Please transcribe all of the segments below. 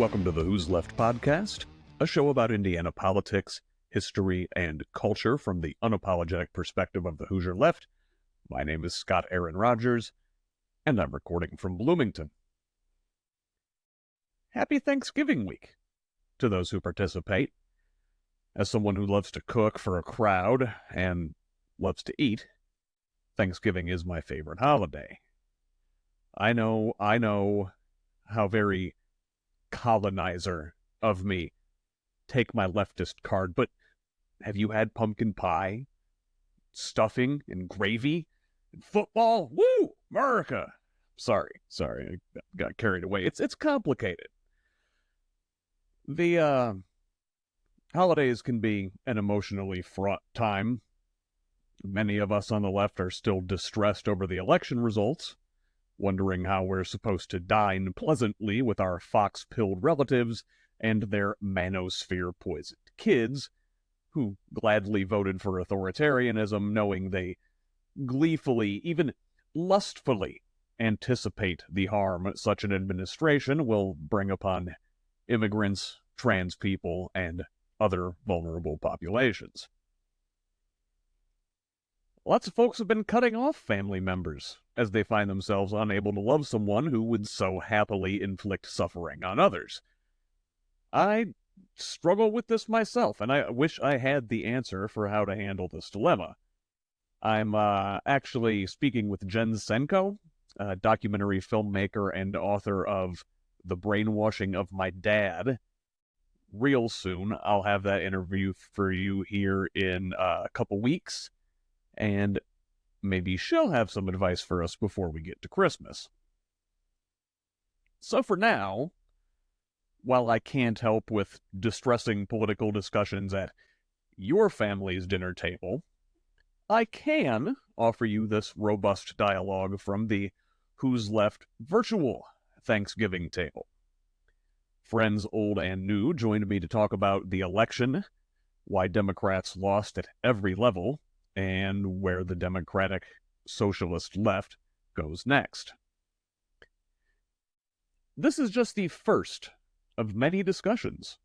Welcome to the Who's Left podcast, a show about Indiana politics, history, and culture from the unapologetic perspective of the Hoosier left. My name is Scott Aaron Rogers, and I'm recording from Bloomington. Happy Thanksgiving week to those who participate. As someone who loves to cook for a crowd and loves to eat, Thanksgiving is my favorite holiday. I know how very colonizer of me take my leftist card, but have you had pumpkin pie, stuffing, and gravy, and football? Woo! America! Sorry, I got carried away. It's complicated. The holidays can be an emotionally fraught time. Many of us on the left are still distressed over the election results, wondering how we're supposed to dine pleasantly with our fox-pilled relatives and their manosphere-poisoned kids, who gladly voted for authoritarianism, knowing they gleefully, even lustfully, anticipate the harm such an administration will bring upon immigrants, trans people, and other vulnerable populations. Lots of folks have been cutting off family members as they find themselves unable to love someone who would so happily inflict suffering on others. I struggle with this myself, and I wish I had the answer for how to handle this dilemma. I'm actually speaking with Jen Senko, a documentary filmmaker and author of The Brainwashing of My Dad. Real soon, I'll have that interview for you here in a couple weeks. And maybe she'll have some advice for us before we get to Christmas. So for now, while I can't help with distressing political discussions at your family's dinner table, I can offer you this robust dialogue from the Who's Left virtual Thanksgiving table. Friends old and new joined me to talk about the election, why Democrats lost at every level, and where the Democratic Socialist left goes next. This is just the first of many discussions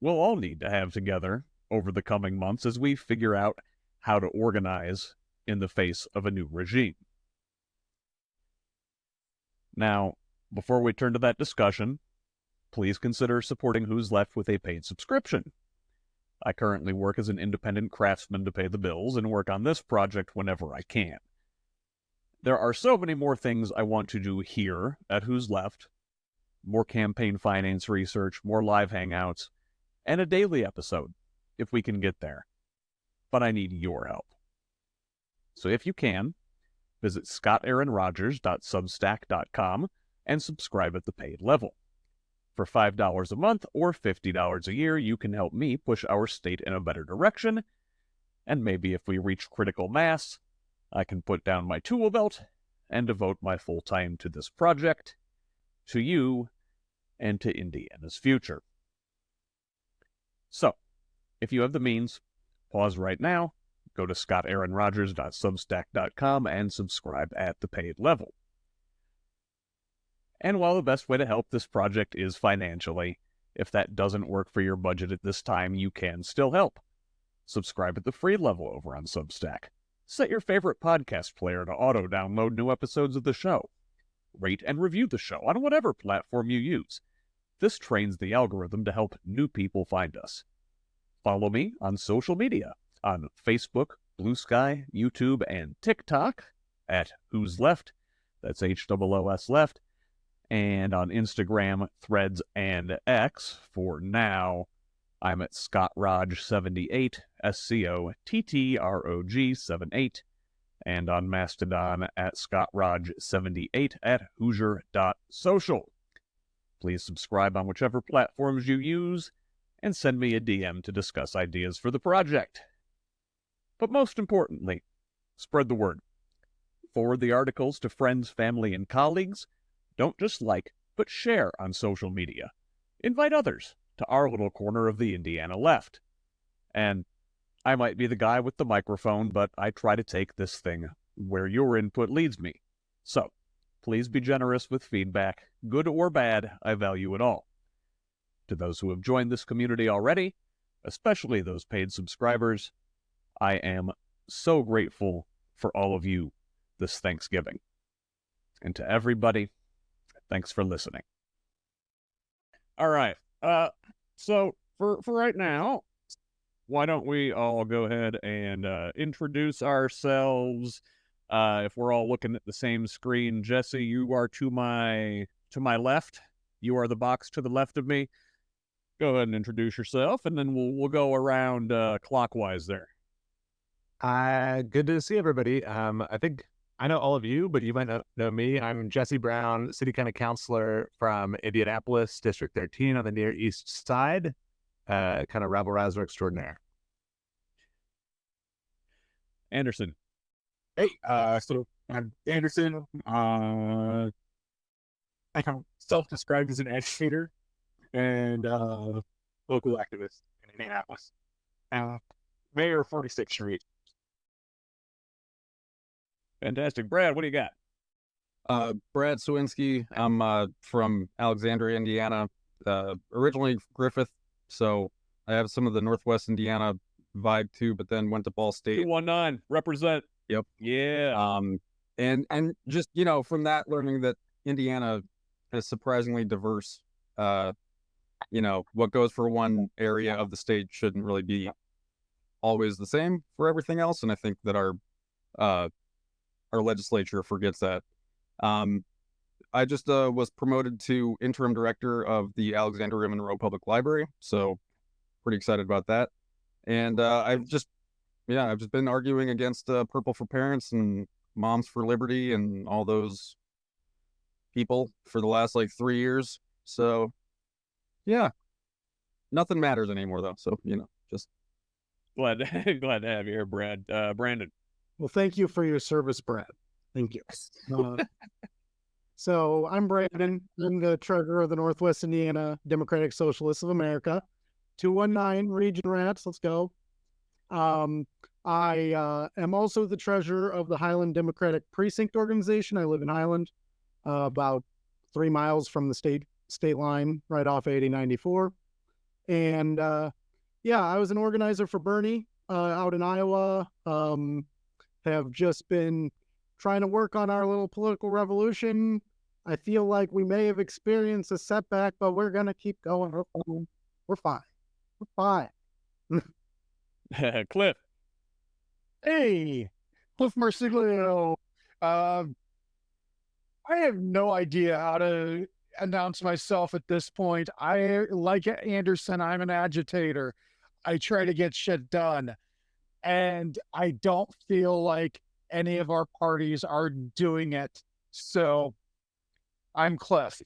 we'll all need to have together over the coming months as we figure out how to organize in the face of a new regime. Now, before we turn to that discussion, please consider supporting Who's Left with a paid subscription. I currently work as an independent craftsman to pay the bills and work on this project whenever I can. There are so many more things I want to do here at Who's Left. More campaign finance research, more live hangouts, and a daily episode, if we can get there. But I need your help. So if you can, visit scottaaronrogers.substack.com and subscribe at the paid level. For $5 a month or $50 a year, you can help me push our state in a better direction, and maybe if we reach critical mass, I can put down my tool belt and devote my full time to this project, to you, and to Indiana's future. So, if you have the means, pause right now, go to scottaaronrogers.substack.com and subscribe at the paid level. And while the best way to help this project is financially, if that doesn't work for your budget at this time, you can still help. Subscribe at the free level over on Substack. Set your favorite podcast player to auto-download new episodes of the show. Rate and review the show on whatever platform you use. This trains the algorithm to help new people find us. Follow me on social media, on Facebook, Blue Sky, YouTube, and TikTok at Who's Left. That's HOOS Left. And on Instagram, Threads, and X. For now, I'm at ScottRog78, SCOTTROG78, and on Mastodon at ScottRog78 at Hoosier.social. Please subscribe on whichever platforms you use, and send me a DM to discuss ideas for the project. But most importantly, spread the word. Forward the articles to friends, family, and colleagues. Don't just like, but share on social media. Invite others to our little corner of the Indiana left. And I might be the guy with the microphone, but I try to take this thing where your input leads me. So, please be generous with feedback. Good or bad, I value it all. To those who have joined this community already, especially those paid subscribers, I am so grateful for all of you this Thanksgiving. And to everybody, thanks for listening. All right. So for right now, why don't we all go ahead and introduce ourselves? If we're all looking at the same screen, Jesse, you are to my left. You are the box to the left of me. Go ahead and introduce yourself, and then we'll go around clockwise there. Good to see everybody. I think I know all of you, but you might not know me. I'm Jesse Brown, City County Councilor from Indianapolis, District 13 on the Near East Side, kind of rabble-rouser extraordinaire. Anderson. Hey, so I'm Anderson. I kind of self-described as an agitator and local activist in Indianapolis. Mayor of 46th Street. Fantastic. Brad, what do you got? Brad Sowinski. I'm from Alexandria, Indiana, originally Griffith, so I have some of the Northwest Indiana vibe too, but then went to Ball State. 219, represent. Yep. Yeah. And just, from that, learning that Indiana is surprisingly diverse. What goes for one area of the state shouldn't really be always the same for everything else, and I think that our legislature forgets that. I just was promoted to interim director of the Alexandria Monroe Public Library, so pretty excited about that. And I've just been arguing against Purple for Parents and Moms for Liberty and all those people for the last 3 years. So yeah, nothing matters anymore though. So just glad to have you here, Brad. Brandon. Well, thank you for your service, Brad. Thank you. So I'm Brandon. I'm the treasurer of the Northwest Indiana Democratic Socialists of America. 219 Region Rats. Let's go. I am also the treasurer of the Highland Democratic Precinct Organization. I live in Highland, about 3 miles from the state line, right off 8094. And I was an organizer for Bernie out in Iowa. Have just been trying to work on our little political revolution. I feel like we may have experienced a setback, but we're going to keep going. We're fine. We're fine. Clif. Hey, Clif Marsiglio. I have no idea how to announce myself at this point. Like Anderson, I'm an agitator. I try to get shit done. And I don't feel like any of our parties are doing it. So I'm Clif.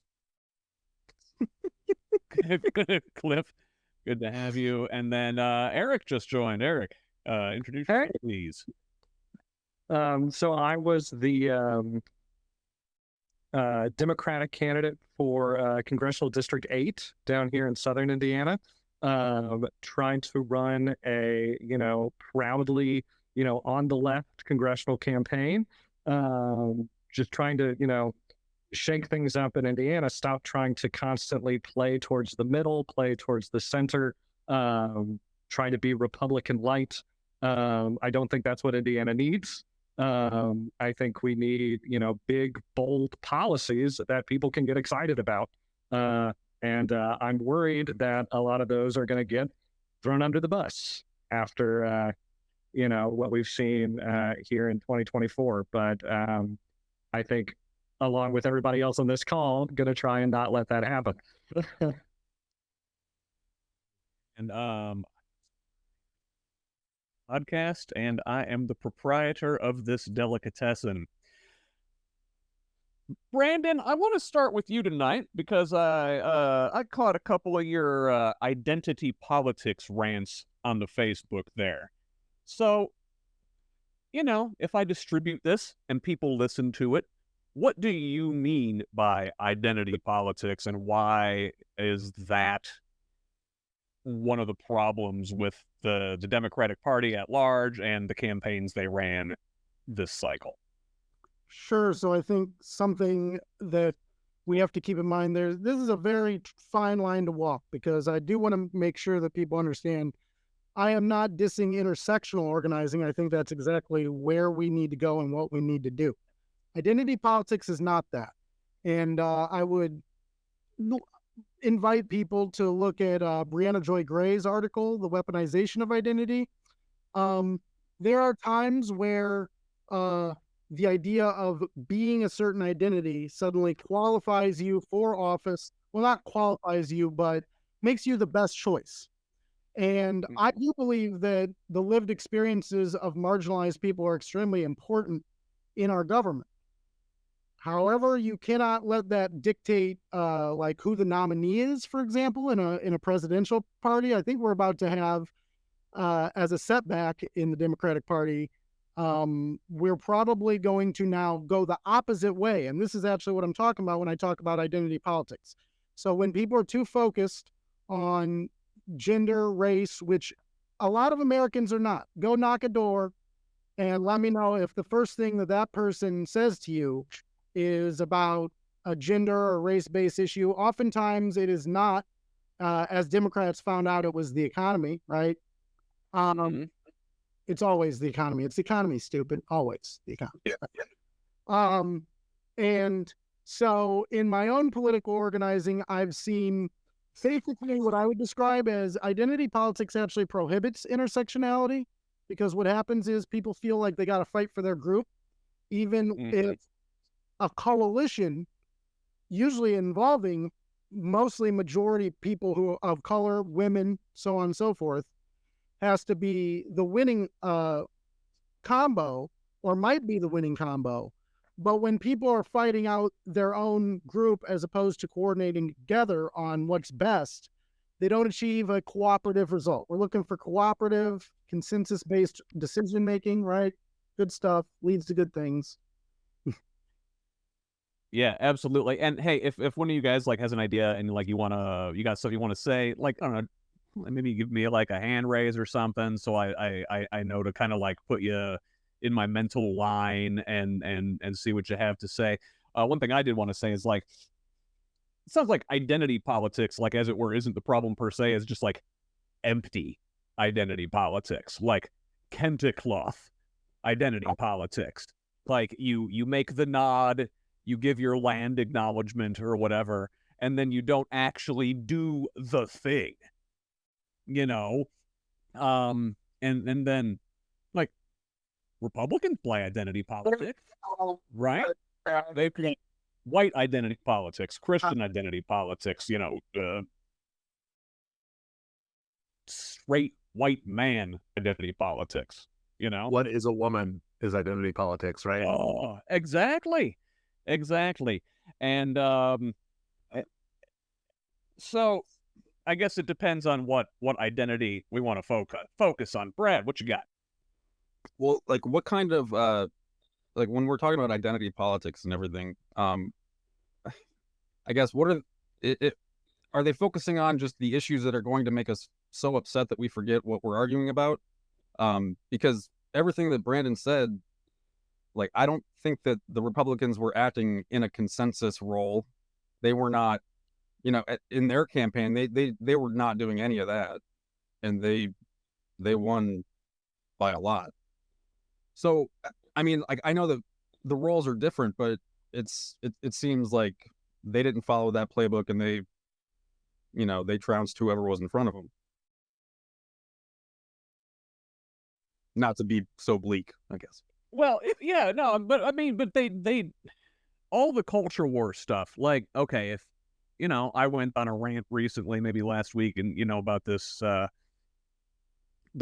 Clif, good to have you. And then Erik just joined. Erik, introduce yourself, please. So I was the Democratic candidate for Congressional District 8 down here in Southern Indiana. Trying to run a, proudly, on the left congressional campaign, just trying to, shake things up in Indiana, stop trying to constantly play towards the middle, play towards the center, trying to be Republican light. I don't think that's what Indiana needs. I think we need, big, bold policies that people can get excited about. And I'm worried that a lot of those are going to get thrown under the bus after, what we've seen here in 2024. But I think, along with everybody else on this call, going to try and not let that happen. And podcast, and I am the proprietor of this delicatessen. Brandon, I want to start with you tonight because I caught a couple of your identity politics rants on the Facebook there. So, if I distribute this and people listen to it, what do you mean by identity politics, and why is that one of the problems with the Democratic Party at large and the campaigns they ran this cycle? Sure. So I think something that we have to keep in mind this is a very fine line to walk, because I do want to make sure that people understand I am not dissing intersectional organizing. I think that's exactly where we need to go and what we need to do. Identity politics is not that. And I would invite people to look at Brianna Joy Gray's article, The Weaponization of Identity. There are times where the idea of being a certain identity suddenly qualifies you for office. Well, not qualifies you, but makes you the best choice. And I do believe that the lived experiences of marginalized people are extremely important in our government. However, you cannot let that dictate like who the nominee is, for example, in a presidential party. I think we're about to have as a setback in the Democratic Party, we're probably going to now go the opposite way. And this is actually what I'm talking about when I talk about identity politics. So when people are too focused on gender, race, which a lot of Americans are not, go knock a door and let me know if the first thing that person says to you is about a gender or race-based issue. Oftentimes it is not, as Democrats found out, it was the economy, right? It's always the economy. It's the economy, stupid. Always the economy. Yeah. And so in my own political organizing, I've seen basically what I would describe as identity politics actually prohibits intersectionality, because what happens is people feel like they got to fight for their group, even if a coalition, usually involving mostly majority people who of color, women, so on and so forth, has to be the winning combo, or might be the winning combo. But when people are fighting out their own group as opposed to coordinating together on what's best, they don't achieve a cooperative result. We're looking for cooperative, consensus-based decision-making, right? Good stuff leads to good things. Yeah, absolutely. And hey, if one of you guys like has an idea and like you got stuff you want to say, like, I don't know, maybe give me like a hand raise or something, so I know to kind of like put you in my mental line and see what you have to say. One thing I did want to say is, like, it sounds like identity politics, like, as it were, isn't the problem per se. It's just like empty identity politics, like kente cloth identity politics. Like you make the nod, you give your land acknowledgement or whatever, and then you don't actually do the thing, you know? And then, like, Republicans play identity politics, right? They play white identity politics, Christian identity politics, straight white man identity politics, What is a woman is identity politics, right? Oh, exactly. And so I guess it depends on what identity we want to focus on. Brad, what you got? Well, like, what kind of like, when we're talking about identity politics and everything, I guess what are they focusing on just the issues that are going to make us so upset that we forget what we're arguing about? Because everything that Brandon said, like, I don't think that the Republicans were acting in a consensus role. They were not, in their campaign, they were not doing any of that, and they won by a lot. So, I mean, like, I know that the roles are different, but it seems like they didn't follow that playbook, and they trounced whoever was in front of them. Not to be so bleak, I guess. Well, yeah, no, but I mean, but they all the culture war stuff. Like, okay, if I went on a rant recently, maybe last week, and about this, the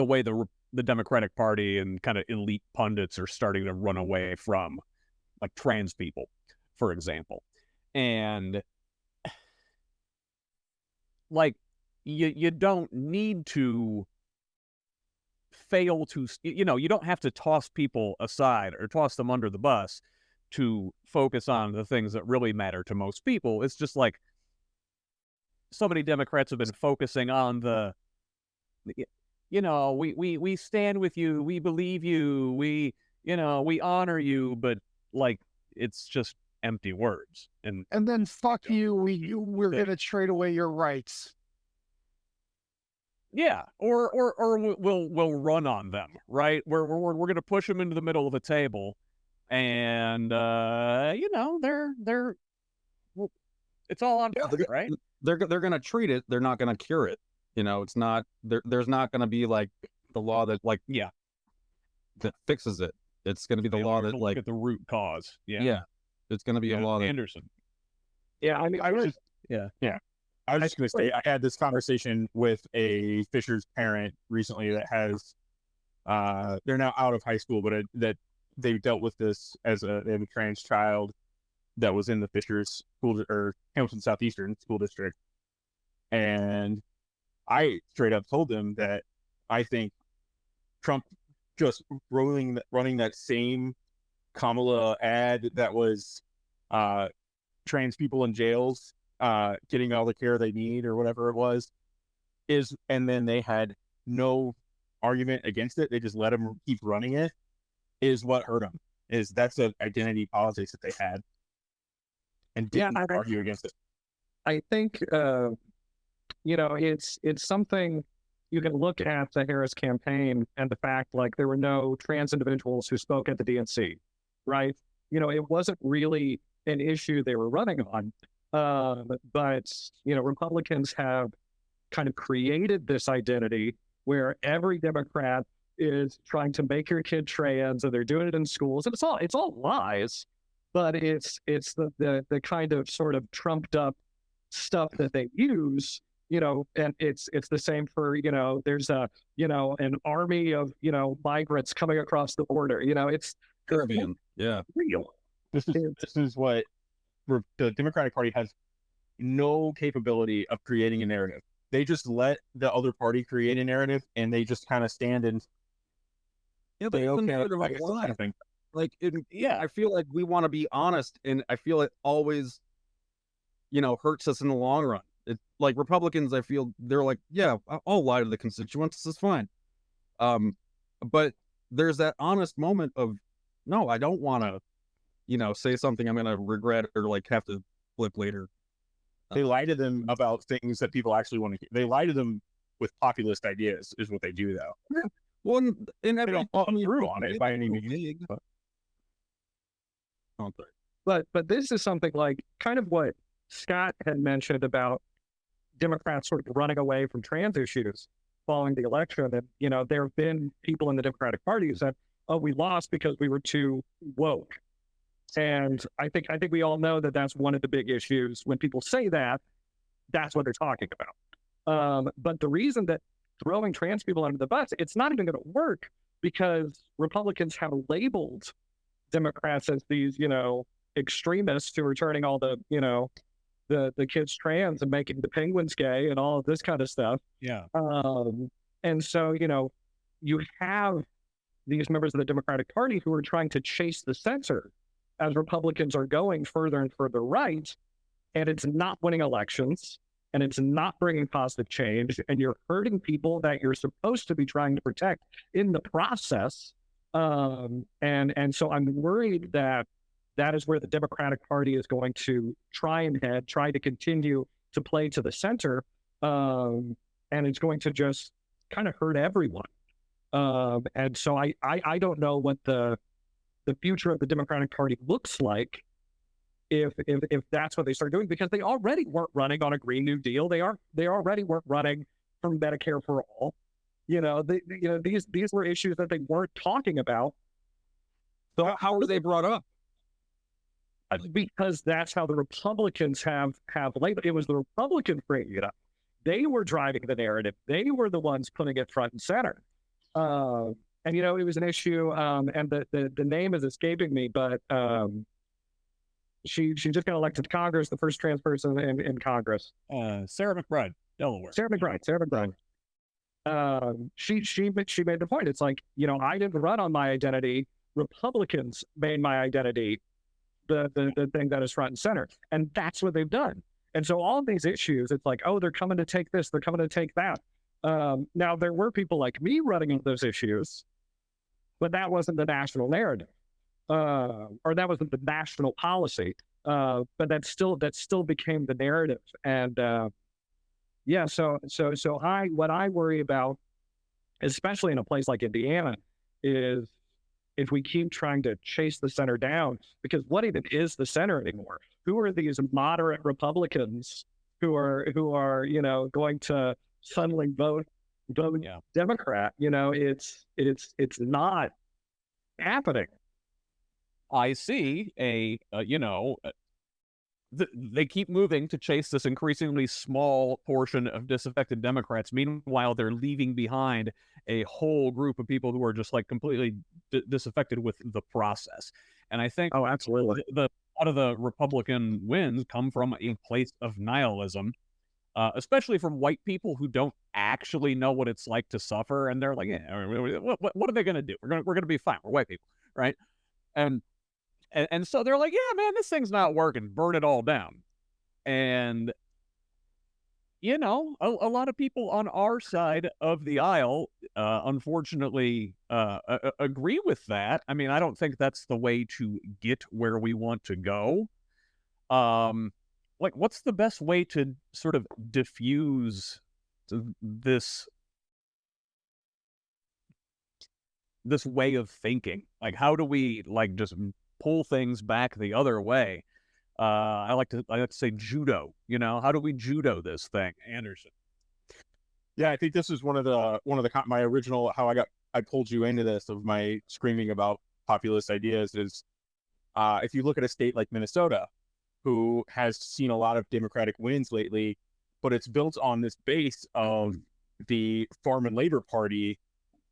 way the Democratic Party and kind of elite pundits are starting to run away from, like, trans people, for example, and like you don't need to fail to, you don't have to toss people aside or toss them under the bus to focus on the things that really matter to most people. It's just like so many Democrats have been focusing on we stand with you, we believe you, we honor you, but, like, it's just empty words. And then fuck you, we're going to trade away your rights. yeah, or we'll run on them, right? We're going to push them into the middle of a table, and they're it's all on fire, right? They're going to treat it. They're not going to cure it. It's not there's not going to be like the law that that fixes it. It's going to be the law that look at the root cause. Yeah, it's going to be a law that Anderson. Yeah, I mean, I was just going to say, I had this conversation with a Fisher's parent recently that has, they're now out of high school, but that they dealt with this as a trans child that was in the Fisher's school or Hamilton Southeastern school district. And I straight up told them that I think Trump just running that same Kamala ad that was trans people in jails getting all the care they need or whatever it was and then they had no argument against it. They just let him keep running it, is what hurt them. That's an identity politics that they had and didn't argue against it. I think it's something you can look at the Harris campaign and the fact like there were no trans individuals who spoke at the DNC, right? It wasn't really an issue they were running on. But Republicans have kind of created this identity where every Democrat is trying to make your kid trans, and they're doing it in schools, and it's all lies, but it's the kind of sort of trumped up stuff that they use, and it's the same for there's an army of migrants coming across the border. It's Caribbean, real. This is what the Democratic Party has no capability of creating a narrative. They just let the other party create a narrative, and they just kind of stand and say, okay, I feel like we want to be honest, and I feel it always, hurts us in the long run. It's like Republicans, I feel they're like, yeah, I'll lie to the constituents. This is fine. But there's that honest moment of, no, I don't want to, say something I'm going to regret or like have to flip later. They lie to them about things that people actually want to hear. They lie to them with populist ideas is what they do, though. Yeah. Well, and they don't follow through on it by any means. But this is something like kind of what Scott had mentioned about Democrats sort of running away from trans issues following the election. And, there have been people in the Democratic Party who said, oh, we lost because we were too woke. And I think we all know that that's one of the big issues. When people say that, that's what they're talking about. But the reason that throwing trans people under the bus, it's not even going to work because Republicans have labeled Democrats as these, extremists who are turning all the, the kids trans and making the penguins gay and all of this kind of stuff. Yeah. And so, you have these members of the Democratic Party who are trying to chase the censor as Republicans are going further and further right, and it's not winning elections, and it's not bringing positive change, and you're hurting people that you're supposed to be trying to protect in the process. And so I'm worried that is where the Democratic Party is going to try to continue to play to the center, and it's going to just kind of hurt everyone. And so I don't know what the future of the Democratic Party looks like if that's what they start doing, because they already weren't running on a Green New Deal. They already weren't running for Medicare for all. These were issues that they weren't talking about. So how were they brought up? Because that's how the Republicans have labeled. It was the Republicans bringing it up. They were driving the narrative. They were the ones putting it front and center. And it was an issue. And the name is escaping me, but she just got elected to Congress, the first trans person in Congress. Sarah McBride, Delaware. Sarah McBride. She made the point. It's like, I didn't run on my identity. Republicans made my identity the thing that is front and center. And that's what they've done. And so all of these issues, it's like, oh, they're coming to take this, they're coming to take that. Now, there were people like me running on those issues, but that wasn't the national narrative, or that wasn't the national policy. But that still became the narrative. And yeah, so what I worry about, especially in a place like Indiana, is if we keep trying to chase the center down, because what even is the center anymore? Who are these moderate Republicans who are going to suddenly vote Democrat? It's not happening. I see they keep moving to chase this increasingly small portion of disaffected Democrats. Meanwhile, they're leaving behind a whole group of people who are just like completely disaffected with the process. And I think, oh, absolutely, a lot of the Republican wins come from a place of nihilism, especially from white people who don't actually know what it's like to suffer, and they're like, yeah, what are they going to do? We're going to be fine. We're white people, right? And so they're like, yeah, man, this thing's not working. Burn it all down. And, a lot of people on our side of the aisle, unfortunately, agree with that. I mean, I don't think that's the way to get where we want to go. What's the best way to sort of diffuse this way of thinking? Like, how do we just pull things back the other way? I like to say judo. How do we judo this thing, Anderson? Yeah, I think this is one of the my original how I pulled you into this of my screaming about populist ideas is if you look at a state like Minnesota, who has seen a lot of Democratic wins lately, but it's built on this base of the Farm and Labor Party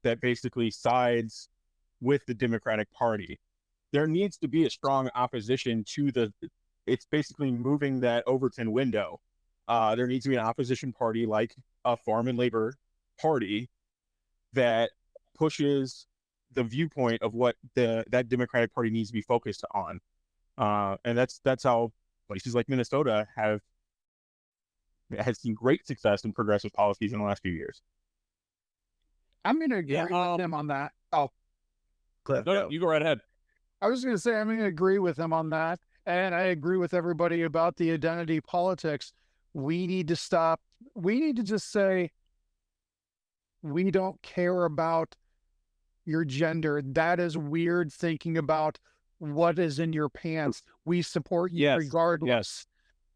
that basically sides with the Democratic Party. There needs to be a strong opposition to it's basically moving that Overton window. There needs to be an opposition party like a Farm and Labor Party that pushes the viewpoint of what that Democratic Party needs to be focused on. And that's how places like Minnesota has seen great success in progressive policies in the last few years. I'm going to agree with him on that. Oh, Clif. No, you go right ahead. I was going to say, I'm going to agree with him on that. And I agree with everybody about the identity politics. We need to stop. We need to just say, we don't care about your gender. That is weird thinking about what is in your pants. We support you regardless. Yes.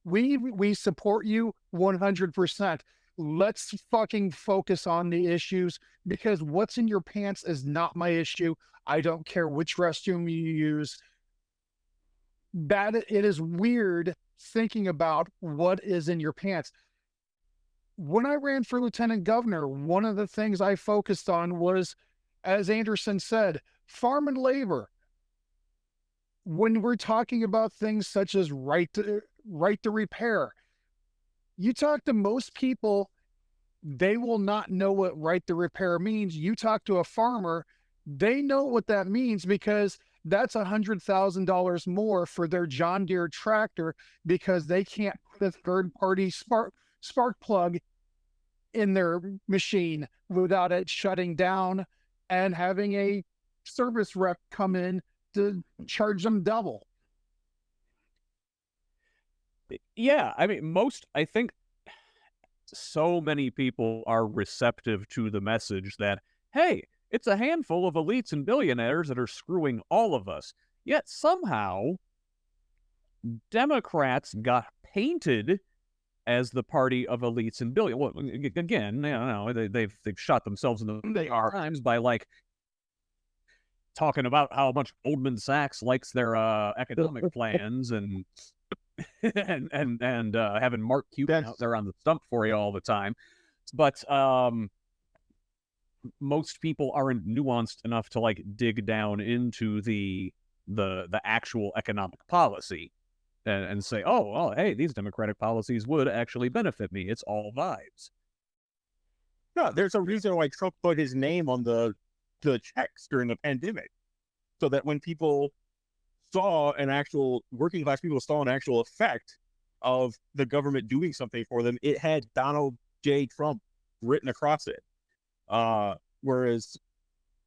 We support you 100%. Let's fucking focus on the issues, because what's in your pants is not my issue. I don't care which restroom you use. That it is weird thinking about what is in your pants. When I ran for lieutenant governor, one of the things I focused on was, as Anderson said, farm and labor. When we're talking about things such as right to repair, you talk to most people, they will not know what right to repair means. You talk to a farmer, they know what that means, because that's $100,000 more for their John Deere tractor, because they can't put a third-party spark plug in their machine without it shutting down and having a service rep come in to charge them double. Yeah, I mean, I think so many people are receptive to the message that, hey, it's a handful of elites and billionaires that are screwing all of us. Yet somehow, Democrats got painted as the party of elites and billionaires. Well, again, they've shot themselves in the times by talking about how much Goldman Sachs likes their economic plans and having Mark Cuban out there on the stump for you all the time. But most people aren't nuanced enough to dig down into the actual economic policy and say, oh, well, hey, these democratic policies would actually benefit me. It's all vibes. No, there's a reason why Trump put his name on the checks during the pandemic, so that when people saw working class people saw an actual effect of the government doing something for them, it had Donald J. Trump written across it. Whereas,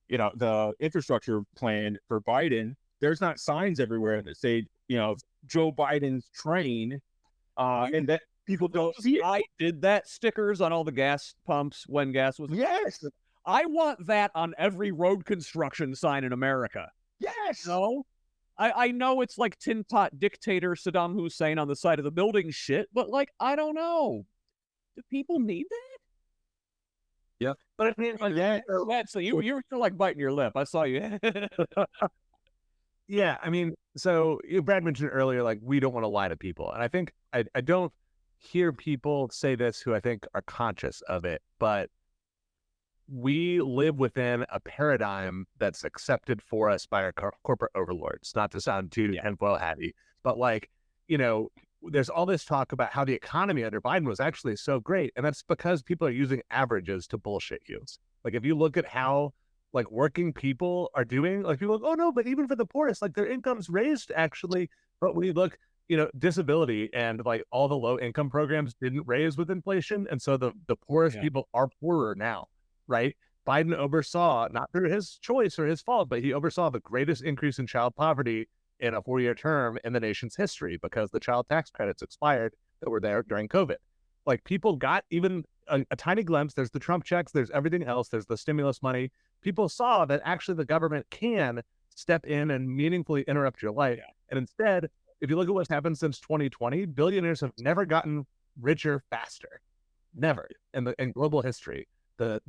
the infrastructure plan for Biden, there's not signs everywhere that say Joe Biden's train, and that people don't see it. I did that stickers on all the gas pumps when gas was. Yes, I want that on every road construction sign in America. yes. No, I know it's like tin pot dictator Saddam Hussein on the side of the building shit, but like I don't know. Do people need that? Yeah. But I mean, so you're still like biting your lip. I saw you. Yeah, I mean, so Brad mentioned earlier, like, we don't want to lie to people. And I think I don't hear people say this who I think are conscious of it, but we live within a paradigm that's accepted for us by our corporate overlords, not to sound too tinfoil hatty, but like, there's all this talk about how the economy under Biden was actually so great. And that's because people are using averages to bullshit you. Like, if you look at how like working people are doing, like people are like, oh no, but even for the poorest, like their income's raised actually. But when you look, disability and like all the low income programs didn't raise with inflation. And so the poorest people are poorer now, right? Biden oversaw, not through his choice or his fault, but he oversaw the greatest increase in child poverty in a 4-year term in the nation's history because the child tax credits expired that were there during COVID. Like, people got even a tiny glimpse. There's the Trump checks, there's everything else, there's the stimulus money. People saw that actually the government can step in and meaningfully interrupt your life. And instead, if you look at what's happened since 2020, billionaires have never gotten richer faster. Never in global history. The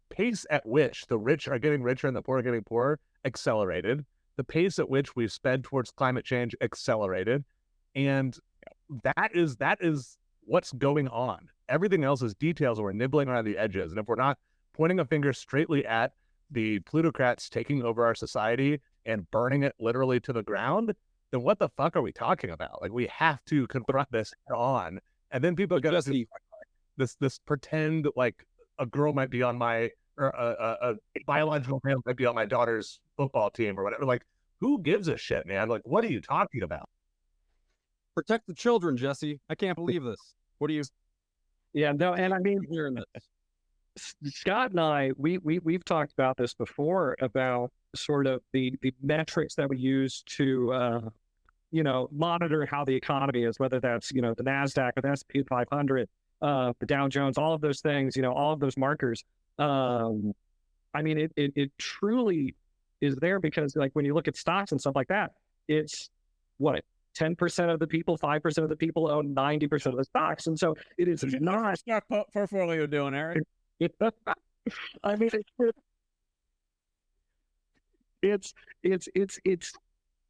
pace at which the rich are getting richer and the poor are getting poorer accelerated. The pace at which we've sped towards climate change accelerated. And that is what's going on. Everything else is details, and we're nibbling around the edges. And if we're not pointing a finger straightly at the plutocrats taking over our society and burning it literally to the ground, then what the fuck are we talking about? Like, we have to confront this head on. And then people get this pretend like a girl might be on my, or a biological male might be on my daughter's football team or whatever. Like, who gives a shit, man? Like, what are you talking about? Protect the children, Jesse. I can't believe this. What do you? Yeah, no, and I mean, hearing this? Scott and I, we've talked about this before about sort of the metrics that we use to monitor how the economy is, whether that's the NASDAQ or the S&P 500, the Dow Jones, all of those things, all of those markers. I mean, it truly is there because, like, when you look at stocks and stuff like that, it's what, 10% of the people, 5% of the people own 90% of the stocks, and so it is not stock portfolio doing, Erik. I mean,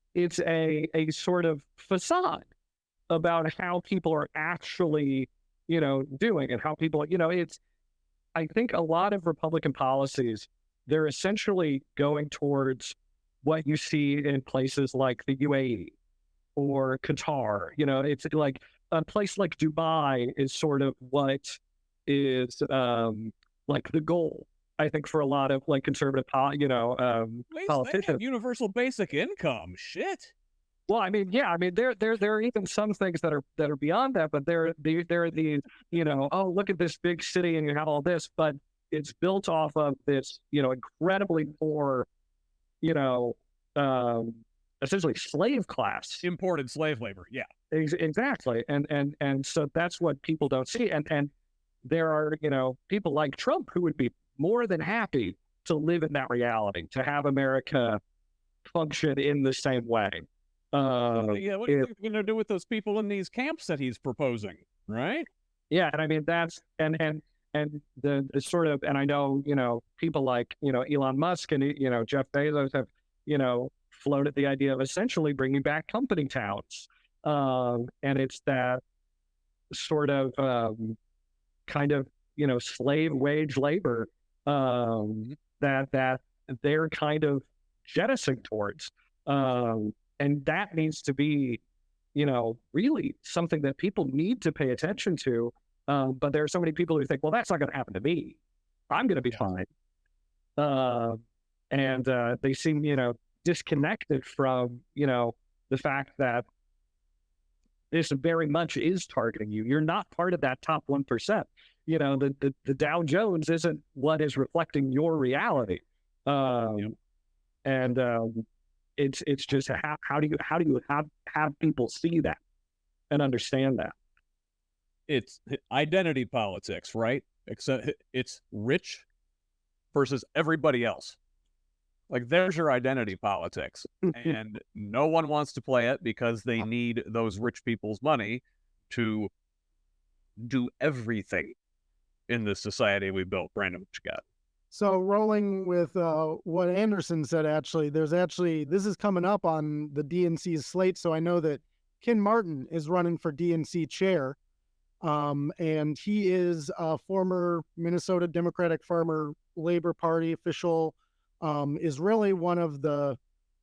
it's a sort of facade about how people are actually, doing, and how people, I think a lot of Republican policies, they're essentially going towards what you see in places like the UAE or Qatar. It's like a place like Dubai is sort of what is like the goal, I think, for a lot of like conservative, politicians. They have universal basic income. Shit. Well, I mean, yeah, I mean, there are even some things that are beyond that, but they're the oh, look at this big city and you have all this, but it's built off of this, incredibly poor, essentially slave class, imported slave labor. Yeah, exactly, and so that's what people don't see, and there are people like Trump who would be more than happy to live in that reality, to have America function in the same way. What are you going to do with those people in these camps that he's proposing, right? Yeah, and I mean that's and the sort of, and I know people like Elon Musk and Jeff Bezos have floated the idea of essentially bringing back company towns, and it's that sort of kind of slave wage labor that they're kind of jettisoning towards. And that needs to be, really something that people need to pay attention to. But there are so many people who think, well, that's not going to happen to me. I'm going to be fine. And they seem, disconnected from, the fact that this very much is targeting you. You're not part of that top 1%. The Dow Jones isn't what is reflecting your reality. It's just how do you have people see that and understand that? It's identity politics, right? Except it's rich versus everybody else. Like, there's your identity politics. And no one wants to play it because they need those rich people's money to do everything in this society we built. Brandon, what you got? So rolling with what Anderson said, this is coming up on the DNC's slate. So I know that Ken Martin is running for DNC chair. And he is a former Minnesota Democratic Farmer Labor Party official, is really one of the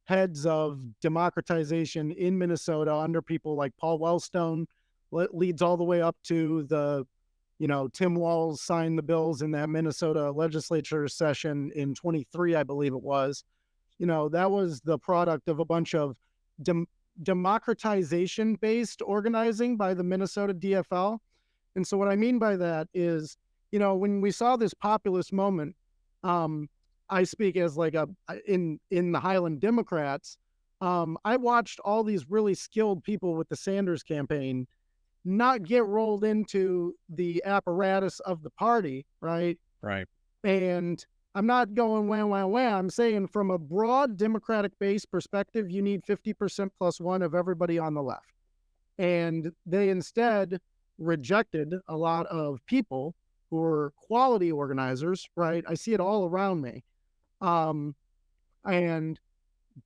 heads of democratization in Minnesota under people like Paul Wellstone, leads all the way up to the, Tim Walz signed the bills in that Minnesota legislature session in 23, I believe it was. That was the product of a bunch of democratization-based organizing by the Minnesota DFL. And so what I mean by that is, when we saw this populist moment, I speak as like in the Highland Democrats, I watched all these really skilled people with the Sanders campaign not get rolled into the apparatus of the party, right? Right. And I'm not going wham, wham, wham. I'm saying from a broad Democratic-based perspective, you need 50% plus one of everybody on the left. And they instead rejected a lot of people who are quality organizers, right? I see it all around me. And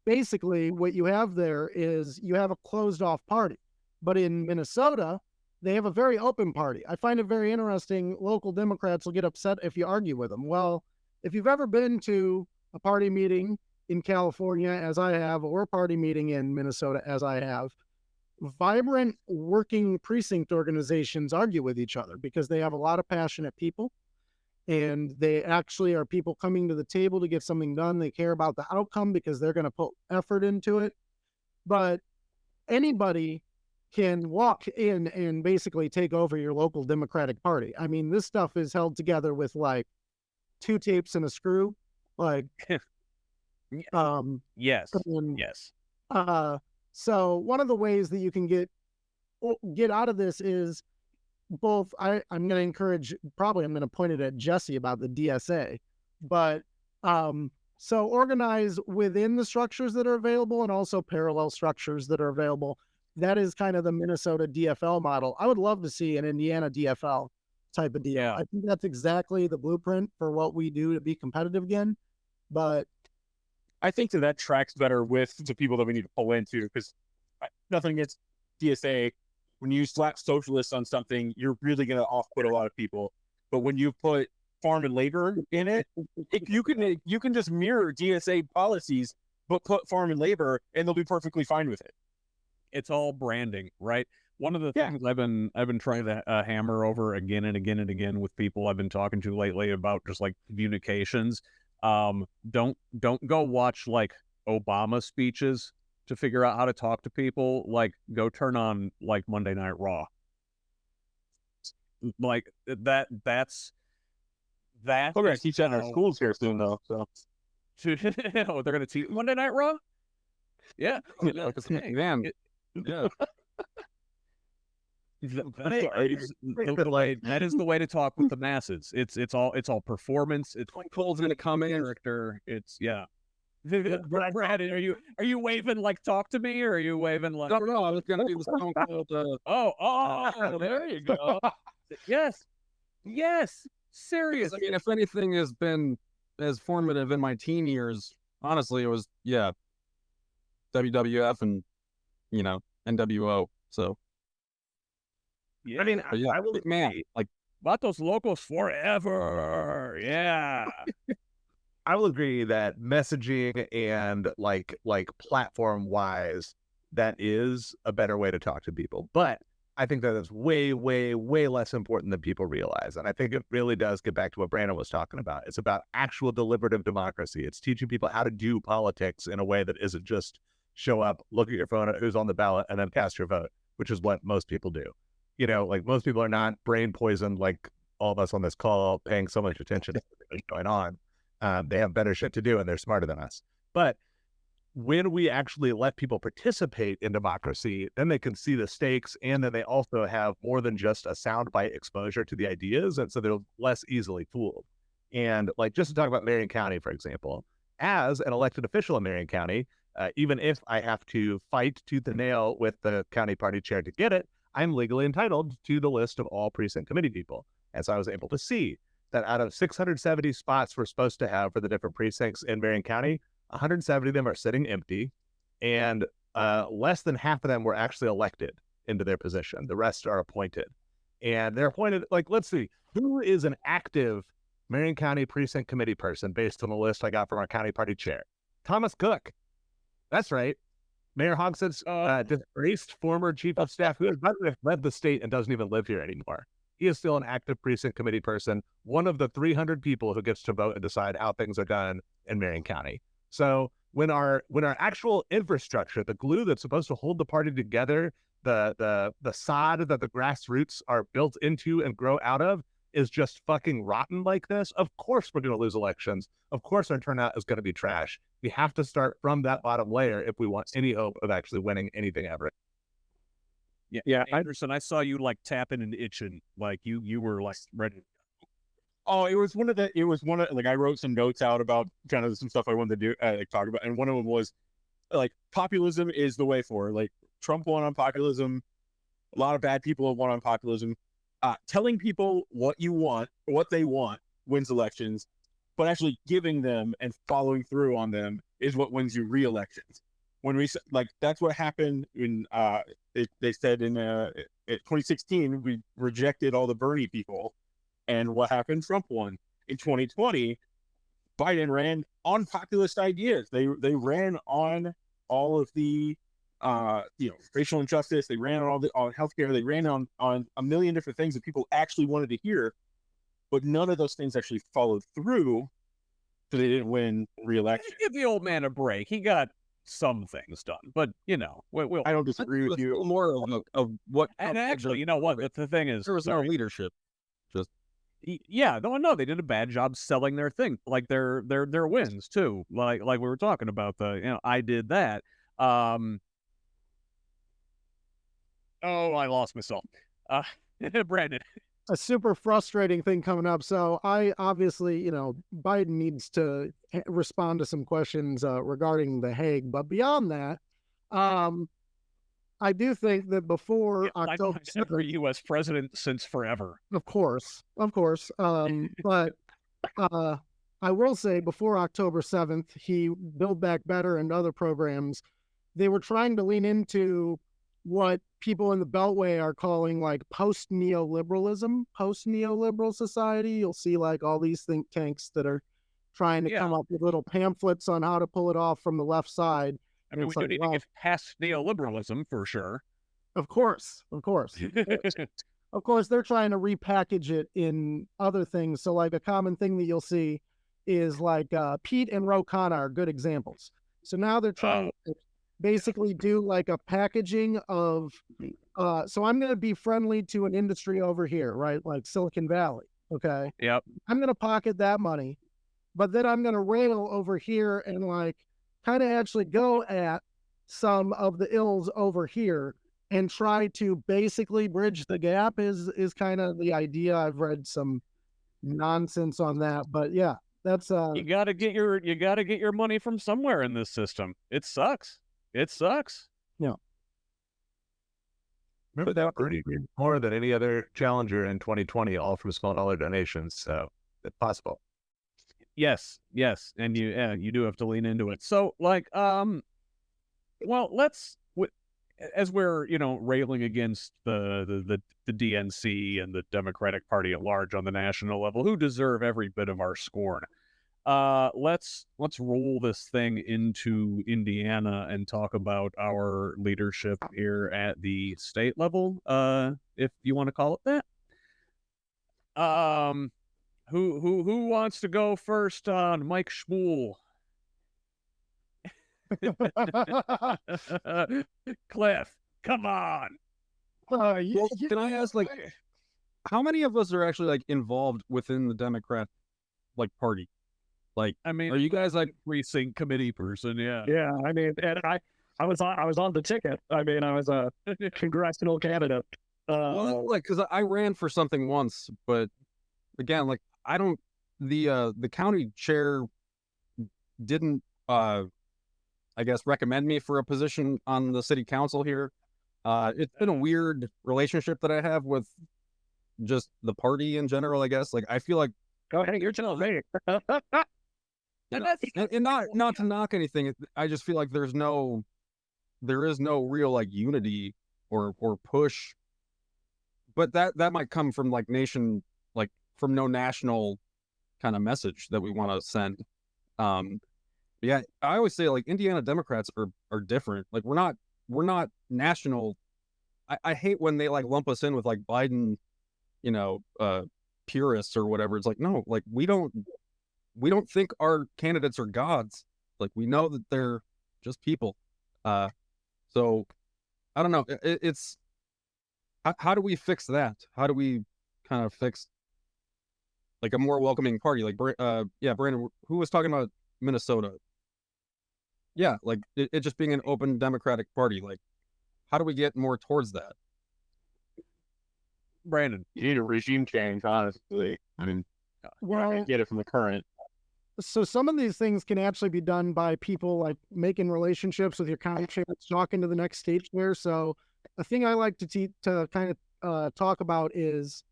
basically what you have there is you have a closed off party. But in Minnesota, they have a very open party. I find it very interesting. Local Democrats will get upset if you argue with them. Well, if you've ever been to a party meeting in California, as I have, or a party meeting in Minnesota, as I have, vibrant working precinct organizations argue with each other because they have a lot of passionate people, and they actually are people coming to the table to get something done. They care about the outcome because they're going to put effort into it. But anybody can walk in and basically take over your local Democratic Party. I mean, this stuff is held together with like 2 tapes and a screw. Like, yes. So one of the ways that you can get out of this is both. I'm going to encourage, probably I'm going to point it at Jesse about the DSA, but so organize within the structures that are available and also parallel structures that are available. That is kind of the Minnesota DFL model. I would love to see an Indiana DFL type of deal. Yeah. I think that's exactly the blueprint for what we do to be competitive again. But I think that tracks better with the people that we need to pull into, because nothing against DSA. When you slap socialists on something, you're really going to off-put a lot of people. But when you put farm and labor in it, you can just mirror DSA policies, but put farm and labor, and they'll be perfectly fine with it. It's all branding, right? One of the things I've been trying to hammer over again and again and again with people I've been talking to lately about just like communications. Don't go watch like Obama speeches to figure out how to talk to people. Like, go turn on like Monday Night Raw. Like that's We're gonna teach that in our schools here soon, though. So they're gonna teach Monday Night Raw. Yeah, Man, yeah. That is the way to talk with the masses. It's all performance. It's Cole's gonna come in. character. It's Brad, are you waving like talk to me, or are you waving like? No, I was gonna do the Stone Cold. Oh, there you go. Yes, serious. I mean, if anything has been as formative in my teen years, honestly, it was WWF and NWO. So Yeah. I mean, but yeah, I will man, like Vatos Locos forever. Yeah. I will agree that messaging and like platform wise, that is a better way to talk to people. But I think that it's way, way, way less important than people realize. And I think it really does get back to what Brandon was talking about. It's about actual deliberative democracy. It's teaching people how to do politics in a way that isn't just show up, look at your phone at who's on the ballot, and then cast your vote, which is what most people do. Like most people are not brain poisoned like all of us on this call, paying so much attention to what's going on. They have better shit to do, and they're smarter than us. But when we actually let people participate in democracy, then they can see the stakes, and then they also have more than just a soundbite exposure to the ideas, and so they're less easily fooled. And like, just to talk about Marion County, for example, as an elected official in Marion County, even if I have to fight tooth and nail with the county party chair to get it, I'm legally entitled to the list of all precinct committee people. And so I was able to see that out of 670 spots we're supposed to have for the different precincts in Marion County, 170 of them are sitting empty, and less than half of them were actually elected into their position. The rest are appointed. And they're appointed, like, let's see, who is an active Marion County precinct committee person based on the list I got from our county party chair? Thomas Cook. That's right. Mayor Hogshead's disgraced former chief of staff who has led the state and doesn't even live here anymore. He is still an active precinct committee person, one of the 300 people who gets to vote and decide how things are done in Marion County. So when our actual infrastructure, the glue that's supposed to hold the party together, the sod that the grassroots are built into and grow out of, is just fucking rotten like this, of course we're going to lose elections. Of course our turnout is going to be trash. We have to start from that bottom layer if we want any hope of actually winning anything ever. Yeah, Anderson, I saw you like tapping and itching, like you were like ready. Oh, it was one of like, I wrote some notes out about kind of some stuff I wanted to do, like talk about, and one of them was like, populism is the way forward. Like, Trump won on populism. A lot of bad people have won on populism. Telling people what they want wins elections, but actually giving them and following through on them is what wins you re-elections. When we, like, that's what happened in, they said in 2016, we rejected all the Bernie people. And what happened? Trump won. In 2020, Biden ran on populist ideas. They ran on all of the racial injustice. They ran on healthcare. They ran on a million different things that people actually wanted to hear, but none of those things actually followed through, so they didn't win re-election. Give the old man a break. He got some things done, but we'll, I don't disagree with you. More of what, and actually, you know what? The thing is, there was no leadership. Just yeah, no, they did a bad job selling their thing, like their wins too. Like we were talking about I did that. Oh, I lost myself. Brandon. A super frustrating thing coming up. So I obviously, Biden needs to respond to some questions regarding the Hague. But beyond that, I do think that before October, every U.S. president since forever. Of course. But I will say before October 7th, Build Back Better and other programs, they were trying to lean into what people in the Beltway are calling like post-neoliberalism, post-neoliberal society. You'll see like all these think tanks that are trying to come up with little pamphlets on how to pull it off from the left side. I mean, we do need to get past neoliberalism for sure. Of course. Of course, they're trying to repackage it in other things. So like a common thing that you'll see is like Pete and Ro Khanna are good examples. So now they're trying to basically do like a packaging of, so I'm going to be friendly to an industry over here, right? Like Silicon Valley. Okay. Yep. I'm going to pocket that money, but then I'm going to rail over here and like kind of actually go at some of the ills over here and try to basically bridge the gap is kind of the idea. I've read some nonsense on that, but yeah, that's you gotta get your money from somewhere in this system. It sucks. Yeah. Remember that Bernie more than any other challenger in 2020, all from small dollar donations. So it's possible. Yes, and you do have to lean into it. So like, well, as we're railing against the DNC and the Democratic Party at large on the national level, who deserve every bit of our scorn. Let's roll this thing into Indiana and talk about our leadership here at the state level, if you want to call it that. Who wants to go first on Mike Schmuel? Clif, come on. Well, can I ask, like, how many of us are actually like involved within the Democrat party? Like, I mean, are you guys like precinct committee person? Yeah. Yeah, I mean, and I was on the ticket. I mean, I was a congressional candidate. well, like, because I ran for something once, but again, like, I don't. The county chair didn't, I guess, recommend me for a position on the city council here. It's been a weird relationship that I have with just the party in general. I guess, like, I feel like, Go ahead, you're telling me. and not to knock anything, I just feel like there is no real like unity or push. But that might come from like from no national kind of message that we want to send. Yeah, I always say like Indiana Democrats are different. Like we're not national. I hate when they like lump us in with like Biden, purists or whatever. It's like, no, like we don't think our candidates are gods. Like we know that they're just people. So I don't know. It's how do we fix that? How do we kind of fix like a more welcoming party? Like, Brandon, who was talking about Minnesota? Yeah, like it just being an open Democratic party. Like, how do we get more towards that? Brandon, You need a regime change, honestly. I mean, I Well, get it from the current. so some of these things can actually be done by people like making relationships with your county chairs, talking to the next state chair. So a thing I like to kind of talk about is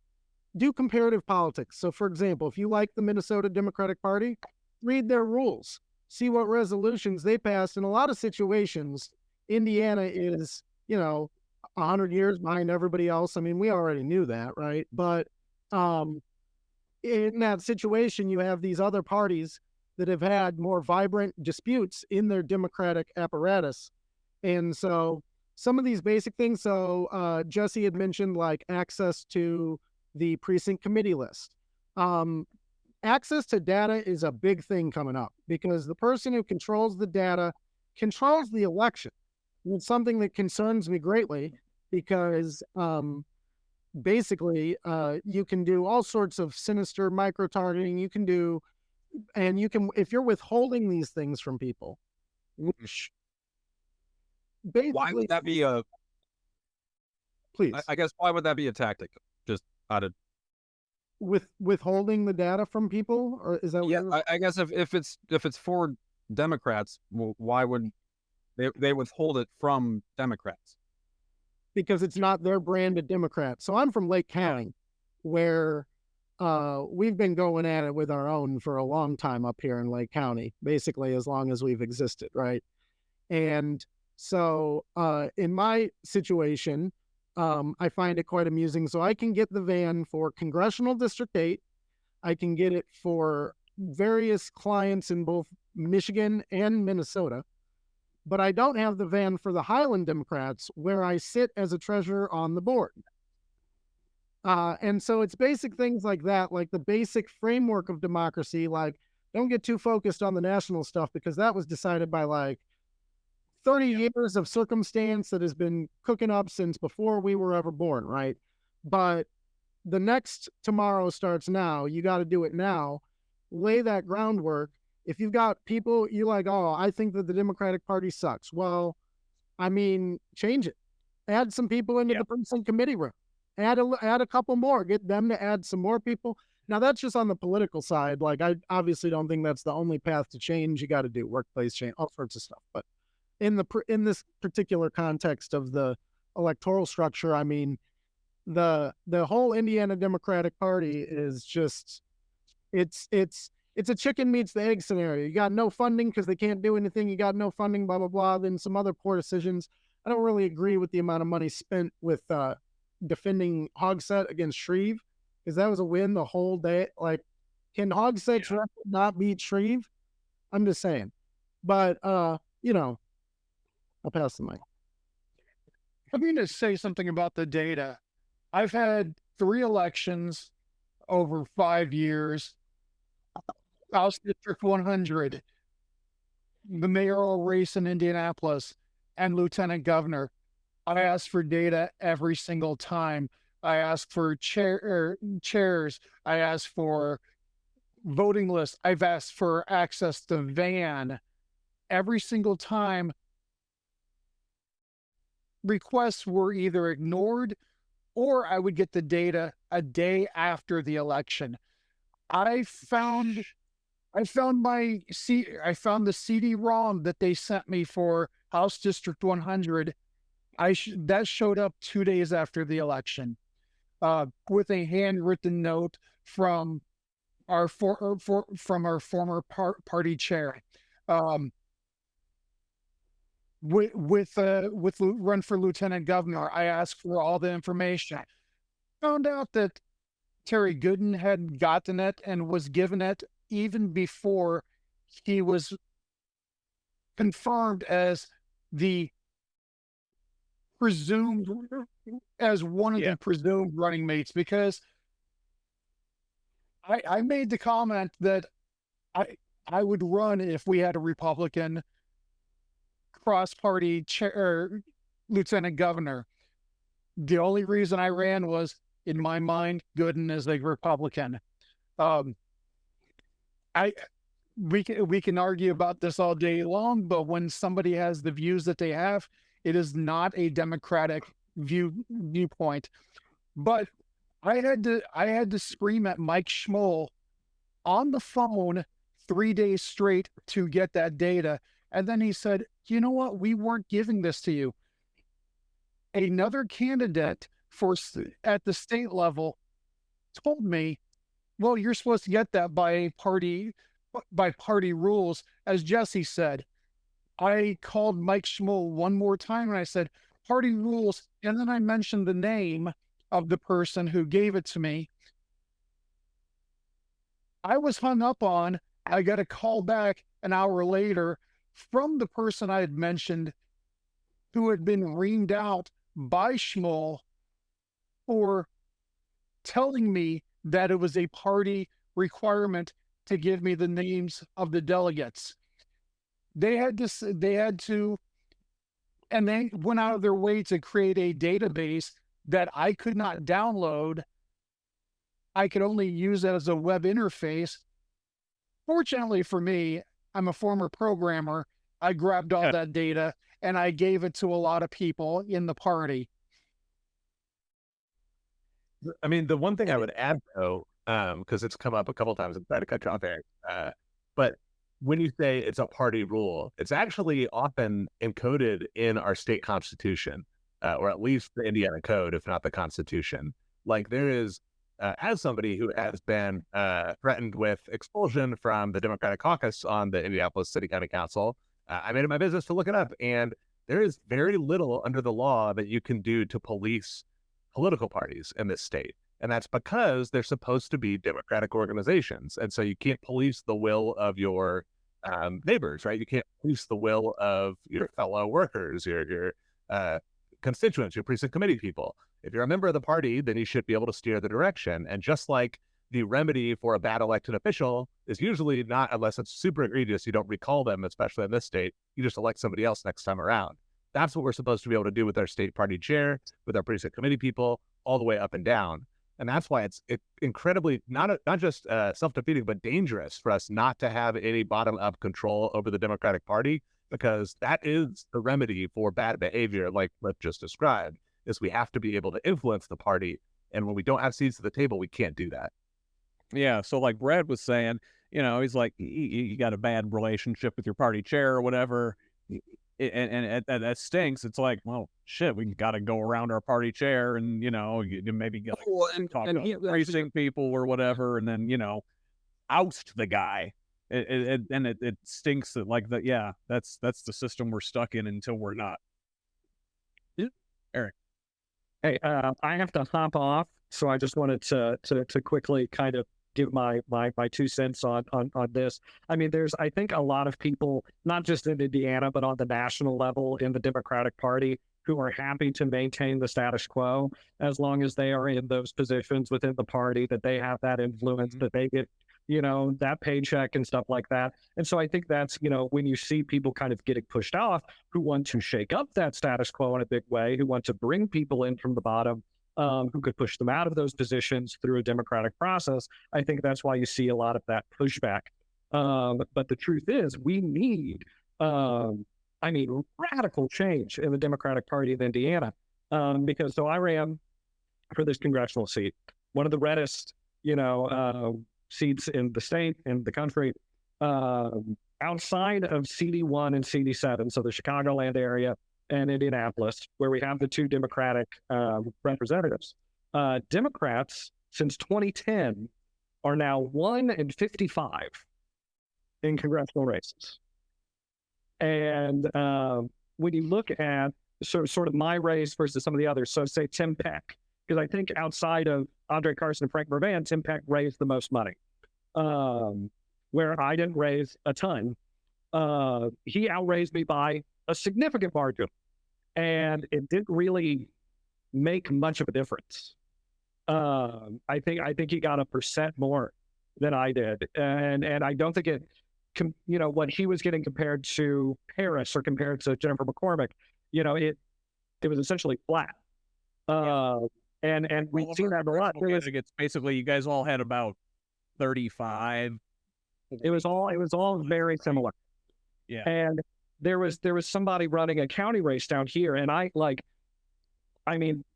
do comparative politics. So for example, if you like the Minnesota Democratic Party, read their rules, see what resolutions they passed. In a lot of situations, Indiana is, 100 years behind everybody else. I mean, we already knew that, right? But in that situation, you have these other parties that have had more vibrant disputes in their democratic apparatus. And so some of these basic things, so Jesse had mentioned like access to the precinct committee list. Access to data is a big thing coming up because the person who controls the data controls the election. And it's something that concerns me greatly because basically you can do all sorts of sinister micro-targeting. You can do, and you can, if you're withholding these things from people, which basically, Why would that be a? please, I guess why would that be a tactic? Just out of withholding the data from people, or is that what yeah. you're- I guess if it's for Democrats, well, why would they withhold it from Democrats? because it's not their brand of Democrat. So I'm from Lake County, where we've been going at it with our own for a long time up here in Lake County, basically as long as we've existed, right? And so in my situation, I find it quite amusing. So I can get the van for Congressional District 8. I can get it for various clients in both Michigan and Minnesota. But I don't have the van for the Highland Democrats, where I sit as a treasurer on the board. And so it's basic things like that, like the basic framework of democracy. Like, don't get too focused on the national stuff because that was decided by like 30 years of circumstance that has been cooking up since before we were ever born, right? But the next tomorrow starts now. You got to do it now. Lay that groundwork. If you've got people, you're like, oh, I think that the Democratic Party sucks. Well, I mean, change it. Add some people into the precinct committee room. Add a couple more. Get them to add some more people. Now, that's just on the political side. Like, I obviously don't think that's the only path to change. You got to do workplace change, all sorts of stuff. But in this particular context of the electoral structure, I mean, the whole Indiana Democratic Party is just it's a chicken meets the egg scenario. You got no funding because they can't do anything. You got no funding, blah, blah, blah. Then some other poor decisions. I don't really agree with the amount of money spent with defending Hogsett against Shreve because that was a win the whole day. Like, can Hogsett not beat Shreve? I'm just saying. But, I'll pass the mic. I'm going to say something about the data. I've had 3 elections over 5 years. House District 100, the mayoral race in Indianapolis, and lieutenant governor. I ask for data every single time. I ask for chairs. I ask for voting list. I've asked for access to van. Every single time, requests were either ignored or I would get the data a day after the election. I found the CD-ROM that they sent me for House District 100. That showed up 2 days after the election, with a handwritten note from our former party chair. With run for lieutenant governor, I asked for all the information. Found out that Terry Gooden had gotten it and was given it even before he was confirmed as the presumed as one of the presumed running mates, because I made the comment that I would run if we had a Republican cross-party chair, lieutenant governor. The only reason I ran was, in my mind, Gooden is a Republican. We can argue about this all day long, but when somebody has the views that they have, it is not a Democratic viewpoint. But I had to scream at Mike Schmoll on the phone 3 days straight to get that data. And then he said, you know what? We weren't giving this to you. Another candidate at the state level told me, well, you're supposed to get that by party rules. As Jesse said, I called Mike Schmoll one more time and I said, party rules. And then I mentioned the name of the person who gave it to me. I was hung up on. I got a call back an hour later from the person I had mentioned, who had been reamed out by Schmoll for telling me that it was a party requirement to give me the names of the delegates. They had to, and they went out of their way to create a database that I could not download. I could only use it as a web interface. Fortunately for me, I'm a former programmer. I grabbed all that data and I gave it to a lot of people in the party. I mean, the one thing I would add, though, because it's come up a couple times, I'm trying to cut you off there, but when you say it's a party rule, it's actually often encoded in our state constitution, or at least the Indiana Code, if not the Constitution. Like there is, as somebody who has been threatened with expulsion from the Democratic caucus on the Indianapolis City County Council, I made it my business to look it up, and there is very little under the law that you can do to police political parties in this state. And that's because they're supposed to be democratic organizations. And so you can't police the will of your neighbors, right? You can't police the will of your fellow workers, your constituents, your precinct committee people. If you're a member of the party, then you should be able to steer the direction. And just like the remedy for a bad elected official is usually not, unless it's super egregious, you don't recall them, especially in this state, you just elect somebody else next time around. That's what we're supposed to be able to do with our state party chair, with our precinct committee people, all the way up and down. And that's why it's incredibly, not just self-defeating, but dangerous for us not to have any bottom-up control over the Democratic Party, because that is the remedy for bad behavior, like Clif just described, is we have to be able to influence the party. And when we don't have seats at the table, we can't do that. Yeah, so like Brad was saying, he's like, you got a bad relationship with your party chair or whatever, and that stinks. It's like, well, shit, we got to go around our party chair and, maybe talk to precinct people or whatever, and then, oust the guy. It stinks that that's the system we're stuck in until we're not. Erik. Hey, I have to hop off, so I just wanted to quickly kind of give my 2 cents on this. I mean, there's, I think, a lot of people, not just in Indiana, but on the national level in the Democratic Party, who are happy to maintain the status quo as long as they are in those positions within the party, that they have that influence, that they get, that paycheck and stuff like that. And so I think that's, when you see people kind of getting pushed off, who want to shake up that status quo in a big way, who want to bring people in from the bottom, who could push them out of those positions through a democratic process. I think that's why you see a lot of that pushback. But the truth is, we need, radical change in the Democratic Party of Indiana. Because I ran for this congressional seat, one of the reddest, seats in the state, in the country, outside of CD1 and CD7, so the Chicagoland area and Indianapolis, where we have the two Democratic representatives. Democrats, since 2010, are now 1 in 55 in congressional races. And when you look at sort of my race versus some of the others, so say Tim Peck, because I think outside of Andre Carson and Frank Mervan, Tim Peck raised the most money, where I didn't raise a ton. He outraised me by a significant margin, and it didn't really make much of a difference. I think he got 1% more than I did, and I don't think it, what he was getting compared to Paris or compared to Jennifer McCormick, it was essentially flat. And we've seen that a lot. It's basically, you guys all had about 35. It was all very similar. Yeah. And there was somebody running a county race down here, and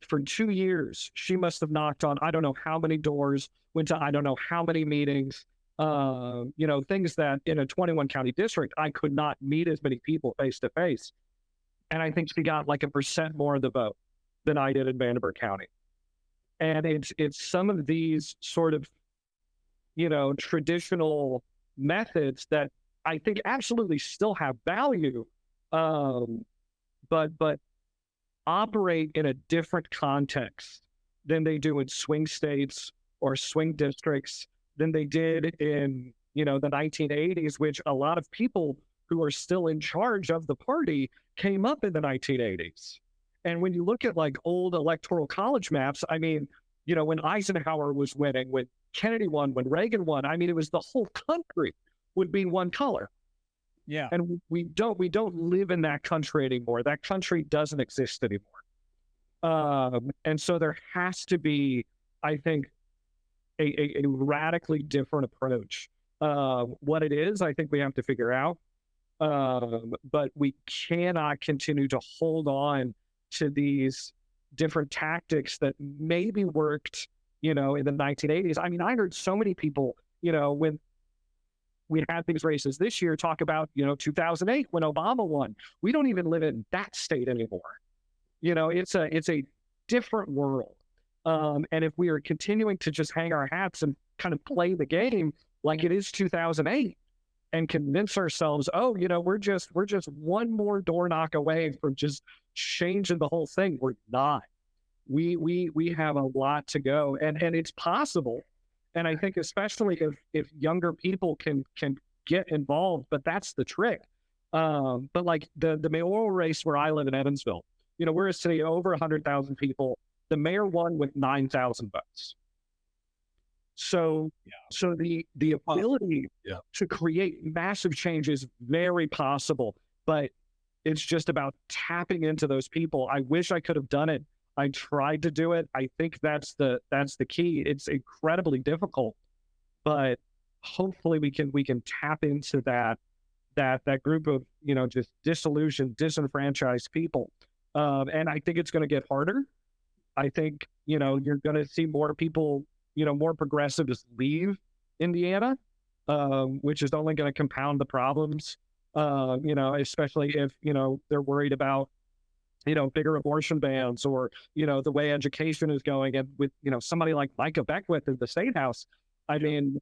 for 2 years, she must have knocked on I don't know how many doors, went to I don't know how many meetings, things that in a 21 county district, I could not meet as many people face to face. And I think she got like 1% more of the vote than I did in Vanderbilt County. And it's some of these sort of, traditional methods that I think absolutely still have value, but operate in a different context than they do in swing states or swing districts than they did in, the 1980s, which a lot of people who are still in charge of the party came up in the 1980s. And when you look at like old electoral college maps, when Eisenhower was winning, when Kennedy won, when Reagan won, it was the whole country would be one color. Yeah. And we don't live in that country anymore. That country doesn't exist anymore. And so there has to be, I think, a radically different approach. What it is, I think we have to figure out. But we cannot continue to hold on to these different tactics that maybe worked, in the 1980s. I heard so many people, when we had these races this year, talk about, 2008 when Obama won. We don't even live in that state anymore. It's a different world. And if we are continuing to just hang our hats and kind of play the game like it is 2008 and convince ourselves, we're just one more door knock away from just changing the whole thing. We're not. We have a lot to go, and it's possible. And I think especially if younger people can get involved, but that's the trick. But like the mayoral race where I live in Evansville, we're a city of over 100,000 people. The mayor won with 9,000 votes. So the ability to create massive change is very possible, but it's just about tapping into those people. I wish I could have done it. I tried to do it. I think that's the key. It's incredibly difficult, but hopefully we can tap into that group of, just disillusioned, disenfranchised people. And I think it's going to get harder. I think, you're going to see more people, more progressives leave Indiana, which is only going to compound the problems, especially if, they're worried about, bigger abortion bans or, the way education is going. And with, somebody like Micah Beckwith in the State House, I can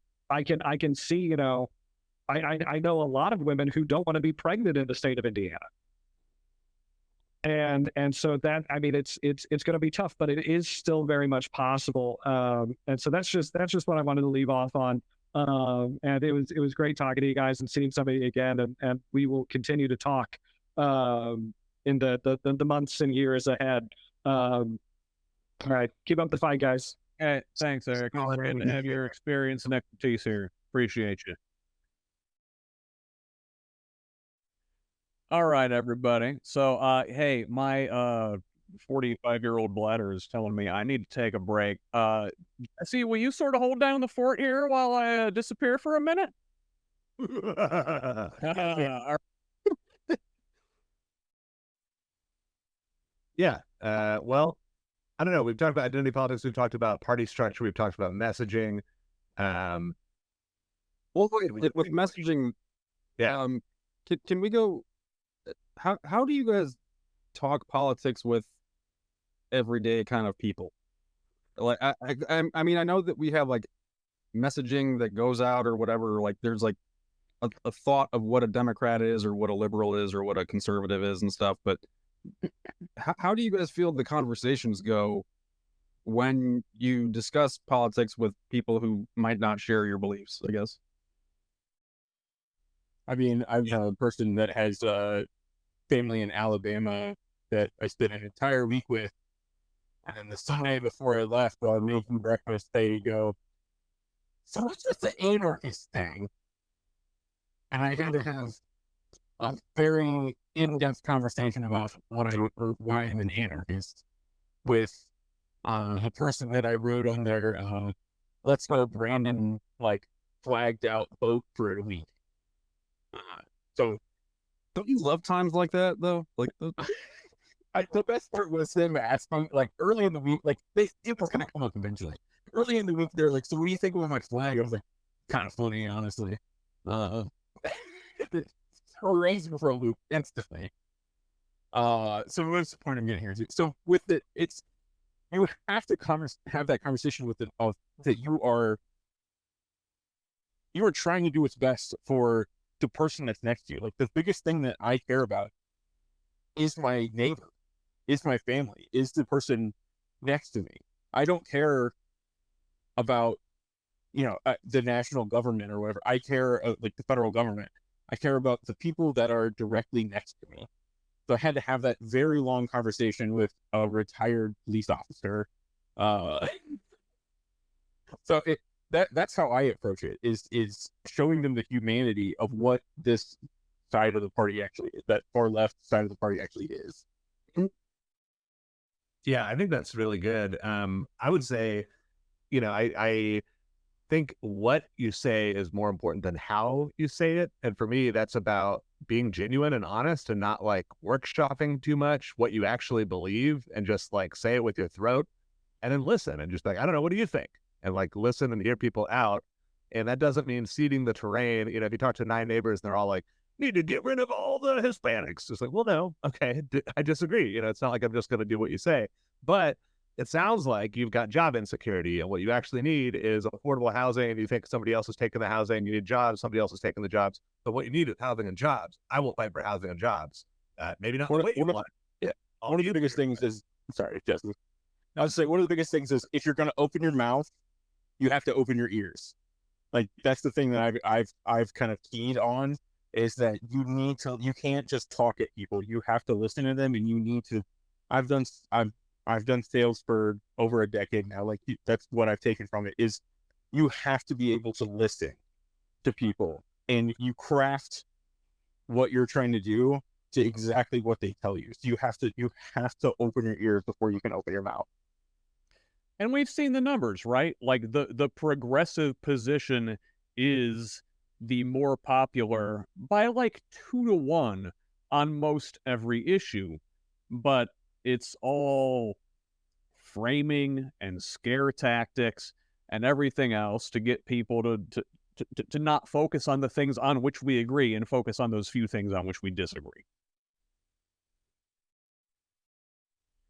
see, I know a lot of women who don't want to be pregnant in the state of Indiana. And so that, it's going to be tough, but it is still very much possible. And so that's just what I wanted to leave off on. And it was great talking to you guys and seeing somebody again. And we will continue to talk, in the months and years ahead. All right. Keep up the fight, guys. Hey, thanks, Erik. It's good to have your experience and expertise here. Appreciate you. All right, everybody. So, hey, my 45-year-old bladder is telling me I need to take a break. See, will you sort of hold down the fort here while I disappear for a minute? Yeah. Well, I don't know. We've talked about identity politics. We've talked about party structure. We've talked about messaging. Well, with messaging, Yeah. Can we go? How do you guys talk politics with everyday kind of people? Like, I mean, I know that we have like messaging that goes out or whatever. Like, there's like a thought of what a Democrat is or what a liberal is or what a conservative is and stuff. But how do you guys feel the conversations go when you discuss politics with people who might not share your beliefs, I guess? I mean, I'm a person that has family in Alabama that I spent an entire week with. And then the Sunday before I left, while I'm making breakfast, they go, "So what's this the anarchist thing?" And I had to have a very in-depth conversation about why I'm an anarchist with a person that I rode on their Let's Go Brandon like flagged out boat for a week. So Don't you love times like that though? Like the best part was them asking like early in the week, like it was gonna come up eventually. Early in the week, they're like, "So what do you think about my flag?" I was like, "Kind of funny, honestly." Raised me for a loop instantly. So what's the point I'm getting here? So with it, you have to have that conversation with that you are trying to do what's best for the person that's next to you. Like the biggest thing that I care about is my neighbor, is my family, is the person next to me. I don't care about the national government or whatever. I care like the federal government. I care about the people that are directly next to me. So I had to have that very long conversation with a retired police officer. So that's how I approach it, is showing them the humanity of what this side of the party actually is, that far left side of the party actually is. Yeah, I think that's really good. I would say, I think what you say is more important than how you say it. And for me, that's about being genuine and honest and not like workshopping too much what you actually believe and just like say it with your throat and then listen and just like, I don't know, what do you think? And like listen and hear people out. And that doesn't mean ceding the terrain. If you talk to 9 neighbors and they're all like, need to get rid of all the Hispanics. It's like, well, no, okay, I disagree. It's not like I'm just going to do what you say. But it sounds like you've got job insecurity, and what you actually need is affordable housing. And you think somebody else is taking the housing, you need jobs, somebody else is taking the jobs. But what you need is housing and jobs. I will fight for housing and jobs. Maybe not. One of the biggest things is, sorry, Jesse. I was saying one of the biggest things is if you're going to open your mouth, you have to open your ears. Like that's the thing that I've kind of keyed on, is that you can't just talk at people. You have to listen to them, and you need to. I've done sales for over a decade now. Like that's what I've taken from it, is you have to be able to listen to people, and you craft what you're trying to do to exactly what they tell you. So you have to open your ears before you can open your mouth. And we've seen the numbers, right? Like the progressive position is the more popular by like 2-1 on most every issue, but it's all framing and scare tactics and everything else to get people to not focus on the things on which we agree and focus on those few things on which we disagree.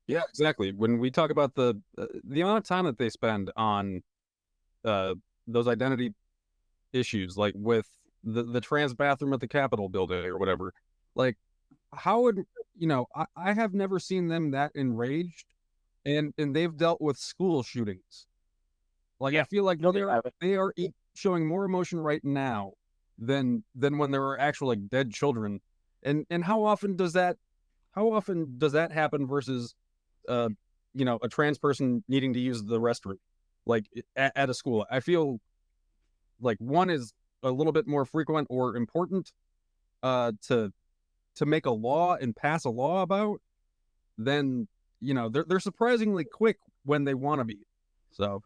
Yeah, exactly. When we talk about the amount of time that they spend on those identity issues, like with the trans bathroom at the Capitol building or whatever, like how would I have never seen them that enraged, and they've dealt with school shootings. Like I feel like they are showing more emotion right now than when there were actual like dead children, and how often does that happen versus a trans person needing to use the restroom, like at a school? I feel like one is a little bit more frequent or important to make a law and pass a law about than they're surprisingly quick when they want to be. So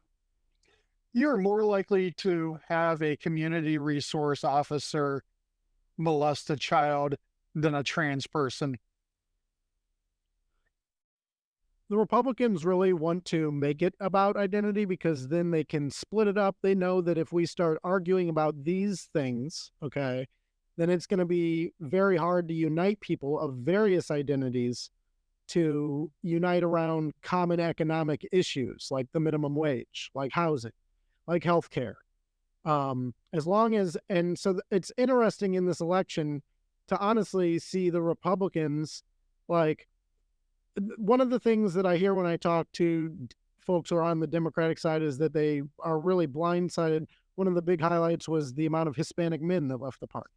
You're more likely to have a community resource officer molest a child than a trans person. The Republicans really want to make it about identity because then they can split it up. They know that if we start arguing about these things, okay, then it's going to be very hard to unite people of various identities to unite around common economic issues like the minimum wage, like housing, like healthcare. As long as, and so it's interesting in this election to honestly see the Republicans, like, one of the things that I hear when I talk to folks who are on the Democratic side is that they are really blindsided. One of the big highlights was the amount of Hispanic men that left the party.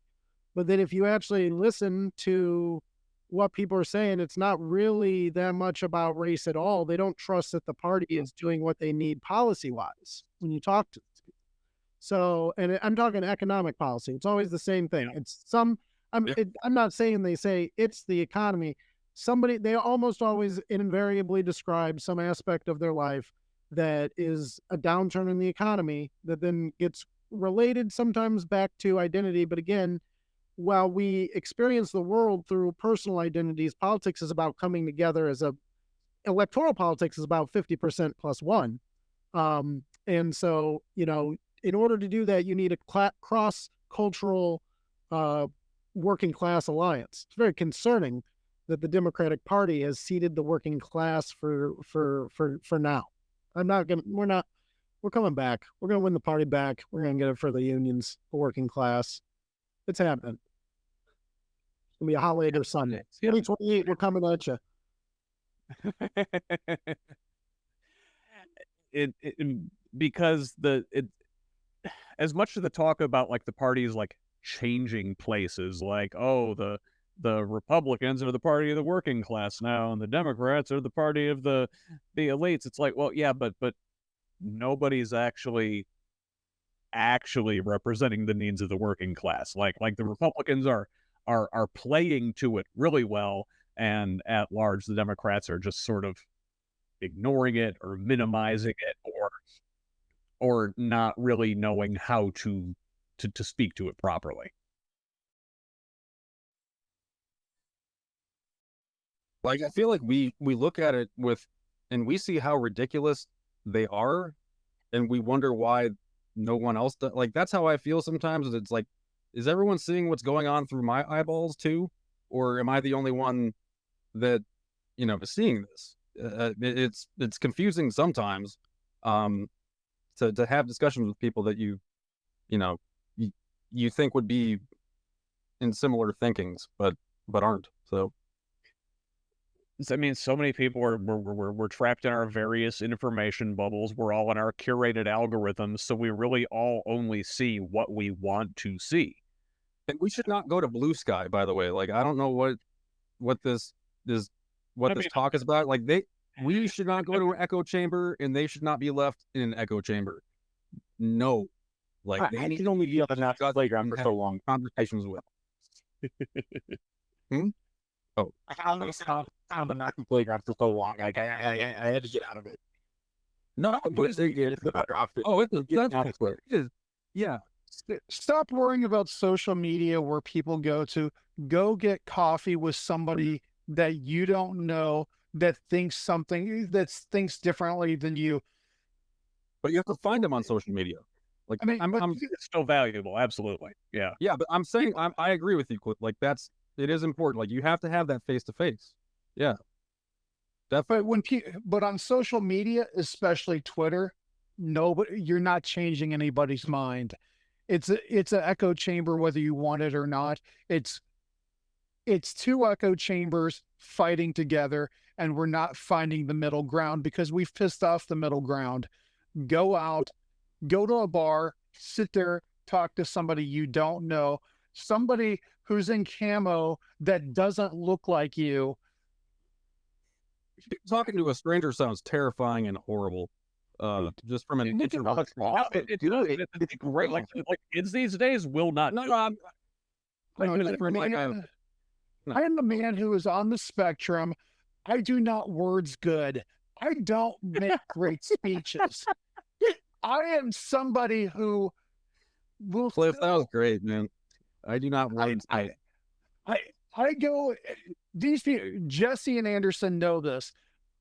But then if you actually listen to what people are saying, it's not really that much about race at all. They don't trust that the party is doing what they need policy-wise when you talk to them. So, and I'm talking economic policy. It's always the same thing. It's I'm not saying they say it's the economy. They almost always invariably describe some aspect of their life that is a downturn in the economy that then gets related sometimes back to identity. But again, while we experience the world through personal identities, politics is about coming together electoral politics is about 50% plus one. And so, in order to do that, you need a cross-cultural working class alliance. It's very concerning that the Democratic Party has ceded the working class for now. We're coming back. We're going to win the party back. We're going to get it for the unions, the working class. It's happening. It's going to be a holiday or Sunday. 2028, we're coming at you. Because as much of the talk about like the parties like changing places, like, oh, the Republicans are the party of the working class now, and the Democrats are the party of the elites. It's like, well, yeah, but nobody's actually representing the needs of the working class. Like the Republicans are playing to it really well, and at large, the Democrats are just sort of ignoring it or minimizing it or not really knowing how to speak to it properly. Like, I feel like we look at it and we see how ridiculous they are, and we wonder why no one else does. Like, that's how I feel sometimes. It's like, is everyone seeing what's going on through my eyeballs too? Or am I the only one that, is seeing this? It's confusing sometimes to have discussions with people that you think would be in similar thinkings, but aren't. So I mean, so many people we're trapped in our various information bubbles. We're all in our curated algorithms, so we really all only see what we want to see. And we should not go to Blue Sky, by the way. Like, I don't know what this talk is about. Like, we should not go to an echo chamber, and they should not be left in an echo chamber. No, like I can only be on the national playground for so long. Conversations with. Oh, I was on the national playground for so long. Like, I had to get out of it. No, but it's a better option. Oh, yeah. Stop worrying about social media where people go to. Go get coffee with somebody that you don't know that thinks differently than you. But you have to find them on social media. Like, I mean, it's still valuable, absolutely. Yeah. Yeah, but I'm saying I agree with you, Clif. Like, it is important. Like, you have to have that face to face. Yeah. Definitely. But on social media, especially Twitter, you're not changing anybody's mind. It's an echo chamber, whether you want it or not. It's two echo chambers fighting together, and we're not finding the middle ground because we've pissed off the middle ground. Go out, go to a bar, sit there, talk to somebody you don't know, somebody who's in camo that doesn't look like you. Talking to a stranger sounds terrifying and horrible. Just from an introvert. It's great. Like kids these days will not. I am a man who is on the spectrum, I do not words good. I don't make great speeches. I am somebody who will Cliff, that was still, great, man. I do not want. I, I go, these people, Jesse and Anderson know this.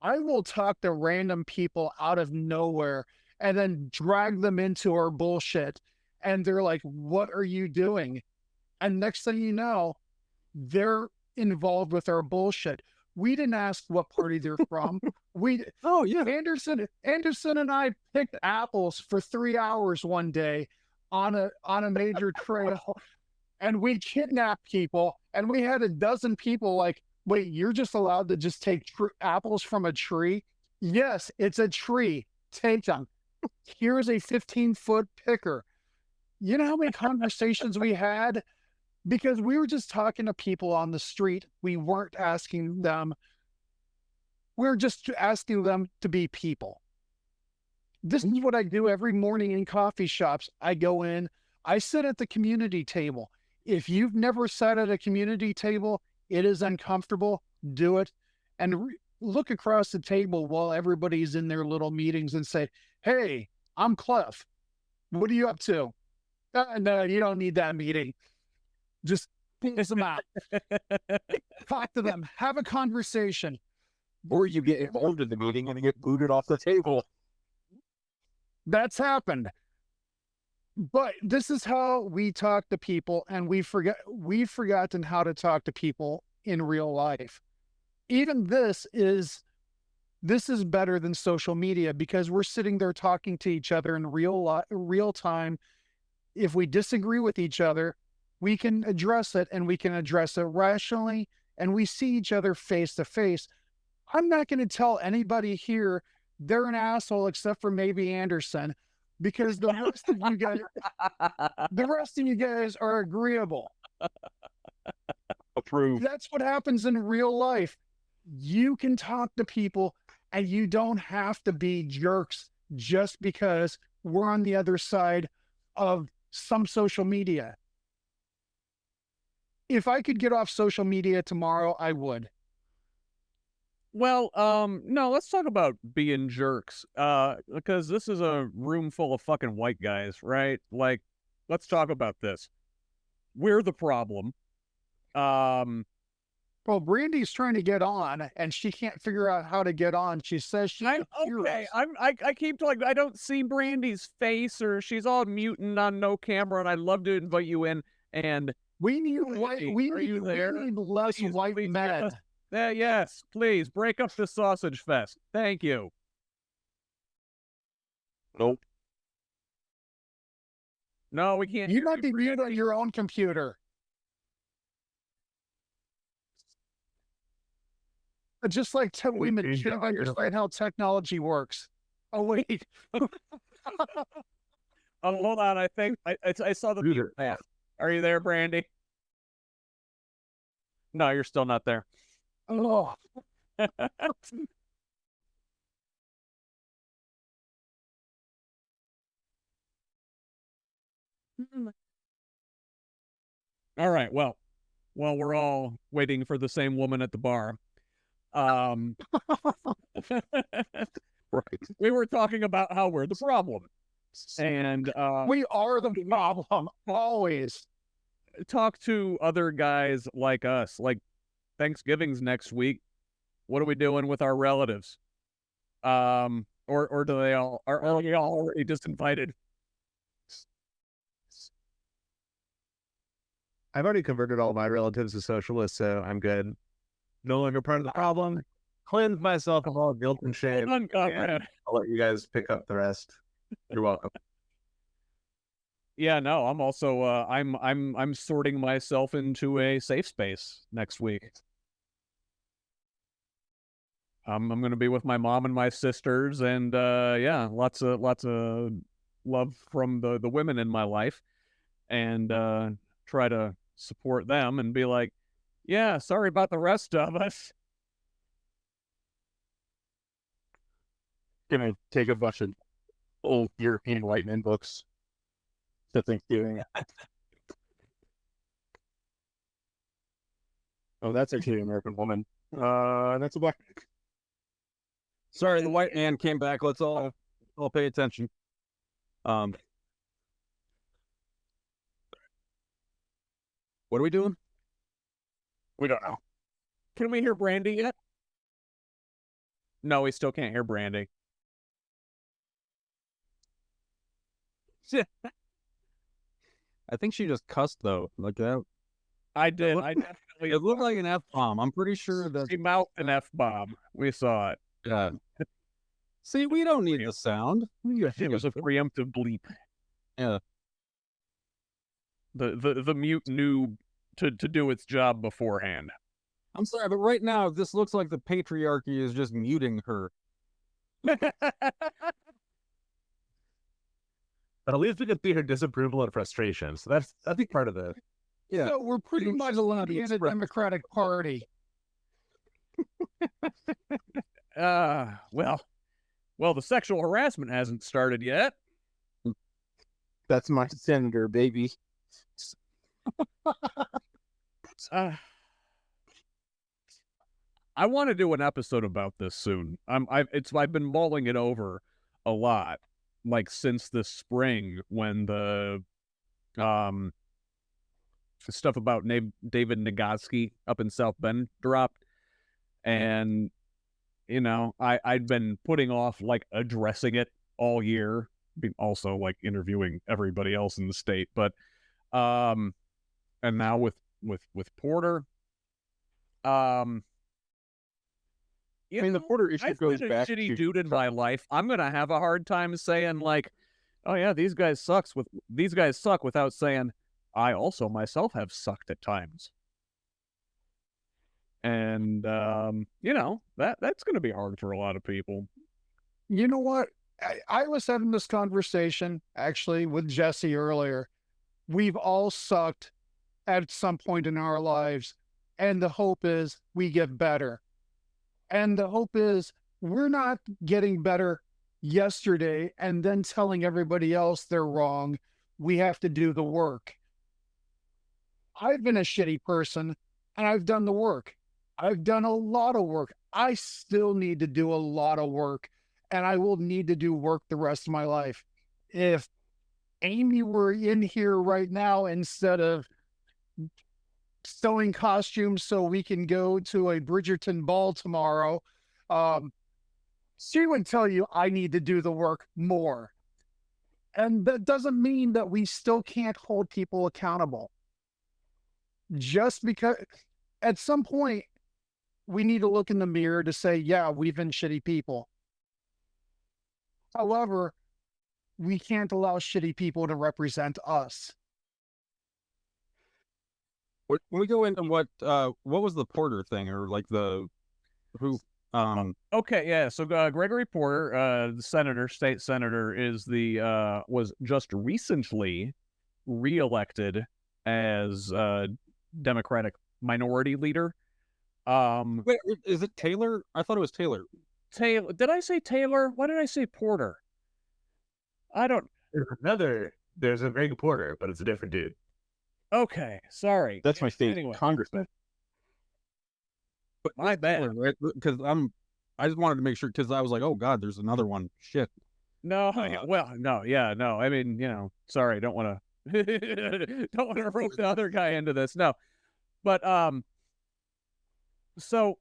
I will talk to random people out of nowhere and then drag them into our bullshit. And they're like, what are you doing? And next thing you know, they're involved with our bullshit. We didn't ask what party they're from. Oh yeah, Anderson and I picked apples for 3 hours one day on a major trail, and we kidnapped people, and we had a dozen people like, wait, you're just allowed to just take apples from a tree? Yes, it's a tree. Take them. Here's a 15-foot picker. You know how many conversations we had? Because we were just talking to people on the street. We weren't asking them. We were just asking them to be people. This is what I do every morning in coffee shops. I go in, I sit at the community table. If you've never sat at a community table, it is uncomfortable. Do it. And look across the table while everybody's in their little meetings and say, hey, I'm Clif. What are you up to? No, you don't need that meeting. Just piss them out. Talk to them. Have a conversation. Or you get involved in the meeting and you get booted off the table. That's happened. But this is how we talk to people, and we've forgotten how to talk to people in real life. Even this is better than social media because we're sitting there talking to each other in real time. If we disagree with each other, we can address it, and we can address it rationally, and we see each other face to face. I'm not going to tell anybody here they're an asshole except for maybe Anderson, because the rest of you guys are agreeable. Approved. That's what happens in real life. You can talk to people, and you don't have to be jerks just because we're on the other side of some social media. If I could get off social media tomorrow, I would. Well, no, let's talk about being jerks. Because this is a room full of fucking white guys, right? Like, let's talk about this. We're the problem. Well, Brandy's trying to get on, and she can't figure out how to get on. She says she's okay. I keep like I don't see Brandy's face, or she's all mutant on no camera, and I'd love to invite you in. And we need less white men. Yes, please break up the sausage fest. Thank you. Nope. No, we can't. You might be mute on your own computer. Just like women should understand how technology works. Oh wait. Oh, hold on. I think I saw the mute path. Are you there, Brandy? No, you're still not there. Oh. All right. Well, we're all waiting for the same woman at the bar. Right. We were talking about how we're the problem. And we are the problem, always. Talk to other guys like us. Like, Thanksgiving's next week. What are we doing with our relatives? Or do they all are you all already disinvited? I've already converted all my relatives to socialists, so I'm good. No longer part of the problem. Cleanse myself of all guilt and shame. And I'll let you guys pick up the rest. You're welcome. Yeah, no, I'm also I'm sorting myself into a safe space next week. I'm going to be with my mom and my sisters, and yeah, lots of love from the women in my life, and try to support them and be like, yeah, sorry about the rest of us. Gonna take a bunch of old European white men books to Thanksgiving. Oh, that's actually an American woman. That's a black. Sorry, the white man came back. Let's all pay attention. What are we doing? We don't know. Can we hear Brandy yet? No, we still can't hear Brandy. I think she just cussed though. Like that. I did. looked- I definitely. It looked like an F-bomb. I'm pretty sure that. She mouthed an F-bomb. We saw it. Yeah. See, we don't need the sound. It was a preemptive bleep. Yeah. The mute knew to do its job beforehand. I'm sorry, but right now this looks like the patriarchy is just muting her. But at least we could see her disapproval and frustration. So that's I think part of the Yeah. So we're pretty much in a Democratic Party. Well, the sexual harassment hasn't started yet. That's my senator, baby. I want to do an episode about this soon. I've been mulling it over a lot, like since this spring when the stuff about David Nagoski up in South Bend dropped, and you know I'd been putting off like addressing it all year, also like interviewing everybody else in the state, but and now with Porter, I mean, the Porter issue I've goes been a back shitty to dude in my life. I'm gonna have a hard time saying like, "Oh yeah, these guys suck," without saying, "I also myself have sucked at times." And you know that's gonna be hard for a lot of people. You know what? I was having this conversation actually with Jesse earlier. We've all sucked at some point in our lives, and the hope is we get better. And the hope is we're not getting better yesterday and then telling everybody else they're wrong. We have to do the work. I've been a shitty person and I've done the work. I've done a lot of work. I still need to do a lot of work, and I will need to do work the rest of my life. If Amy were in here right now instead of sewing costumes so we can go to a Bridgerton ball tomorrow, she would tell you I need to do the work more. And that doesn't mean that we still can't hold people accountable. Just because at some point we need to look in the mirror to say, yeah, we've been shitty people. However, we can't allow shitty people to represent us. When we go into what was the Porter thing, or like who Okay, yeah. So Gregory Porter, the state senator, is was just recently reelected as Democratic minority leader. wait, is it Taylor? I thought it was Taylor. Taylor? Did I say Taylor? Why did I say Porter? I don't. there's a Greg Porter, but it's a different dude. Okay, sorry. That's my state Anyway. congressman. But My bad. Taylor, right? Because I just wanted to make sure, because I was like, oh god, there's another one. Shit. No, well, no, yeah, no. I mean, you know, sorry, don't want to, don't want to rope the other guy into this. No, but so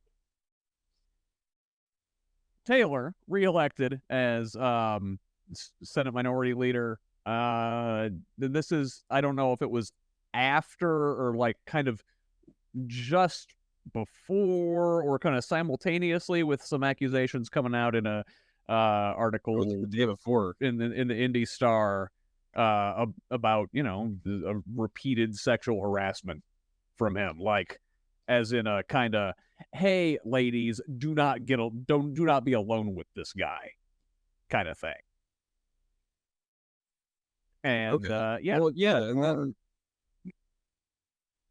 Taylor reelected as Senate Minority Leader. This is, I don't know if it was after or like kind of just before or kind of simultaneously with some accusations coming out in a article The day before. in the Indy Star about, you know, a repeated sexual harassment from him, like as in a kind of, hey ladies, do not be alone with this guy kind of thing. And Okay. yeah, Well, yeah, and then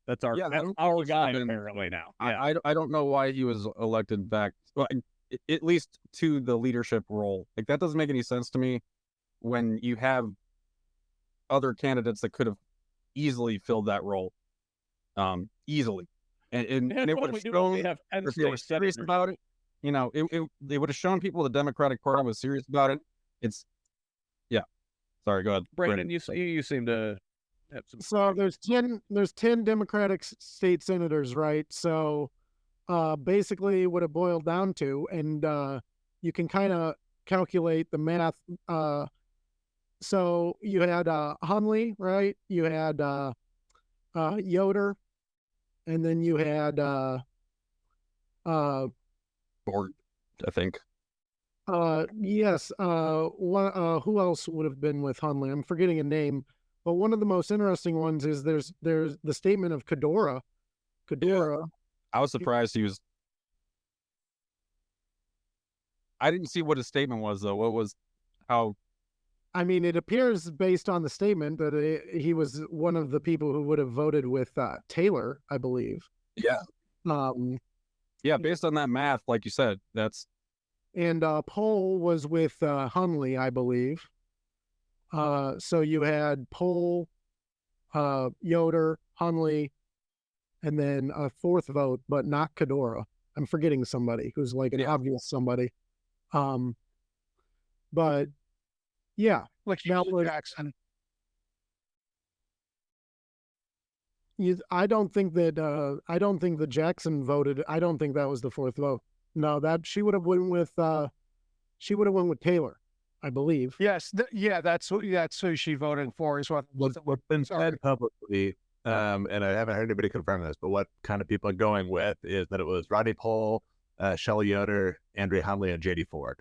that's our guy apparently now. Yeah. I don't know why he was elected back. Well, at least to the leadership role. Like that doesn't make any sense to me when you have other candidates that could have easily filled that role. Easily. and That's it what would we have do when shown, we have 10 if they were state serious senators. about it, it would have shown people the Democratic Party was serious about it. Yeah. Sorry, go ahead, Brandon, you seem to have some. So there's 10 Democratic state senators, right? So basically what it boiled down to, and you can kind of calculate the math. So you had Hunley, right? You had Yoder, and then you had Board, I think. yes, who else would have been with Hunley? I'm forgetting a name, but one of the most interesting ones is there's the statement of Cadora. I was surprised he was. I didn't see what his statement was though. What was how? I mean, it appears based on the statement that he was one of the people who would have voted with Taylor, I believe. Yeah. Yeah, based on that math, like you said, that's. And Pohl was with Hunley, I believe. So you had Pohl, Yoder, Hunley, and then a fourth vote, but not Cadora. I'm forgetting somebody who's like an obvious somebody. But yeah, Like now Jackson. I don't think that Jackson voted. I don't think that was the fourth vote. No, that she would have went with Taylor, I believe. Yes, that's who she voted for. Is What's been said publicly, and I haven't heard anybody confirm this, but what kind of people are going with is that it was Rodney Pohl, Shelley Yoder, Andrea Hunley, and J.D. Ford.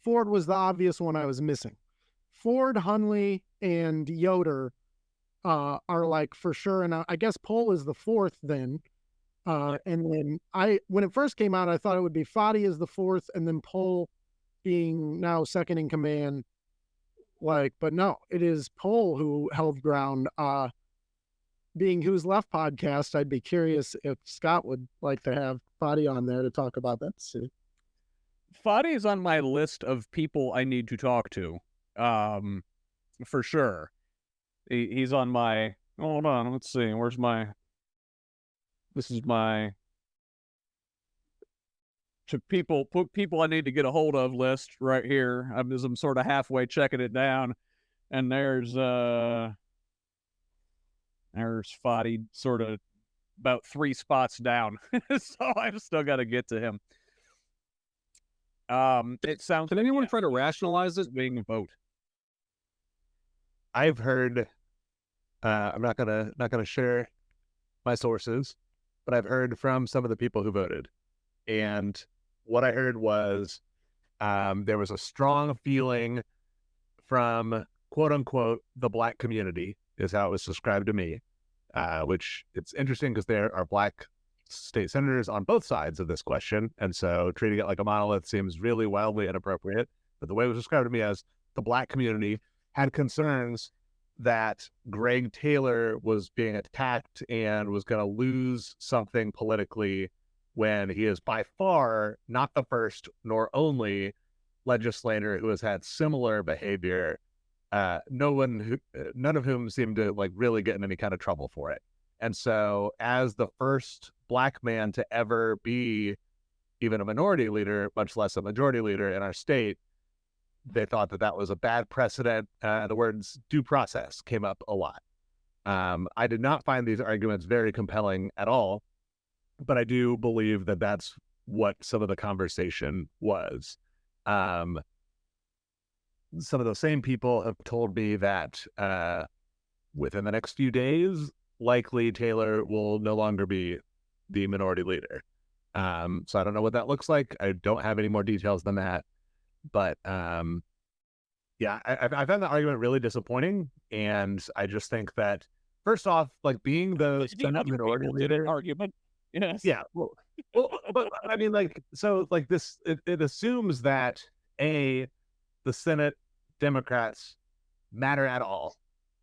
Ford was the obvious one I was missing. Ford, Hunley, and Yoder are like for sure, and I guess Pohl is the fourth then. And then when it first came out, I thought it would be Foddy as the fourth, and then Pohl being now second in command. But no, it is Pohl who held ground. Being Who's Left podcast, I'd be curious if Scott would like to have Foddy on there to talk about that too. Foddy is on my list of people I need to talk to, for sure. He's on my. Hold on, let's see. Where's my? This is my people I need to get a hold of list right here. I'm sort of halfway checking it down, and there's Foddy sort of about 3 spots down, so I've still got to get to him. It sounds. Can anyone try to rationalize this being a vote? I've heard. I'm not gonna share my sources, but I've heard from some of the people who voted, and what I heard was there was a strong feeling from quote unquote the Black community, is how it was described to me, which it's interesting because there are Black state senators on both sides of this question, and so treating it like a monolith seems really wildly inappropriate. But the way it was described to me as the Black community had concerns that Greg Taylor was being attacked and was going to lose something politically when he is by far not the first nor only legislator who has had similar behavior. None of whom seemed to like really get in any kind of trouble for it. And so as the first Black man to ever be even a minority leader, much less a majority leader in our state, they thought that that was a bad precedent. The words due process came up a lot. I did not find these arguments very compelling at all, but I do believe that that's what some of the conversation was. Some of those same people have told me that within the next few days, likely Taylor will no longer be the minority leader. So I don't know what that looks like. I don't have any more details than that. But yeah, I found the argument really disappointing, and I just think that first off, like being the Senate minority leader argument, yes, yeah, well, but I mean, like, so like this, it assumes that the Senate Democrats matter at all,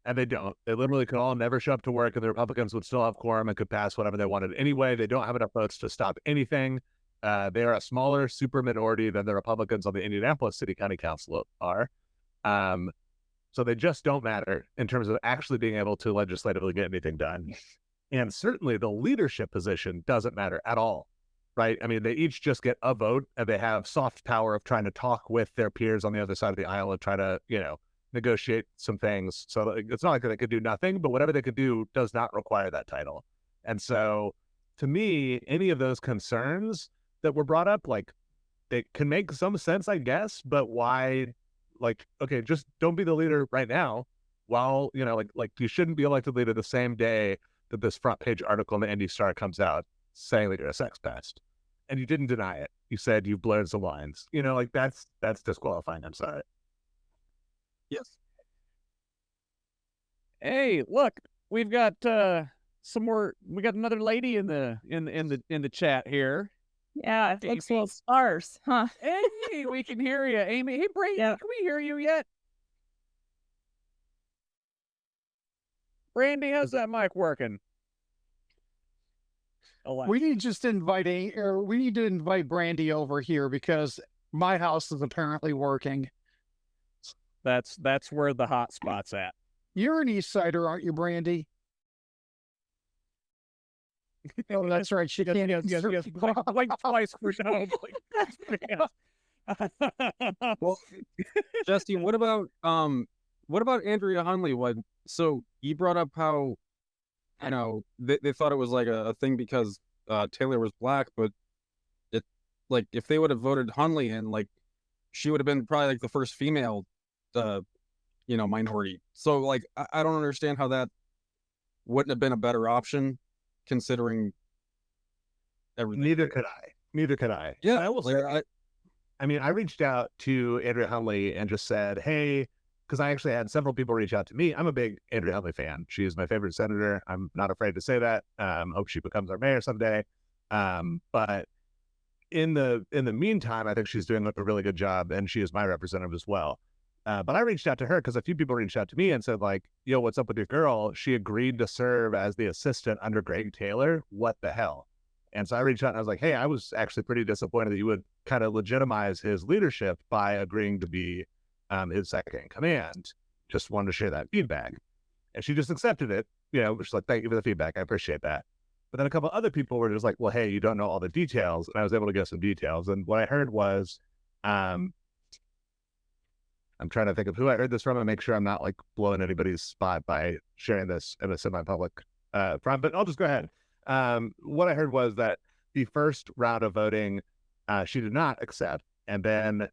and they don't. They literally could all never show up to work, and the Republicans would still have quorum and could pass whatever they wanted anyway. They don't have enough votes to stop anything. They are a smaller super minority than the Republicans on the Indianapolis City County Council are. So they just don't matter in terms of actually being able to legislatively get anything done. And certainly the leadership position doesn't matter at all, right? I mean, they each just get a vote, and they have soft power of trying to talk with their peers on the other side of the aisle and try to, negotiate some things. So it's not like they could do nothing, but whatever they could do does not require that title. And so to me, any of those concerns that were brought up, like, they can make some sense, I guess, but why, okay, just don't be the leader right now while, like you shouldn't be elected leader the same day that this front page article in the Indy Star comes out saying that you're a sex pest. And you didn't deny it. You said you blurred some lines. That's disqualifying. I'm sorry. Yes. Hey, look, we've got some more. We got another lady in the chat here. Yeah, it looks a little sparse, huh? Hey, we can hear you, Amy. Hey, Brandy, can we hear you yet? Brandy, how's that mic working? We need to invite Brandy over here because my house is apparently working. That's where the hot spot's at. You're an East Sider, aren't you, Brandy? Oh, that's right. She can't. Yes, like twice for sure. Well, Jesse, what about Andrea Hunley? So you brought up how, they thought it was like a thing because Taylor was black, but it, like, if they would have voted Hunley in, like, she would have been probably like the first female, minority. So, like, I don't understand how that wouldn't have been a better option, considering everything. Neither could I. Yeah, I will say, I reached out to Andrea Hunley and just said, hey, because I actually had several people reach out to me. I'm a big Andrea Hunley fan. She is my favorite senator. I'm not afraid to say that. Hope she becomes our mayor someday. But in the meantime, I think she's doing a really good job, and she is my representative as well. But I reached out to her because a few people reached out to me and said, like, yo, what's up with your girl? She agreed to serve as the assistant under Greg Taylor. What the hell? And so I reached out and I was like, hey, I was actually pretty disappointed that you would kind of legitimize his leadership by agreeing to be his second in command. Just wanted to share that feedback. And she just accepted it. She's like, thank you for the feedback. I appreciate that. But then a couple other people were just like, well, hey, you don't know all the details. And I was able to get some details. And what I heard was, I'm trying to think of who I heard this from and make sure I'm not like blowing anybody's spot by sharing this in a semi-public front, but I'll just go ahead. What I heard was that the first round of voting, she did not accept. And then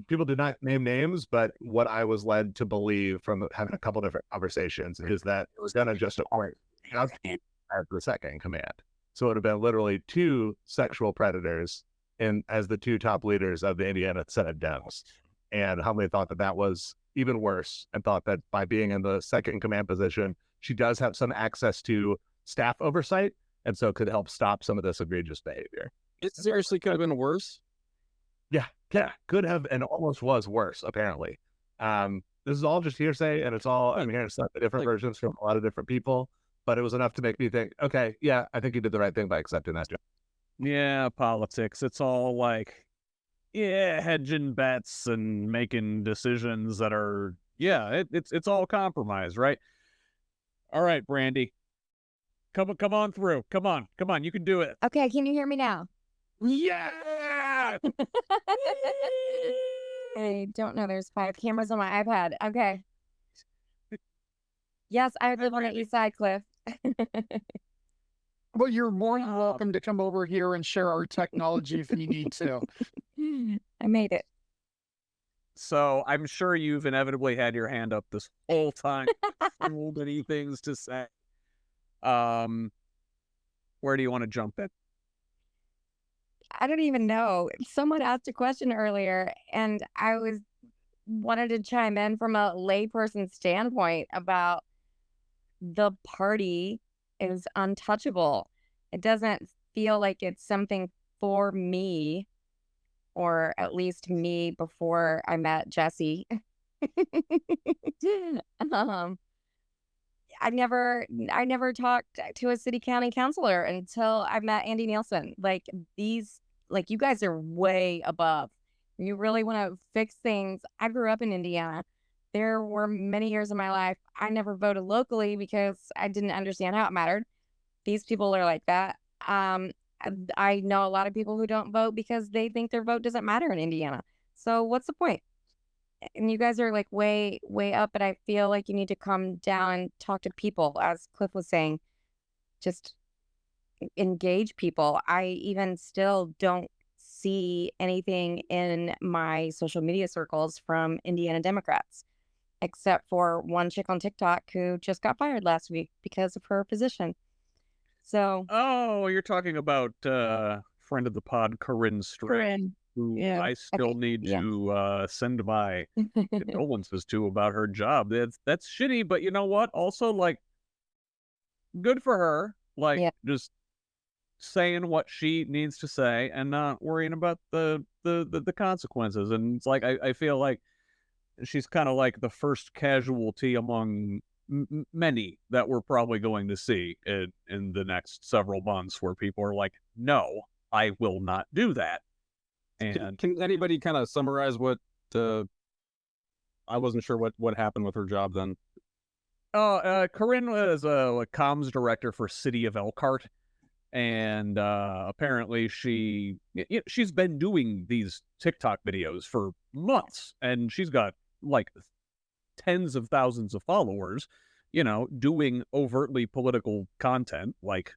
people did not name names, but what I was led to believe from having a couple different conversations is that it was going to just appoint the second in command. So it would have been literally two sexual predators as the two top leaders of the Indiana Senate Dems. And Hunley thought that was even worse and thought that by being in the second in command position, she does have some access to staff oversight and so could help stop some of this egregious behavior. It seriously could have been worse. Yeah, could have and almost was worse, apparently. This is all just hearsay, and it's all, I'm hearing different versions from a lot of different people, but it was enough to make me think, okay, yeah, I think he did the right thing by accepting that job. Yeah, politics. It's all like, hedging bets and making decisions that are, it's all compromise, right? All right, Brandy. Come on through. Come on. You can do it. Okay, can you hear me now? Yeah! I don't know. There's 5 cameras on my iPad. Okay. Yes, I live on the east side, Clif. Well, you're more than welcome to come over here and share our technology if you need to. I made it. So I'm sure you've inevitably had your hand up this whole time. So many things to say. Where do you want to jump in? I don't even know. Someone asked a question earlier, and I wanted to chime in from a layperson standpoint about the party is untouchable. It doesn't feel like it's something for me, or at least me before I met Jesse. I never talked to a city county councilor until I met Andy Nielsen. Like you guys are way above. You really want to fix things. I grew up in Indiana. there were many years of my life I never voted locally because I didn't understand how it mattered. These people are like that. I know a lot of people who don't vote because they think their vote doesn't matter in Indiana. So what's the point? And you guys are like way, way up, but I feel like you need to come down and talk to people, as Clif was saying. Just engage people. I even still don't see anything in my social media circles from Indiana Democrats, except for one chick on TikTok who just got fired last week because of her position. So, Oh, you're talking about friend of the pod, Corinne Strait, Corinne, who yeah, I still okay, need yeah. to send my condolences to about her job. That's shitty, but you know what? Also, like, good for her. Like, Yeah. just saying what she needs to say and not worrying about the consequences. And it's like I feel like she's kind of like the first casualty among many that we're probably going to see in the next several months, where people are like, no, I will not do that. And Can anybody kind of summarize what I wasn't sure what happened with her job then. Corinne was a comms director for City of Elkhart, and apparently she's been doing these TikTok videos for months, and she's got like tens of thousands of followers, doing overtly political content, like,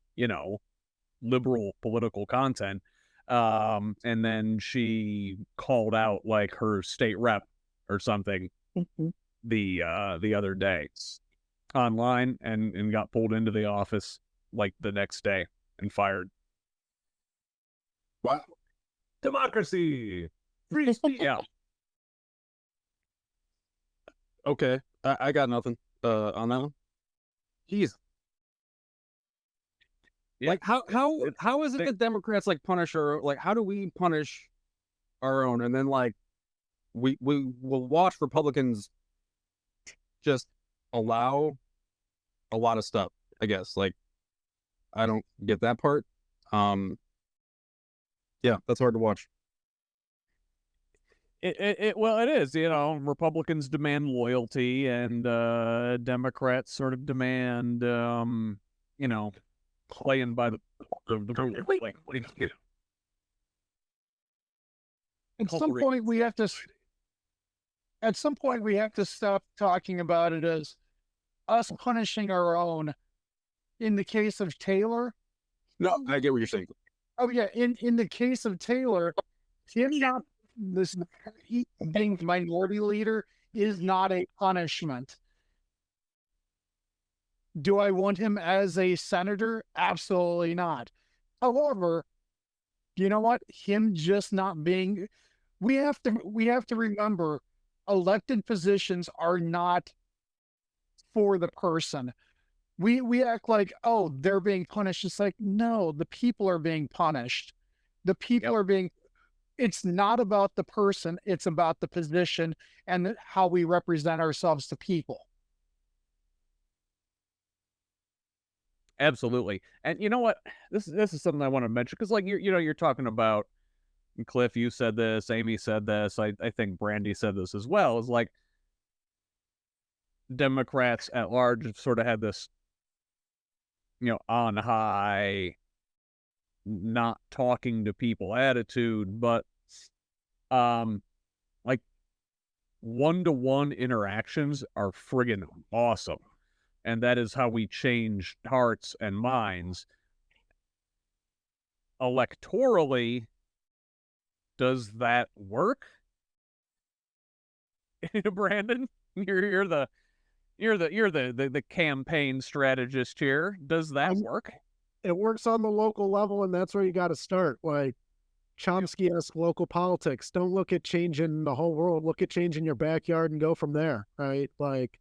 liberal political content. And then she called out like her state rep or something the other day online, and got pulled into the office like the next day and fired. Wow. Democracy. Free speech. Yeah. Okay, I got nothing on that one. Jeez. Yeah. Like how is it that Democrats like punish our, like, how do we punish our own, and then like we will watch Republicans just allow a lot of stuff, I guess. Like, I don't get that part. Yeah, that's hard to watch. Well, it is. Republicans demand loyalty, and Democrats sort of demand, playing by the At some point, we have to. At some point, we have to stop talking about it as us punishing our own. In the case of Taylor. No, I get what you're saying. Oh yeah, in the case of Taylor, him not being minority leader is not a punishment. Do I want him as a senator? Absolutely not. However, you know what? Him just not being, we have to remember, elected positions are not for the person. We act like, oh, they're being punished. It's like, no, the people are being punished. The people are being, it's not about the person, it's about the position and how we represent ourselves to people. Absolutely. And you know what? This is something I want to mention, because like you're talking about, Clif, you said this, Amy said this, I think Brandy said this as well, is like Democrats at large have sort of had this, on high, not talking to people attitude, but like one-to-one interactions are friggin' awesome. And that is how we change hearts and minds. Electorally, does that work? Brandon, you're the campaign strategist here. Does that work? It works on the local level, and that's where you got to start. Like Chomsky-esque local politics. Don't look at changing the whole world. Look at changing your backyard and go from there, right? Like,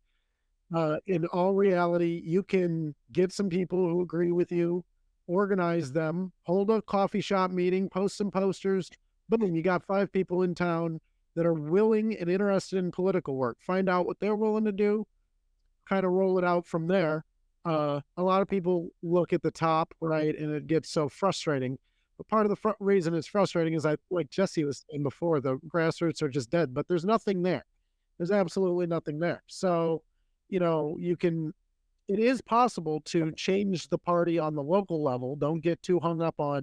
in all reality, you can get some people who agree with you, organize them, hold a coffee shop meeting, post some posters. Boom, you got 5 people in town that are willing and interested in political work. Find out what they're willing to do, kind of roll it out from there. A lot of people look at the top, right, and it gets so frustrating. But part of the reason it's frustrating is, like Jesse was saying before, the grassroots are just dead, but there's nothing there. There's absolutely nothing there. So, it is possible to change the party on the local level. Don't get too hung up on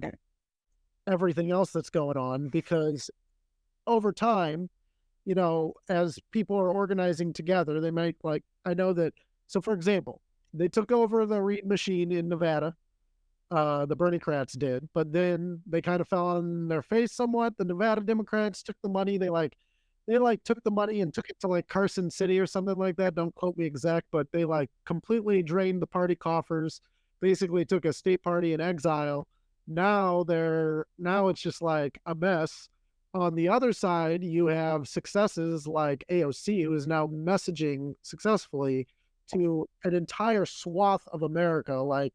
everything else that's going on, because over time, as people are organizing together, they might I know that. So for example, they took over the Reed machine in Nevada. The Bernie-crats did, but then they kind of fell on their face somewhat. The Nevada Democrats took the money. They took the money and took it to Carson City or something like that. Don't quote me exact, but they completely drained the party coffers, basically took a state party in exile. Now it's just a mess. On the other side, you have successes like AOC, who is now messaging successfully to an entire swath of America.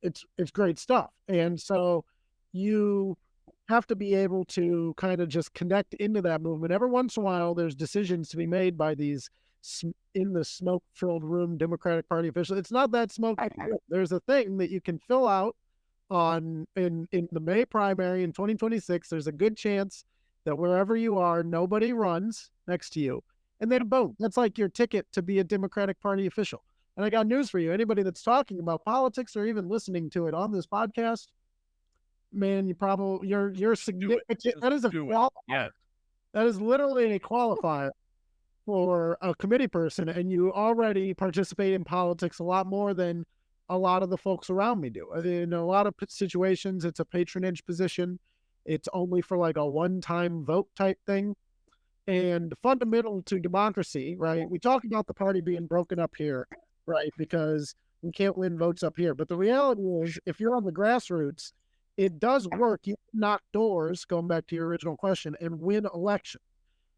It's great stuff. And so you have to be able to kind of just connect into that movement. Every once in a while, there's decisions to be made by these in the smoke-filled room Democratic Party officials. It's not that smoke. There's a thing that you can fill out in the May primary in 2026. There's a good chance that wherever you are, nobody runs next to you. And then boom, that's your ticket to be a Democratic Party official. And I got news for you. Anybody that's talking about politics or even listening to it on this podcast, man, you're significant. That is a qualifier. Yeah. That is literally a qualifier for a committee person, and you already participate in politics a lot more than a lot of the folks around me do. In a lot of situations, it's a patronage position. It's only for a one-time vote type thing. And fundamental to democracy, right? We talk about the party being broken up here, right? Because we can't win votes up here. But the reality is, if you're on the grassroots, it does work. You knock doors, going back to your original question, and win election.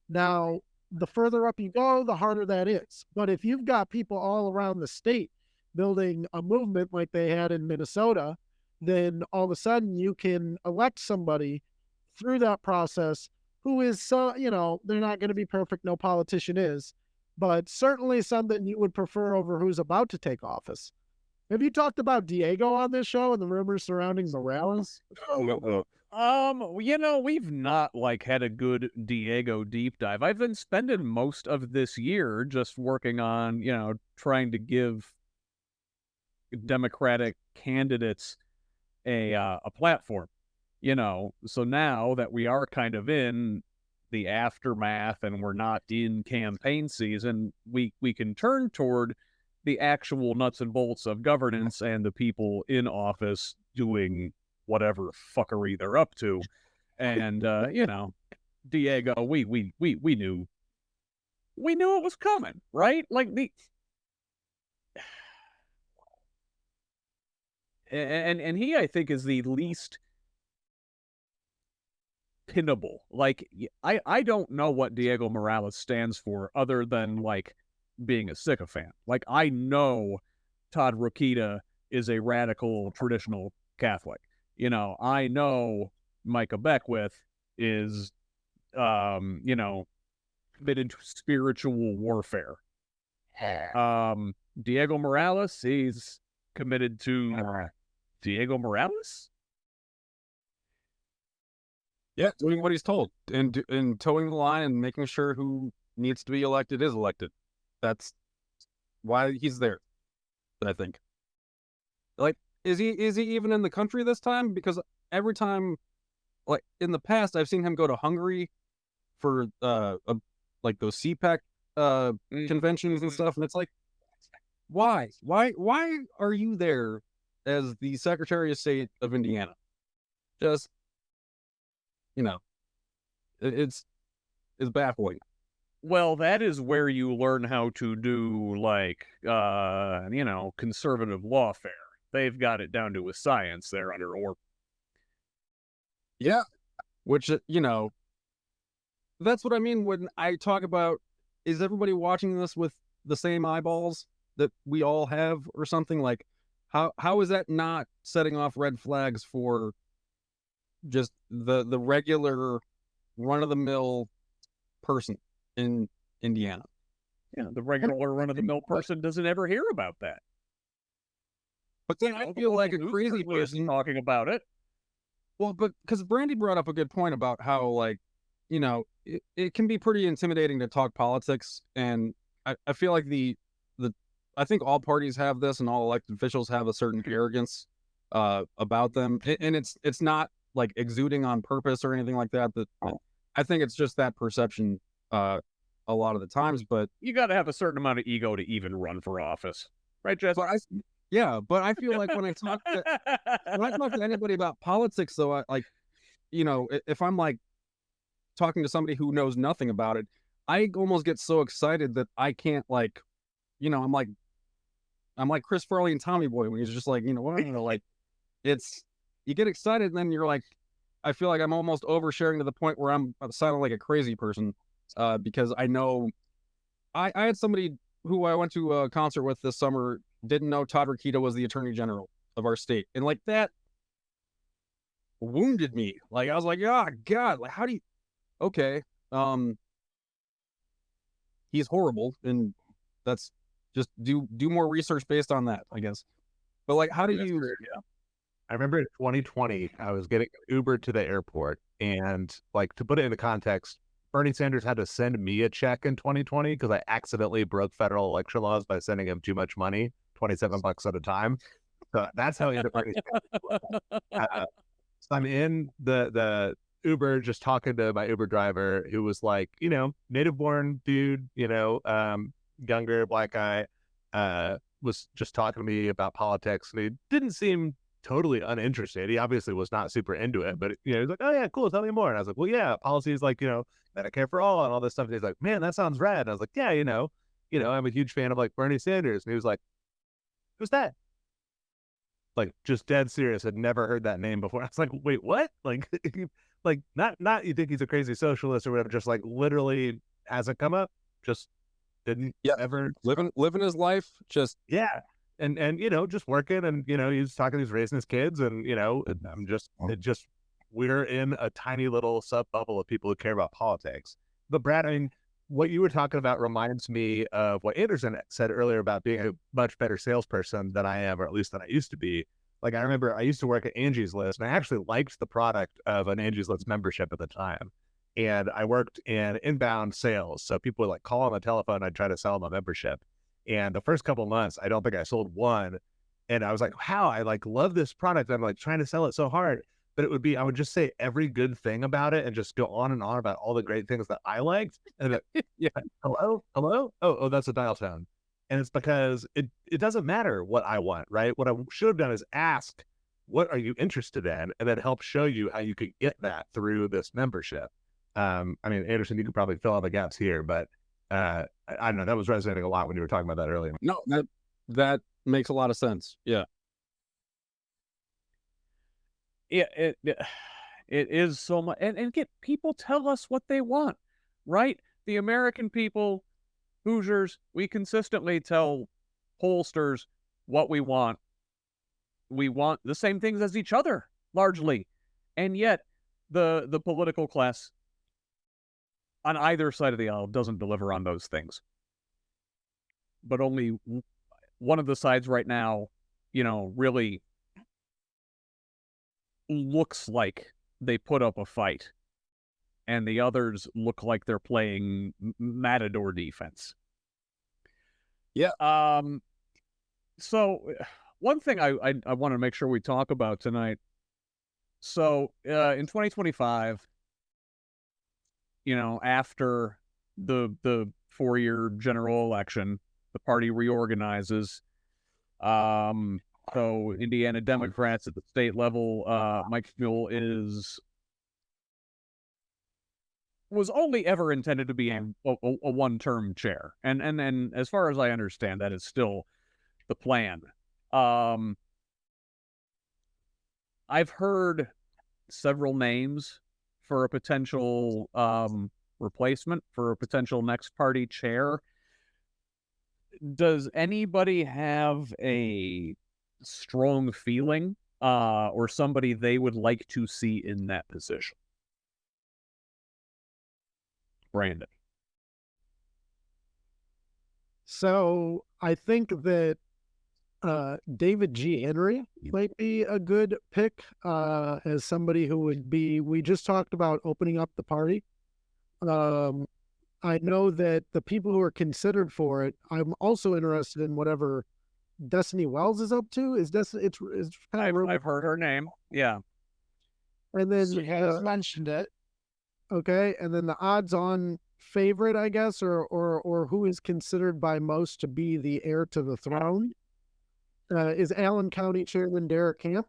Now, the further up you go, the harder that is. But if you've got people all around the state building a movement like they had in Minnesota, then all of a sudden you can elect somebody through that process who is, they're not going to be perfect. No politician is, but certainly something you would prefer over who's about to take office. Have you talked about Diego on this show and the rumors surrounding Morales? We've not had a good Diego deep dive. I've been spending most of this year just working on, trying to give Democratic candidates a platform. So now that we are kind of in the aftermath and we're not in campaign season, we can turn toward the actual nuts and bolts of governance and the people in office doing whatever fuckery they're up to. And Diego, we knew it was coming, right? And he, I think, is the least pinnable. I don't know what Diego Morales stands for other than being a sycophant. I know Todd Rokita is a radical traditional Catholic. I know Micah Beckwith is committed to spiritual warfare. Diego Morales, he's committed to Diego Morales? Yeah, doing what he's told and towing the line and making sure who needs to be elected is elected. That's why he's there, I think. Is he even in the country this time? Because every time, in the past, I've seen him go to Hungary for those CPAC conventions and stuff, and it's why are you there as the Secretary of State of Indiana? Just it's baffling. Well, that is where you learn how to do conservative lawfare. They've got it down to a science there under Orp. Yeah, which that's what I mean when I talk about, is everybody watching this with the same eyeballs that we all have or something? How is that not setting off red flags for just the regular run-of-the-mill person in Indiana? Yeah, the regular run-of-the-mill person doesn't ever hear about that. But then I feel like a crazy person talking about it. Well, but because Brandy brought up a good point about how you know, it can be pretty intimidating to talk politics. And I feel like I think all parties have this, and all elected officials have a certain arrogance about them. And it's not like exuding on purpose or anything like that. But I think it's just that perception a lot of the times. But You got to have a certain amount of ego to even run for office, right, Jess? but I feel like when I talk to anybody about politics, though, if I'm like talking to somebody who knows nothing about it, I almost get so excited that I can't I'm like Chris Farley and Tommy Boy when he's just like, like you get excited and then you're like, I feel like I'm almost oversharing to the point where I'm sounding like a crazy person because I know I had somebody who I went to a concert with this summer didn't know Todd Rokita was the Attorney General of our state, and like that wounded me. Like I was like, oh God, like how do you? Okay, he's horrible, and that's just do more research based on that, I guess. But like, how do you? Yeah. I remember in 2020, I was getting an Uber to the airport, and like to put it into context, Bernie Sanders had to send me a check in 2020 because I accidentally broke federal election laws by sending him too much money, $27 at a time. So that's how he ended up. So I'm in the Uber, just talking to my Uber driver, who was like, native born dude, younger black guy, was just talking to me about politics, and he didn't seem totally uninterested. He obviously was not super into it, but he's like, oh yeah, cool, tell me more. And I was like, well, yeah, policies like Medicare for all and all this stuff. And he's like, man, that sounds rad. And I was like, yeah, I'm a huge fan of like Bernie Sanders. And he was like, who's that? Like just dead serious. Had never heard that name before. I was like, wait, what? Like, like not you think he's a crazy socialist or whatever. Just like literally hasn't come up. Just didn't ever living his life. Just and just working, and he's talking, he's raising his kids, and we're in a tiny little sub bubble of people who care about politics. But Brad, I mean, what you were talking about reminds me of what Anderson said earlier about being a much better salesperson than I am, or at least than I used to be. Like I remember I used to work at Angie's List, and I actually liked the product of an Angie's List membership at the time. And I worked in inbound sales, so people would like call on the telephone. I'd try to sell them a membership. And the first couple of months, I don't think I sold one. And I was like, wow, I like love this product. I'm like trying to sell it so hard. But I would just say every good thing about it and just go on and on about all the great things that I liked. And hello? Oh, that's a dial tone. And it's because it doesn't matter what I want, right? What I should have done is ask, what are you interested in? And then help show you how you could get that through this membership. I mean, Anderson, you could probably fill all the gaps here, but I don't know. That was resonating a lot when you were talking about that earlier. No, that makes a lot of sense. Yeah. Yeah, it is so much. And again, people tell us what they want, right? The American people, Hoosiers, we consistently tell pollsters what we want. We want the same things as each other, largely. And yet, the political class on either side of the aisle doesn't deliver on those things. But only one of the sides right now, really looks like they put up a fight, and the others look like they're playing matador defense. Yeah. So one thing I want to make sure we talk about tonight. So in 2025, after the 4-year general election, the party reorganizes. So Indiana Democrats at the state level, Mike Fuel was only ever intended to be a one-term chair, and as far as I understand, that is still the plan. I've heard several names for a potential replacement, for a potential next party chair. Does anybody have a strong feeling or somebody they would like to see in that position? Brandon. So I think that David G. Andrea might be a good pick as somebody who would be, we just talked about opening up the party. I know that the people who are considered for it, I'm also interested in whatever Destiny Wells is up to. Is Destiny? It's kind of I've heard her name. Yeah. and then She has mentioned it. okay, and then the odds-on favorite, I guess, or who is considered by most to be the heir to the throne, is Allen County Chairman Derek Camp.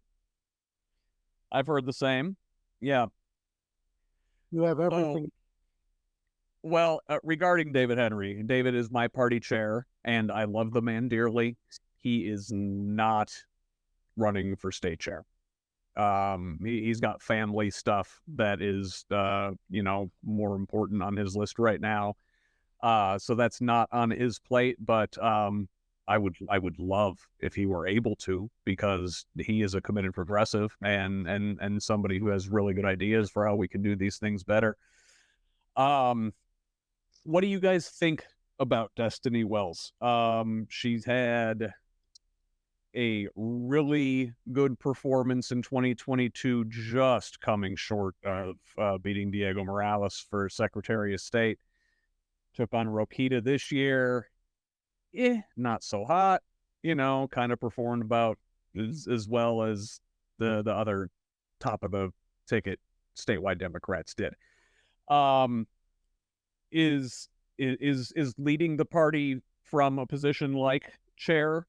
I've heard the same. Yeah. You have everything. Well, regarding David Henry, David is my party chair, and I love the man dearly. He is not running for state chair. He's got family stuff that is, more important on his list right now. So that's not on his plate, but I would love if he were able to, because he is a committed progressive and somebody who has really good ideas for how we can do these things better. What do you guys think about Destiny Wells? She's had a really good performance in 2022, just coming short of beating Diego Morales for Secretary of State. Took on Rokita this year. Not so hot. Kind of performed about as well as the other top of the ticket statewide Democrats did. Is leading the party from a position like chair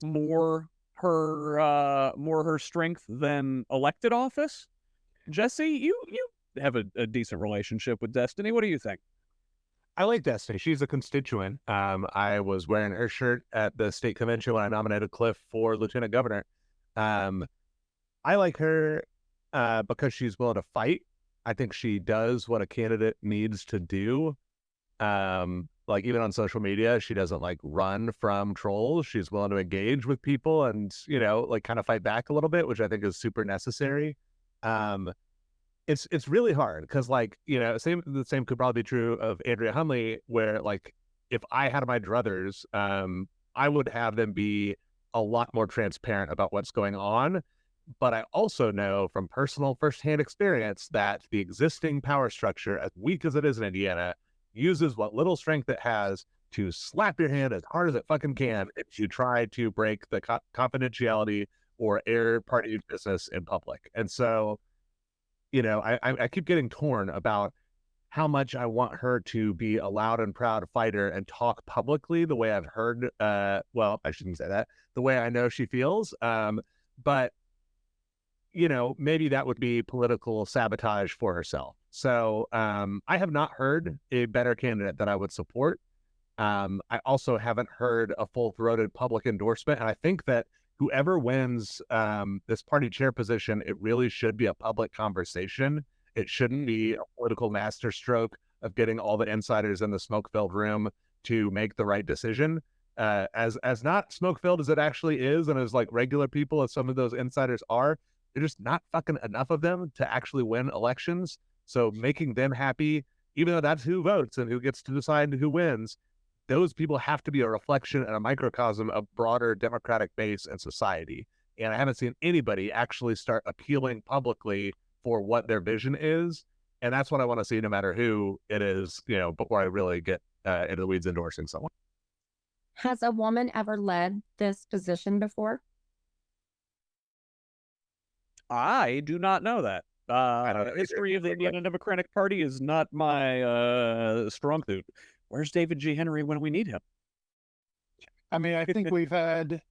more her strength than elected office? Jesse, you have a decent relationship with Destiny. What do you think? I like Destiny. She's a constituent. I was wearing her shirt at the state convention when I nominated Clif for lieutenant governor. I like her because she's willing to fight. I think she does what a candidate needs to do. Like even on social media, she doesn't like run from trolls. She's willing to engage with people and, like kind of fight back a little bit, which I think is super necessary. It's really hard because the same could probably be true of Andrea Hunley, where like if I had my druthers, I would have them be a lot more transparent about what's going on. But I also know from personal firsthand experience that the existing power structure, as weak as it is in Indiana, uses what little strength it has to slap your hand as hard as it fucking can if you try to break the confidentiality or air party business in public. And so, I keep getting torn about how much I want her to be a loud and proud fighter and talk publicly the way I've heard, well, I shouldn't say that, the way I know she feels. But maybe that would be political sabotage for herself. So I have not heard a better candidate that I would support. I also haven't heard a full-throated public endorsement. And I think that whoever wins this party chair position, it really should be a public conversation. It shouldn't be a political masterstroke of getting all the insiders in the smoke-filled room to make the right decision. As not smoke-filled as it actually is, and as like regular people as some of those insiders are, there's just not fucking enough of them to actually win elections. So making them happy, even though that's who votes and who gets to decide who wins, those people have to be a reflection and a microcosm of broader Democratic base and society. And I haven't seen anybody actually start appealing publicly for what their vision is. And that's what I want to see no matter who it is, before I really get into the weeds endorsing someone. Has a woman ever led this position before? I do not know that. I don't know History of the Indiana Democratic Party is not my strong suit. Where's David G. Henry when we need him? I mean, I think we've had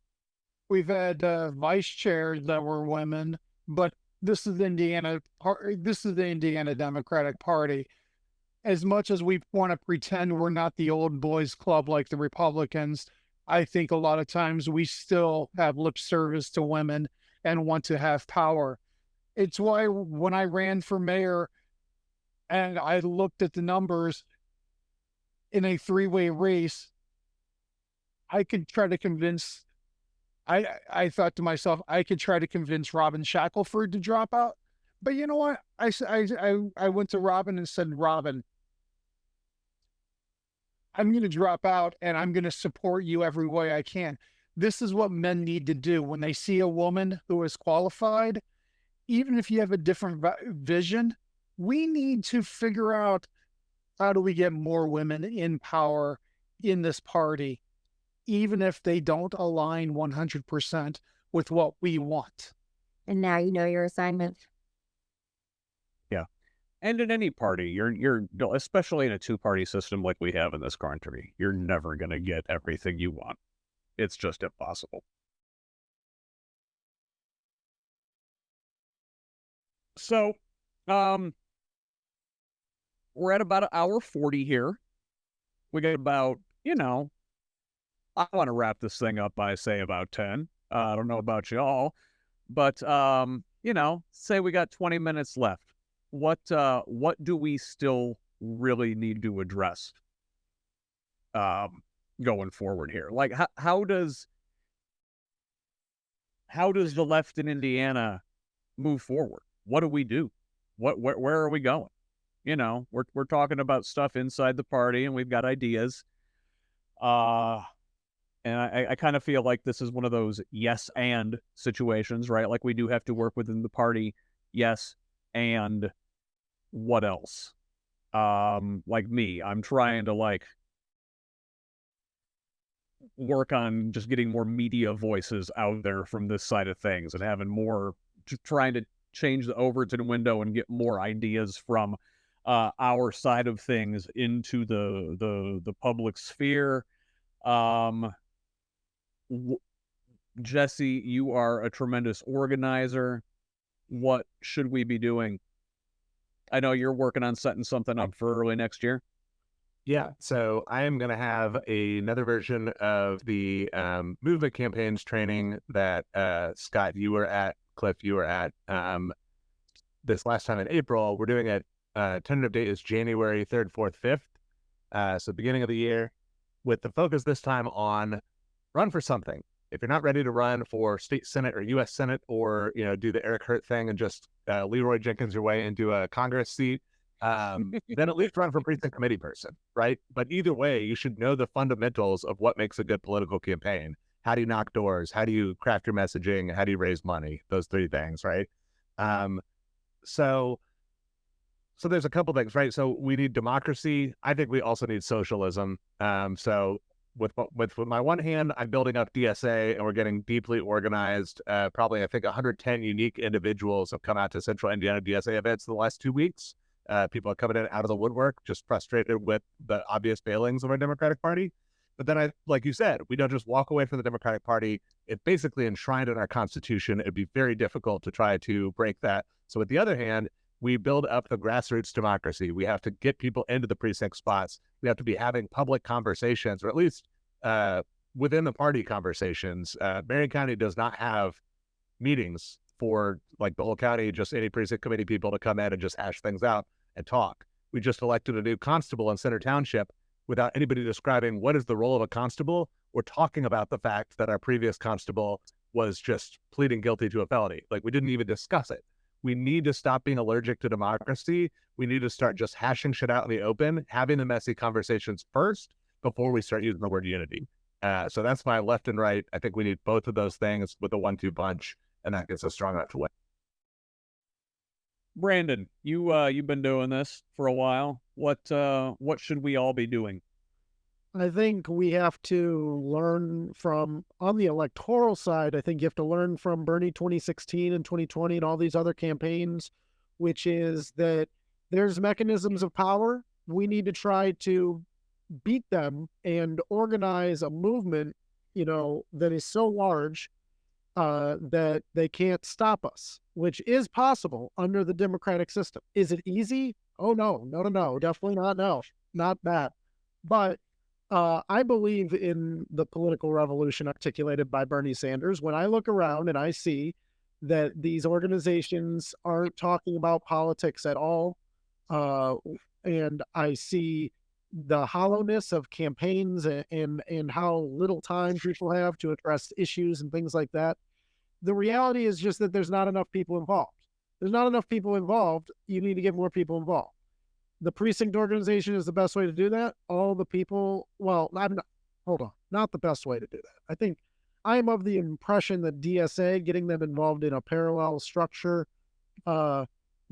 vice chairs that were women, but this is the Indiana Democratic Party. As much as we want to pretend we're not the old boys club like the Republicans, I think a lot of times we still have lip service to women and want to have power. It's why when I ran for mayor and I looked at the numbers in a three-way race, I could try to convince, I thought to myself, I could try to convince Robin Shackelford to drop out. But you know what? I went to Robin and said, Robin, I'm going to drop out and I'm going to support you every way I can. This is what men need to do when they see a woman who is qualified. Even if you have a different vision, we need to figure out how do we get more women in power in this party, even if they don't align 100% with what we want. And now you know your assignment. Yeah. And in any party, you're especially in a two-party system like we have in this country, you're never going to get everything you want. It's just impossible. So, we're at about 1:40 here. We got about, I want to wrap this thing up by, say, about 10. I don't know about y'all, but, say we got 20 minutes left. What do we still really need to address going forward here? Like, how does the left in Indiana move forward? What do we do? Where are we going? We're talking about stuff inside the party, and we've got ideas. And I kind of feel like this is one of those yes and situations, right? Like we do have to work within the party. Yes, and what else? Like me, I'm trying to work on just getting more media voices out there from this side of things and having more, trying to change the Overton window and get more ideas from our side of things into the public sphere. Jesse, you are a tremendous organizer. What should we be doing? I know you're working on setting something up for early next year. Yeah, so I am going to have another version of the movement campaigns training that Scott, you were at, Clif, you were at this last time in April. We're doing it. Tentative date is January 3rd, 4th, 5th. So beginning of the year, with the focus this time on run for something. If you're not ready to run for state Senate or U.S. Senate or, do the Erik Hurt thing and just Leroy Jenkins your way into a Congress seat, then at least run for precinct committee person, right? But either way, you should know the fundamentals of what makes a good political campaign. How do you knock doors? How do you craft your messaging? How do you raise money? Those three things, right? So there's a couple things, right? So we need democracy. I think we also need socialism. So with my one hand, I'm building up DSA and we're getting deeply organized. Probably, I think 110 unique individuals have come out to Central Indiana DSA events in the last 2 weeks. People are coming in out of the woodwork, just frustrated with the obvious failings of our Democratic Party. But then, like you said, we don't just walk away from the Democratic Party. It's basically enshrined in our Constitution. It'd be very difficult to try to break that. So with the other hand, we build up the grassroots democracy. We have to get people into the precinct spots. We have to be having public conversations, or at least within the party conversations. Marion County does not have meetings for the whole county, just any precinct committee people to come in and just hash things out and talk. We just elected a new constable in Center Township without anybody describing what is the role of a constable. We're talking about the fact that our previous constable was just pleading guilty to a felony. We didn't even discuss it. We need to stop being allergic to democracy. We need to start just hashing shit out in the open, having the messy conversations first before we start using the word unity. So that's my left and right. I think we need both of those things with a 1-2 punch, and that gets us strong enough to win. Brandon, you've been doing this for a while. What should we all be doing? I think we have to learn from, on the electoral side, I think you have to learn from Bernie 2016 and 2020 and all these other campaigns, which is that there's mechanisms of power. We need to try to beat them and organize a movement, that is so large that they can't stop us, which is possible under the democratic system. Is it easy? Oh, no, definitely not. No, not that. But I believe in the political revolution articulated by Bernie Sanders. When I look around and I see that these organizations aren't talking about politics at all, and I see the hollowness of campaigns and how little time people have to address issues and things like that, the reality is just that there's not enough people involved. There's not enough people involved. You need to get more people involved. The precinct organization is the best way to do that. All the people, not the best way to do that. I think I am of the impression that DSA, getting them involved in a parallel structure,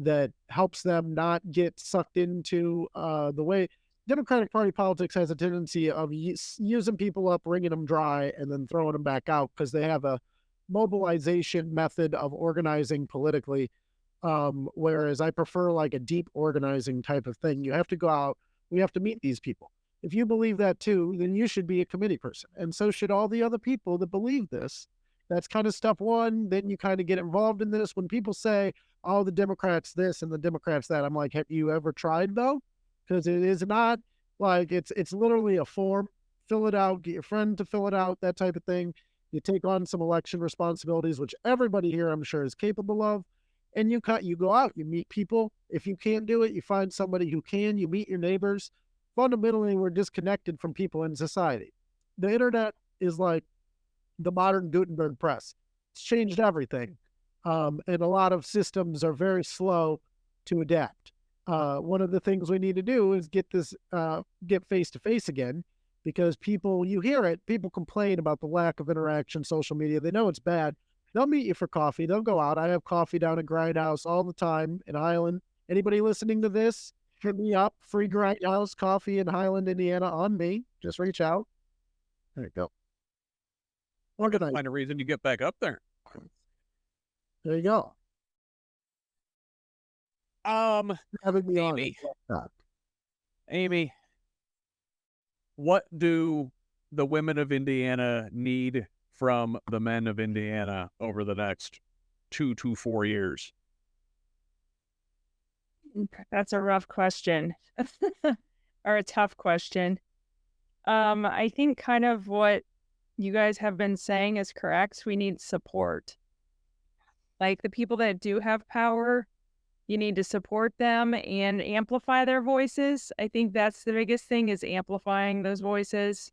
that helps them not get sucked into the way Democratic Party politics has a tendency of using people up, wringing them dry, and then throwing them back out because they have a mobilization method of organizing politically. Whereas I prefer like a deep organizing type of thing. You have to go out. We have to meet these people. If you believe that too, then you should be a committee person. And so should all the other people that believe this. That's kind of step one. Then you kind of get involved in this. When people say, oh, the Democrats this and the Democrats that, I'm like, have you ever tried though? Because it is not like it's literally a form. Fill it out, get your friend to fill it out, that type of thing. You take on some election responsibilities, which everybody here I'm sure is capable of. And you go out, you meet people. If you can't do it, you find somebody who can, you meet your neighbors. Fundamentally, we're disconnected from people in society. The internet is like the modern Gutenberg press. It's changed everything. And a lot of systems are very slow to adapt. One of the things we need to do is get face to face again, because people, you hear it, people complain about the lack of interaction, social media. They know it's bad. They'll meet you for coffee. They'll go out. I have coffee down at Grindhouse all the time in Highland. Anybody listening to this, hit me up. Free Grindhouse coffee in Highland, Indiana on me. Just reach out. There you go. Organize. Find a reason to get back up there. There you go. Having me on. Amy, what do the women of Indiana need from the men of Indiana over the next 2 to 4 years? That's a rough question or a tough question. I think kind of what you guys have been saying is correct. We need support. Like the people that do have power, you need to support them and amplify their voices. I think that's the biggest thing, is amplifying those voices.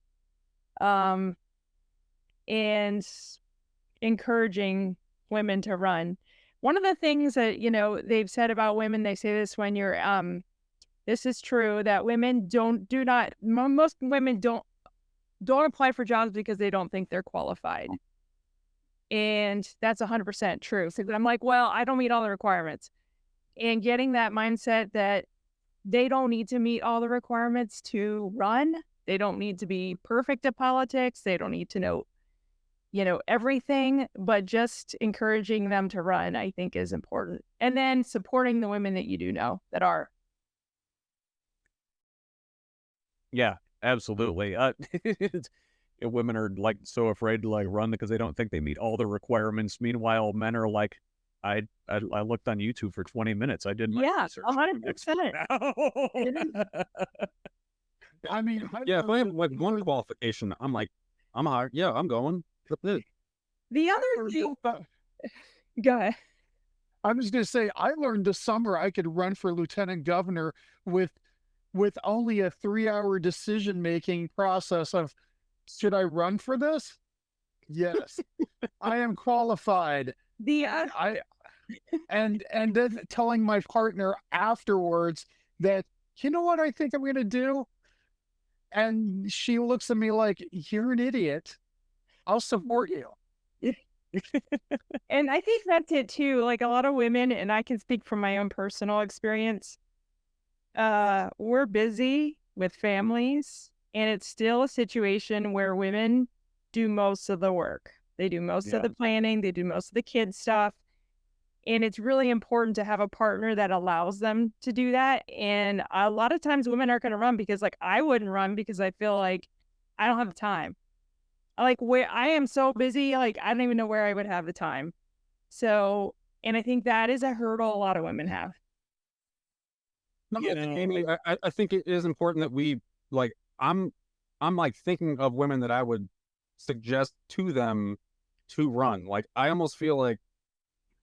And encouraging women to run. One of the things that, they've said about women, they say this when you're, this is true, that women most women don't apply for jobs because they don't think they're qualified. And that's 100% true. So I'm like, well, I don't meet all the requirements. And getting that mindset that they don't need to meet all the requirements to run. They don't need to be perfect at politics. They don't need to know everything, but just encouraging them to run, I think, is important. And then supporting the women that you do know that are. Yeah, absolutely. Women are like so afraid to like run because they don't think they meet all the requirements. Meanwhile, men are like, I looked on YouTube for 20 minutes. I did my research. 100%. I mean, yeah, if I have like one qualification, I'm like, I'm hired. Yeah, I'm going. The other thing, go ahead. I'm just going to say, I learned this summer I could run for lieutenant governor with only a 3-hour decision-making process of, should I run for this? Yes, I am qualified. And then telling my partner afterwards that, you know what I think I'm going to do? And she looks at me like, you're an idiot. I'll support you. And I think that's it too. Like a lot of women, and I can speak from my own personal experience, we're busy with families, and it's still a situation where women do most of the work. They do most of the planning. They do most of the kid stuff. And it's really important to have a partner that allows them to do that. And a lot of times women aren't going to run because, like, I wouldn't run because I feel like I don't have the time. Like, where I am so busy, like, I don't even know where I would have the time. So, and I think that is a hurdle a lot of women have. No, Amy, I think it is important that we, like, I'm like thinking of women that I would suggest to them to run. Like, I almost feel like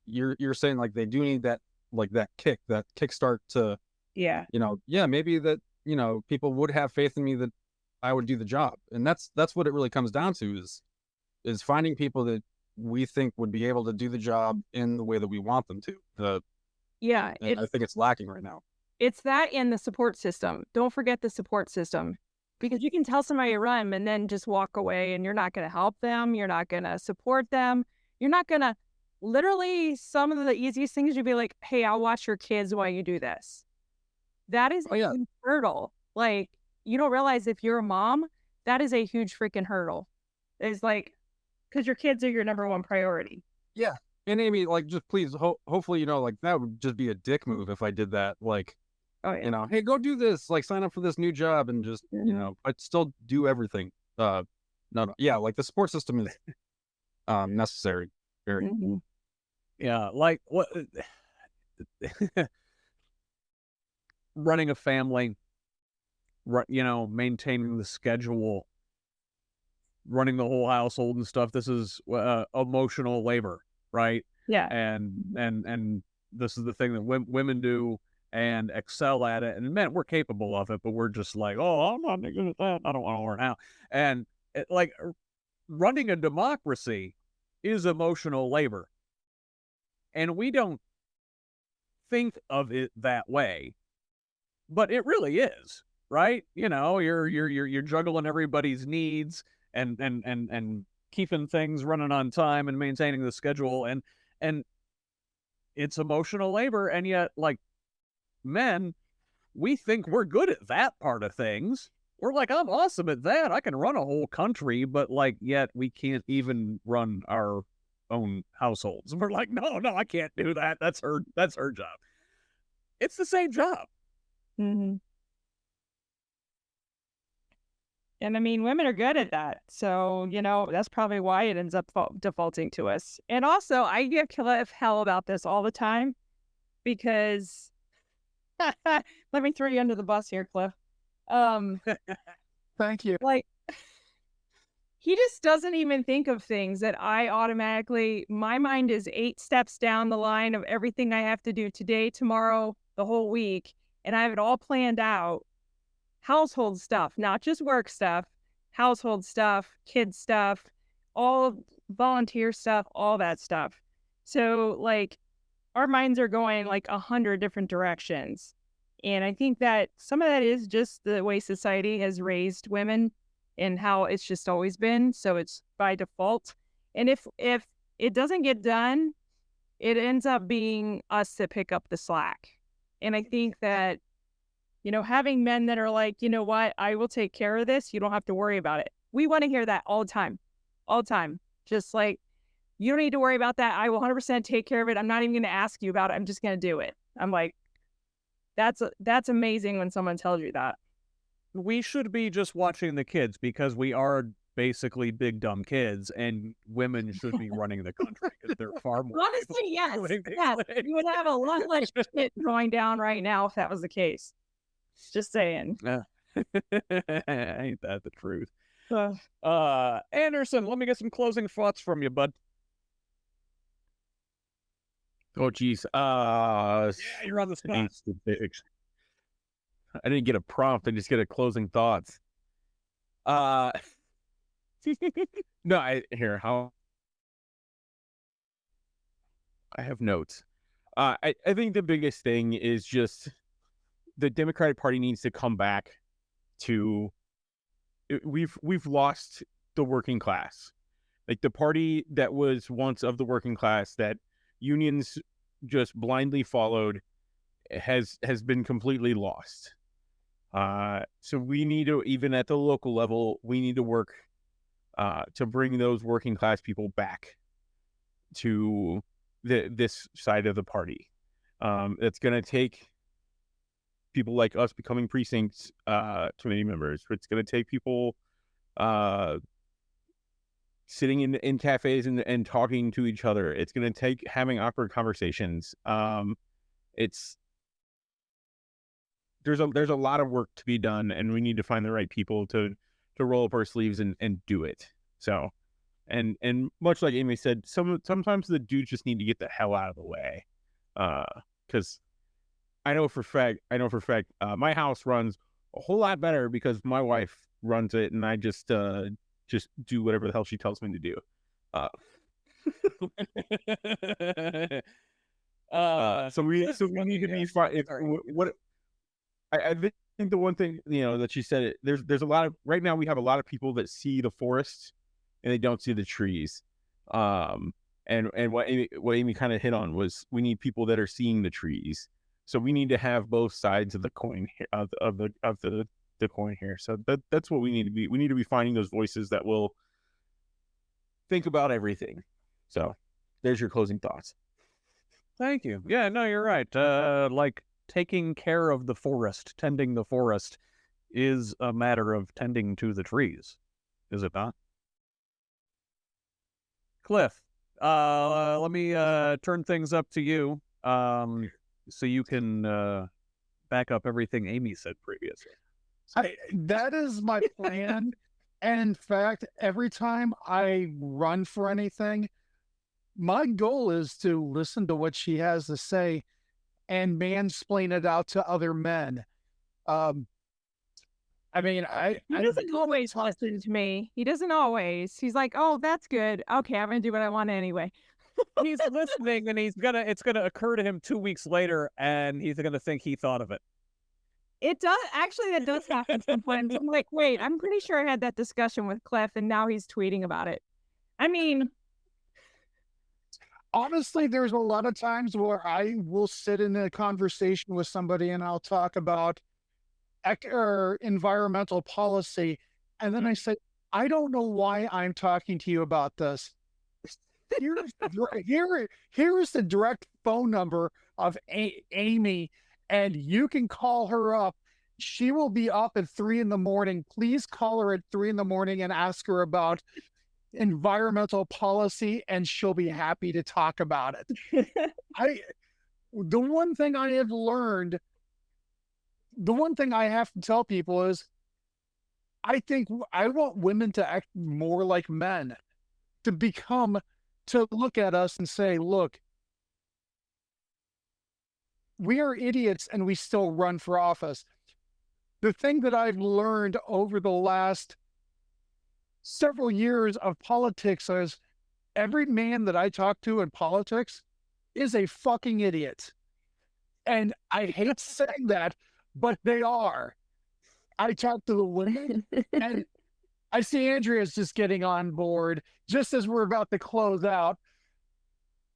you're saying like they do need that, like that kickstart to, maybe that, people would have faith in me that I would do the job. And that's what it really comes down to is finding people that we think would be able to do the job in the way that we want them to. I think it's lacking right now. It's that and the support system. Don't forget the support system, because you can tell somebody to run and then just walk away, and you're not going to help them. You're not going to support them. You're not going to literally some of the easiest things you'd be like, hey, I'll watch your kids while you do this. That is a huge hurdle. Like, you don't realize if you're a mom, that is a huge freaking hurdle. It's like, because your kids are your number one priority. Yeah. And Amy, like, just please, hopefully, you know, like, that would just be a dick move if I did that. Like, you know, hey, go do this, like, sign up for this new job and just, you know, I'd still do everything. No, yeah, like, the support system is necessary. Very. Yeah, like what running a family, you know, maintaining the schedule, running the whole household and stuff. This is emotional labor, right? Yeah. And this is the thing that women do and excel at it. And men, we're capable of it, but we're just like, oh, I'm not good at that. I don't want to learn how. And like running a democracy is emotional labor. And we don't think of it that way, but it really is, right? You know, you're juggling everybody's needs and keeping things running on time and maintaining the schedule, and it's emotional labor. And yet, like, men, we think we're good at that part of things. We're like, I'm awesome at that. I can run a whole country, but like, yet we can't even run our own households. And we're like, no, I can't do that. That's her job. It's the same job. And I mean, women are good at that. So, you know, that's probably why it ends up defaulting to us. And also, I give Clif hell about this all the time because let me throw you under the bus here, Clif. Thank you. Like, he just doesn't even think of things that I automatically, my mind is 8 steps down the line of everything I have to do today, tomorrow, the whole week. And I have it all planned out. Household stuff, not just work stuff, household stuff, kid stuff, all volunteer stuff, all that stuff. So like our minds are going like 100 different directions. And I think that some of that is just the way society has raised women and how it's just always been. So it's by default. And if it doesn't get done, it ends up being us that pick up the slack. And I think that, you know, having men that are like, you know what, I will take care of this. You don't have to worry about it. We want to hear that all the time. All the time. Just like, you don't need to worry about that. I will 100% take care of it. I'm not even going to ask you about it. I'm just going to do it. I'm like, that's amazing when someone tells you that. We should be just watching the kids because we are basically big dumb kids, and women should be running the country because they're far more. Honestly, yes. Yes. You would have a lot less shit going down right now if that was the case. Just saying. Ain't that the truth? Anderson, let me get some closing thoughts from you, bud. Oh, geez. Yeah, you're on the spot. I didn't get a prompt. I just get a closing thoughts. No, I have notes. I think the biggest thing is just the Democratic Party needs to come back to. We've lost the working class, like the party that was once of the working class that unions just blindly followed has been completely lost. So we need to, even at the local level, we need to work to bring those working class people back to this side of the party. It's going to take people like us becoming precinct committee members. It's going to take people sitting in cafes and talking to each other. It's going to take having awkward conversations. There's a lot of work to be done, and we need to find the right people to roll up our sleeves and do it. So, and much like Amy said, sometimes the dudes just need to get the hell out of the way, because I know for a fact my house runs a whole lot better because my wife runs it, and I just do whatever the hell she tells me to do. So we need to be what I think the one thing, you know, that she said, there's a lot of, right now we have a lot of people that see the forest and they don't see the trees. And what Amy kind of hit on was we need people that are seeing the trees. So we need to have both sides of the coin here, of the coin here. So that's what we need to be. We need to be finding those voices that will think about everything. So there's your closing thoughts. Thank you. Yeah, no, you're right. Like taking care of the forest, tending the forest is a matter of tending to the trees, is it not? Clif, let me turn things up to you, so you can back up everything Amy said previously. That is my plan. And in fact, every time I run for anything, my goal is to listen to what she has to say and mansplain it out to other men. I mean, He doesn't always listen to me. He doesn't always. He's like, oh, that's good. Okay, I'm going to do what I want anyway. He's listening, and it's gonna occur to him 2 weeks later, and he's gonna think he thought of it. It does. Actually, that does happen sometimes. I'm like, wait, I'm pretty sure I had that discussion with Clif, and now he's tweeting about it. I mean, honestly, there's a lot of times where I will sit in a conversation with somebody and I'll talk about or environmental policy. And then I say, I don't know why I'm talking to you about this. Here's the direct phone number of Amy, and you can call her up. She will be up at 3 a.m. Please call her at 3 a.m. and ask her about environmental policy, and she'll be happy to talk about it. The one thing I have learned, the one thing I have to tell people is, I think I want women to act more like men, to look at us and say, look, we are idiots and we still run for office. The thing that I've learned over the last several years of politics is every man that I talk to in politics is a fucking idiot. And I hate saying that, but they are. I talk to the women and I see Andrea's just getting on board just as we're about to close out.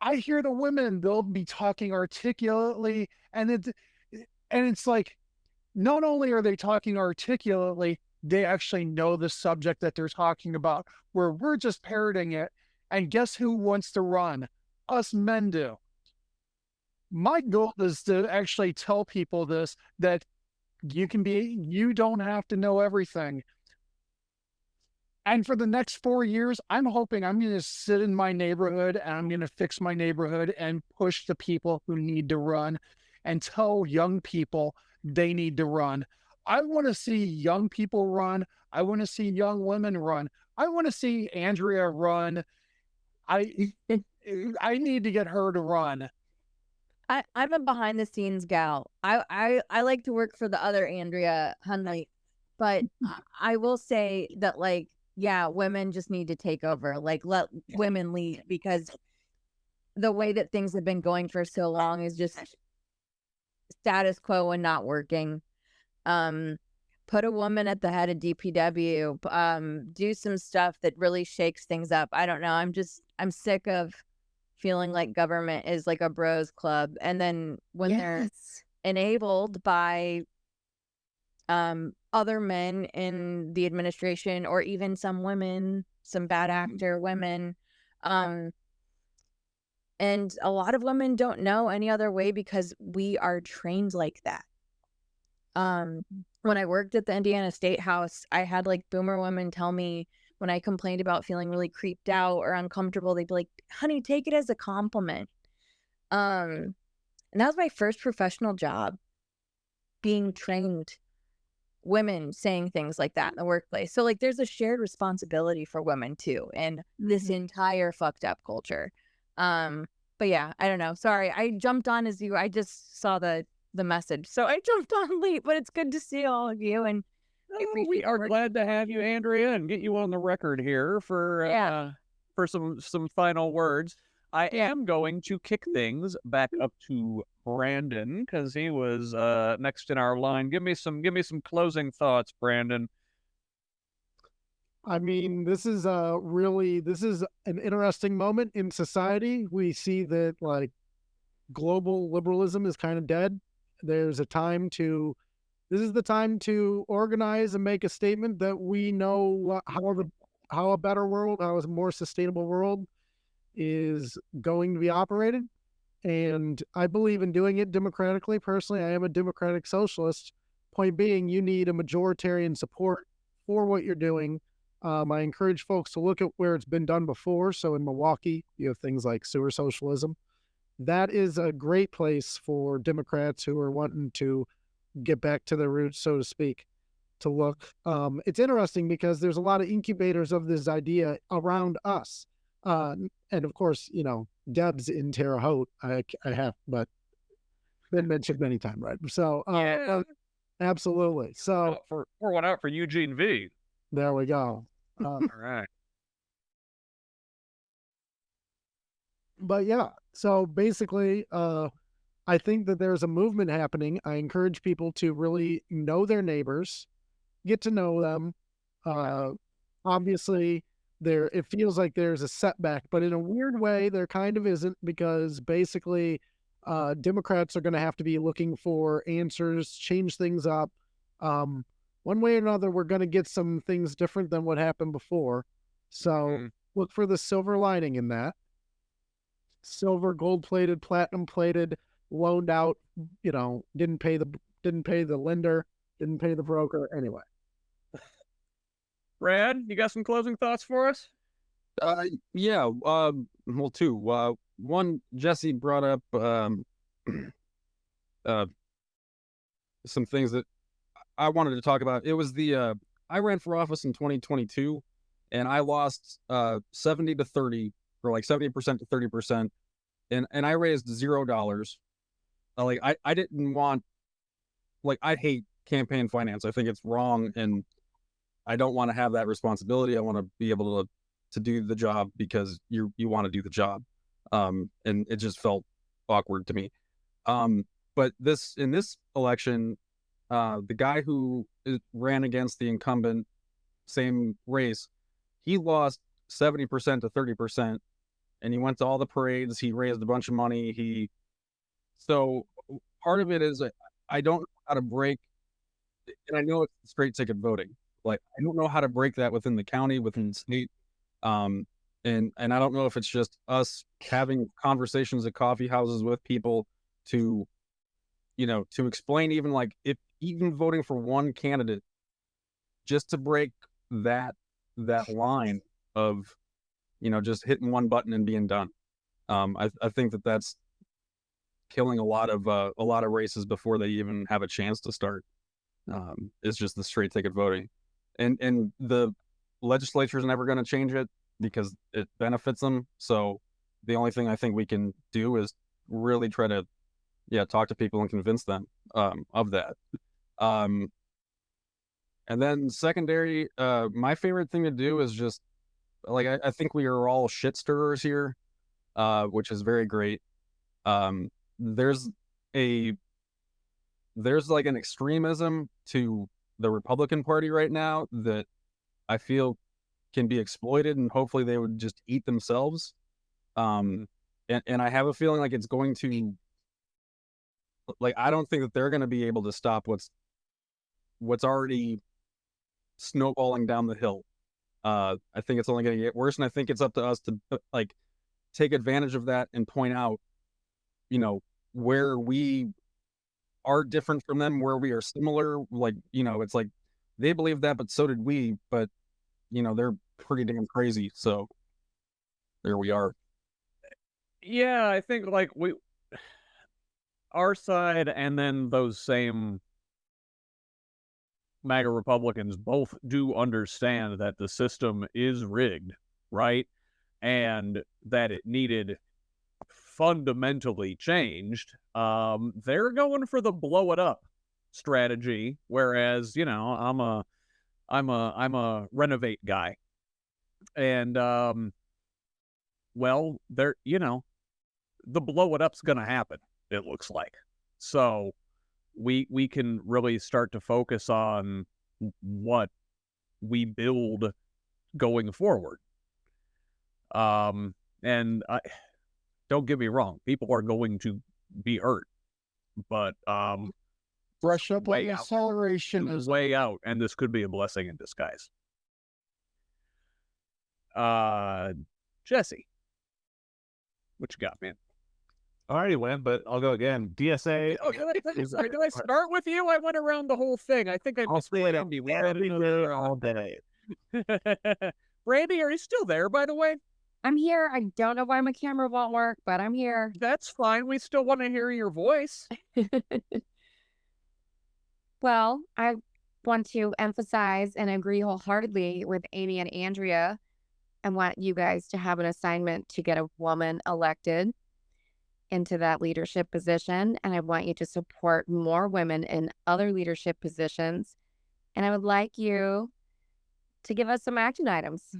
I hear the women, they'll be talking articulately, and it's like, not only are they talking articulately, they actually know the subject that they're talking about, where we're just parroting it. And guess who wants to run? Us men do. My goal is to actually tell people this, that you don't have to know everything. And for the next 4 years, I'm hoping I'm going to sit in my neighborhood and I'm going to fix my neighborhood and push the people who need to run and tell young people they need to run. I want to see young people run. I want to see young women run. I want to see Andrea run. I need to get her to run. I'm a behind the scenes gal. I like to work for the other Andrea Hunley, but I will say that, like, yeah, women just need to take over. Like, let women lead, because the way that things have been going for so long is just status quo and not working. Put a woman at the head of DPW, do some stuff that really shakes things up. I don't know. I'm sick of feeling like government is like a bros club. And then when they're enabled by other men in the administration, or even some women, some bad actor women, and a lot of women don't know any other way because we are trained like that. When I worked at the Indiana State House, I had like boomer women tell me, when I complained about feeling really creeped out or uncomfortable, they'd be like, honey, take it as a compliment. And that was my first professional job, being trained women saying things like that in the workplace. So like, there's a shared responsibility for women too, and this entire fucked up culture. But yeah, I don't know. Sorry, I jumped on as I just saw the message, so I jumped on late. But it's good to see all of you, and we are glad to have you, Andrea, and get you on the record here for some final words. I am going to kick things back up to Brandon, because he was next in our line. Give me some closing thoughts, Brandon. I mean, this is an interesting moment in society. We see that like global liberalism is kind of dead. There's a time to This is the time to organize and make a statement that we know how a better world, how a more sustainable world is going to be operated. And I believe in doing it democratically. Personally, I am a democratic socialist. Point being, you need a majoritarian support for what you're doing. I encourage folks to look at where it's been done before. So in Milwaukee, you have things like sewer socialism. That is a great place for Democrats who are wanting to get back to their roots, so to speak, to look. It's interesting because there's a lot of incubators of this idea around us. And of course, Deb's in Terre Haute. I have, but been mentioned many times, right? So, absolutely. So, pour one out for Eugene V. There we go. All right. But yeah, so basically, I think that there's a movement happening. I encourage people to really know their neighbors, get to know them. Obviously, it feels like there's a setback, but in a weird way, there kind of isn't, because basically, Democrats are going to have to be looking for answers, change things up. One way or another, we're going to get some things different than what happened before. So look for the silver lining in that. Silver, gold-plated, platinum-plated, loaned out, didn't pay the lender, didn't pay the broker. Anyway. Brad, you got some closing thoughts for us? Yeah. Well, two. One, Jesse brought up some things that I wanted to talk about. It was I ran for office in 2022, and I lost 70 to 30, or like 70% to 30%, and I raised $0. Like I didn't want, like, I hate campaign finance. I think it's wrong, and I don't want to have that responsibility. I want to be able to do the job because you want to do the job. And it just felt awkward to me. But in this election, the guy who ran against the incumbent, same race, he lost 70% to 30%, and he went to all the parades. He raised a bunch of money. So part of it is I don't know how to break, and I know it's straight ticket voting. Like, I don't know how to break that within the county, within the state. And I don't know if it's just us having conversations at coffee houses with people to explain, even like, if even voting for one candidate, just to break that line of, just hitting one button and being done. I think that's killing a lot of races before they even have a chance to start. It's just the straight ticket voting, and the legislature is never going to change it because it benefits them. So the only thing I think we can do is really try to, talk to people and convince them of that. And then secondary, my favorite thing to do is just, like, I think we are all shit stirrers here, which is very great. There's like an extremism to the Republican Party right now that I feel can be exploited, and hopefully they would just eat themselves. And I have a feeling like it's going to, like, I don't think that they're going to be able to stop what's already snowballing down the hill. I think it's only going to get worse, and I think it's up to us to, like, take advantage of that and point out, where we are different from them, where we are similar. Like, it's like they believe that, but so did we. But they're pretty damn crazy. So there we are. Yeah, I think, like, our side and then those same MAGA Republicans both do understand that the system is rigged, right? And that it needed fundamentally changed. They're going for the blow it up strategy, whereas, I'm a renovate guy. And well, the blow it up's gonna happen, it looks like. So we can really start to focus on what we build going forward. And don't get me wrong, people are going to be hurt, but Brush up on way the out. acceleration is way out, and this could be a blessing in disguise. Jesse, what you got, man? I already went, but I'll go again. DSA. Oh, did I start with you? I went around the whole thing. I think I I'll say it Brandy. We all day. Brandy, are you still there, by the way? I'm here. I don't know why my camera won't work, but I'm here. That's fine. We still want to hear your voice. Well, I want to emphasize and agree wholeheartedly with Amy and Andrea. I want you guys to have an assignment to get a woman elected into that leadership position. And I want you to support more women in other leadership positions. And I would like you to give us some action items.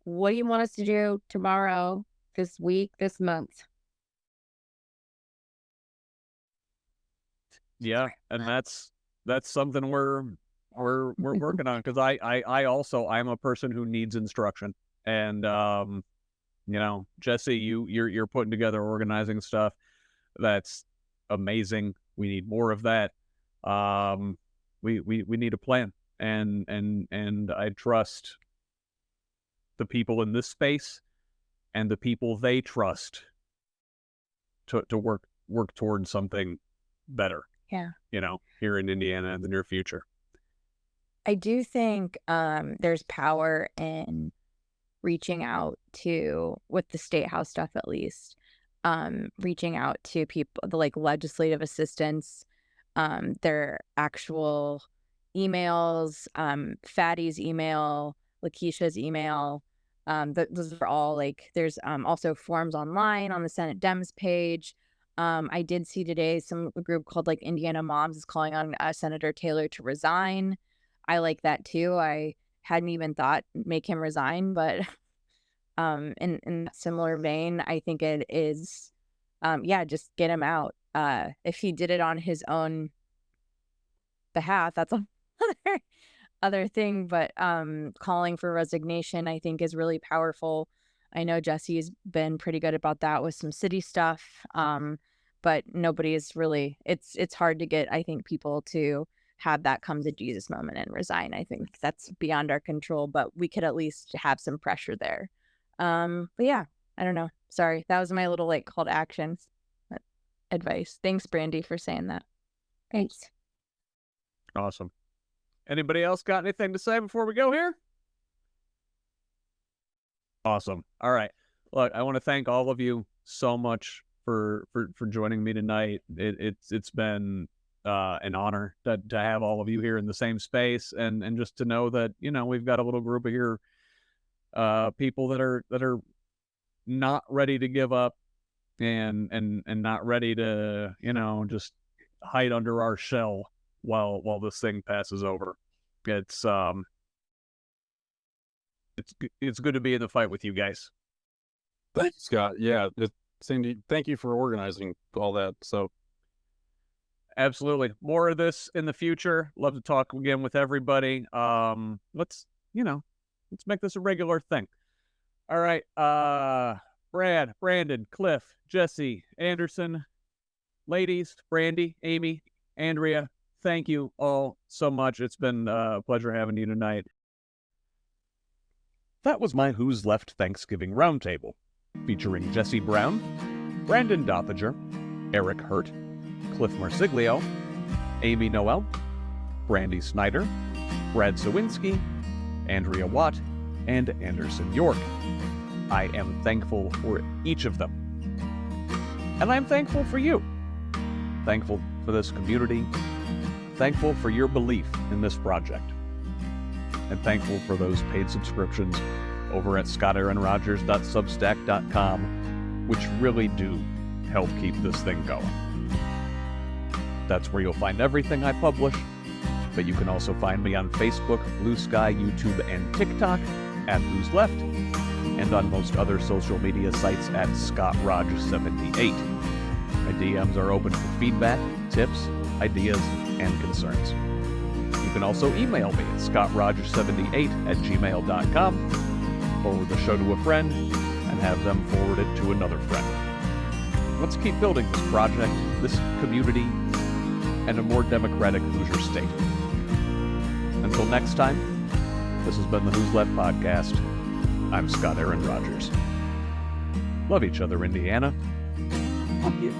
What do you want us to do tomorrow, this week, this month? Yeah, and that's something we're working on, because I'm a person who needs instruction, and Jesse, you're putting together organizing stuff. That's amazing. We need more of that. We need a plan, and I trust the people in this space and the people they trust to work towards something better. Yeah. Here in Indiana in the near future. I do think there's power in reaching out to, with the state house stuff at least, reaching out to people, the legislative assistants, their actual emails, Fatty's email, Lakeisha's email. Those are all there's also forms online on the Senate Dems page. I did see today a group called Indiana Moms is calling on Senator Taylor to resign. I like that too. I hadn't even thought make him resign, but in a similar vein, I think it is, just get him out. If he did it on his own behalf, that's other thing. But calling for resignation, I think, is really powerful. I know Jesse's been pretty good about that with some city stuff. But nobody is really, it's hard to get, I think, people to have that come to Jesus moment and resign. I think that's beyond our control, but we could at least have some pressure there. But yeah, I don't know. Sorry. That was my little call to action advice. Thanks, Brandy, for saying that. Thanks. Awesome. Anybody else got anything to say before we go here? Awesome. All right. Look, I want to thank all of you so much for joining me tonight. It's been an honor to have all of you here in the same space, and just to know that we've got a little group of here people that are not ready to give up and not ready to just hide under our shell while this thing passes over. It's good to be in the fight with you guys. Thanks, Scott. Yeah, Cindy, thank you for organizing all that. So, absolutely, more of this in the future. Love to talk again with everybody. Let's make this a regular thing. All right, Brad, Brandon, Clif, Jesse, Anderson, ladies, Brandy, Amy, Andrea, thank you all so much. It's been a pleasure having you tonight. That was my Who's Left Thanksgiving Roundtable, featuring Jesse Brown, Brandon Dothager, Erik Hurt, Clif Marsiglio, Amy Noel, Brandy Snider, Brad Sowinski, Andrea Watt, and Anderson York. I am thankful for each of them. And I'm thankful for you. Thankful for this community. Thankful for your belief in this project. And thankful for those paid subscriptions over at scottaaronrogers.substack.com, which really do help keep this thing going. That's where you'll find everything I publish, but you can also find me on Facebook, Blue Sky, YouTube, and TikTok at Who's Left, and on most other social media sites at ScottRog78. My DMs are open for feedback, tips, ideas, and concerns. You can also email me at scottrogers78@gmail.com, forward the show to a friend, and have them forward it to another friend. Let's keep building this project, this community, and a more democratic Hoosier state. Until next time, this has been the Who's Left podcast. I'm Scott Aaron Rogers. Love each other, Indiana. Love you.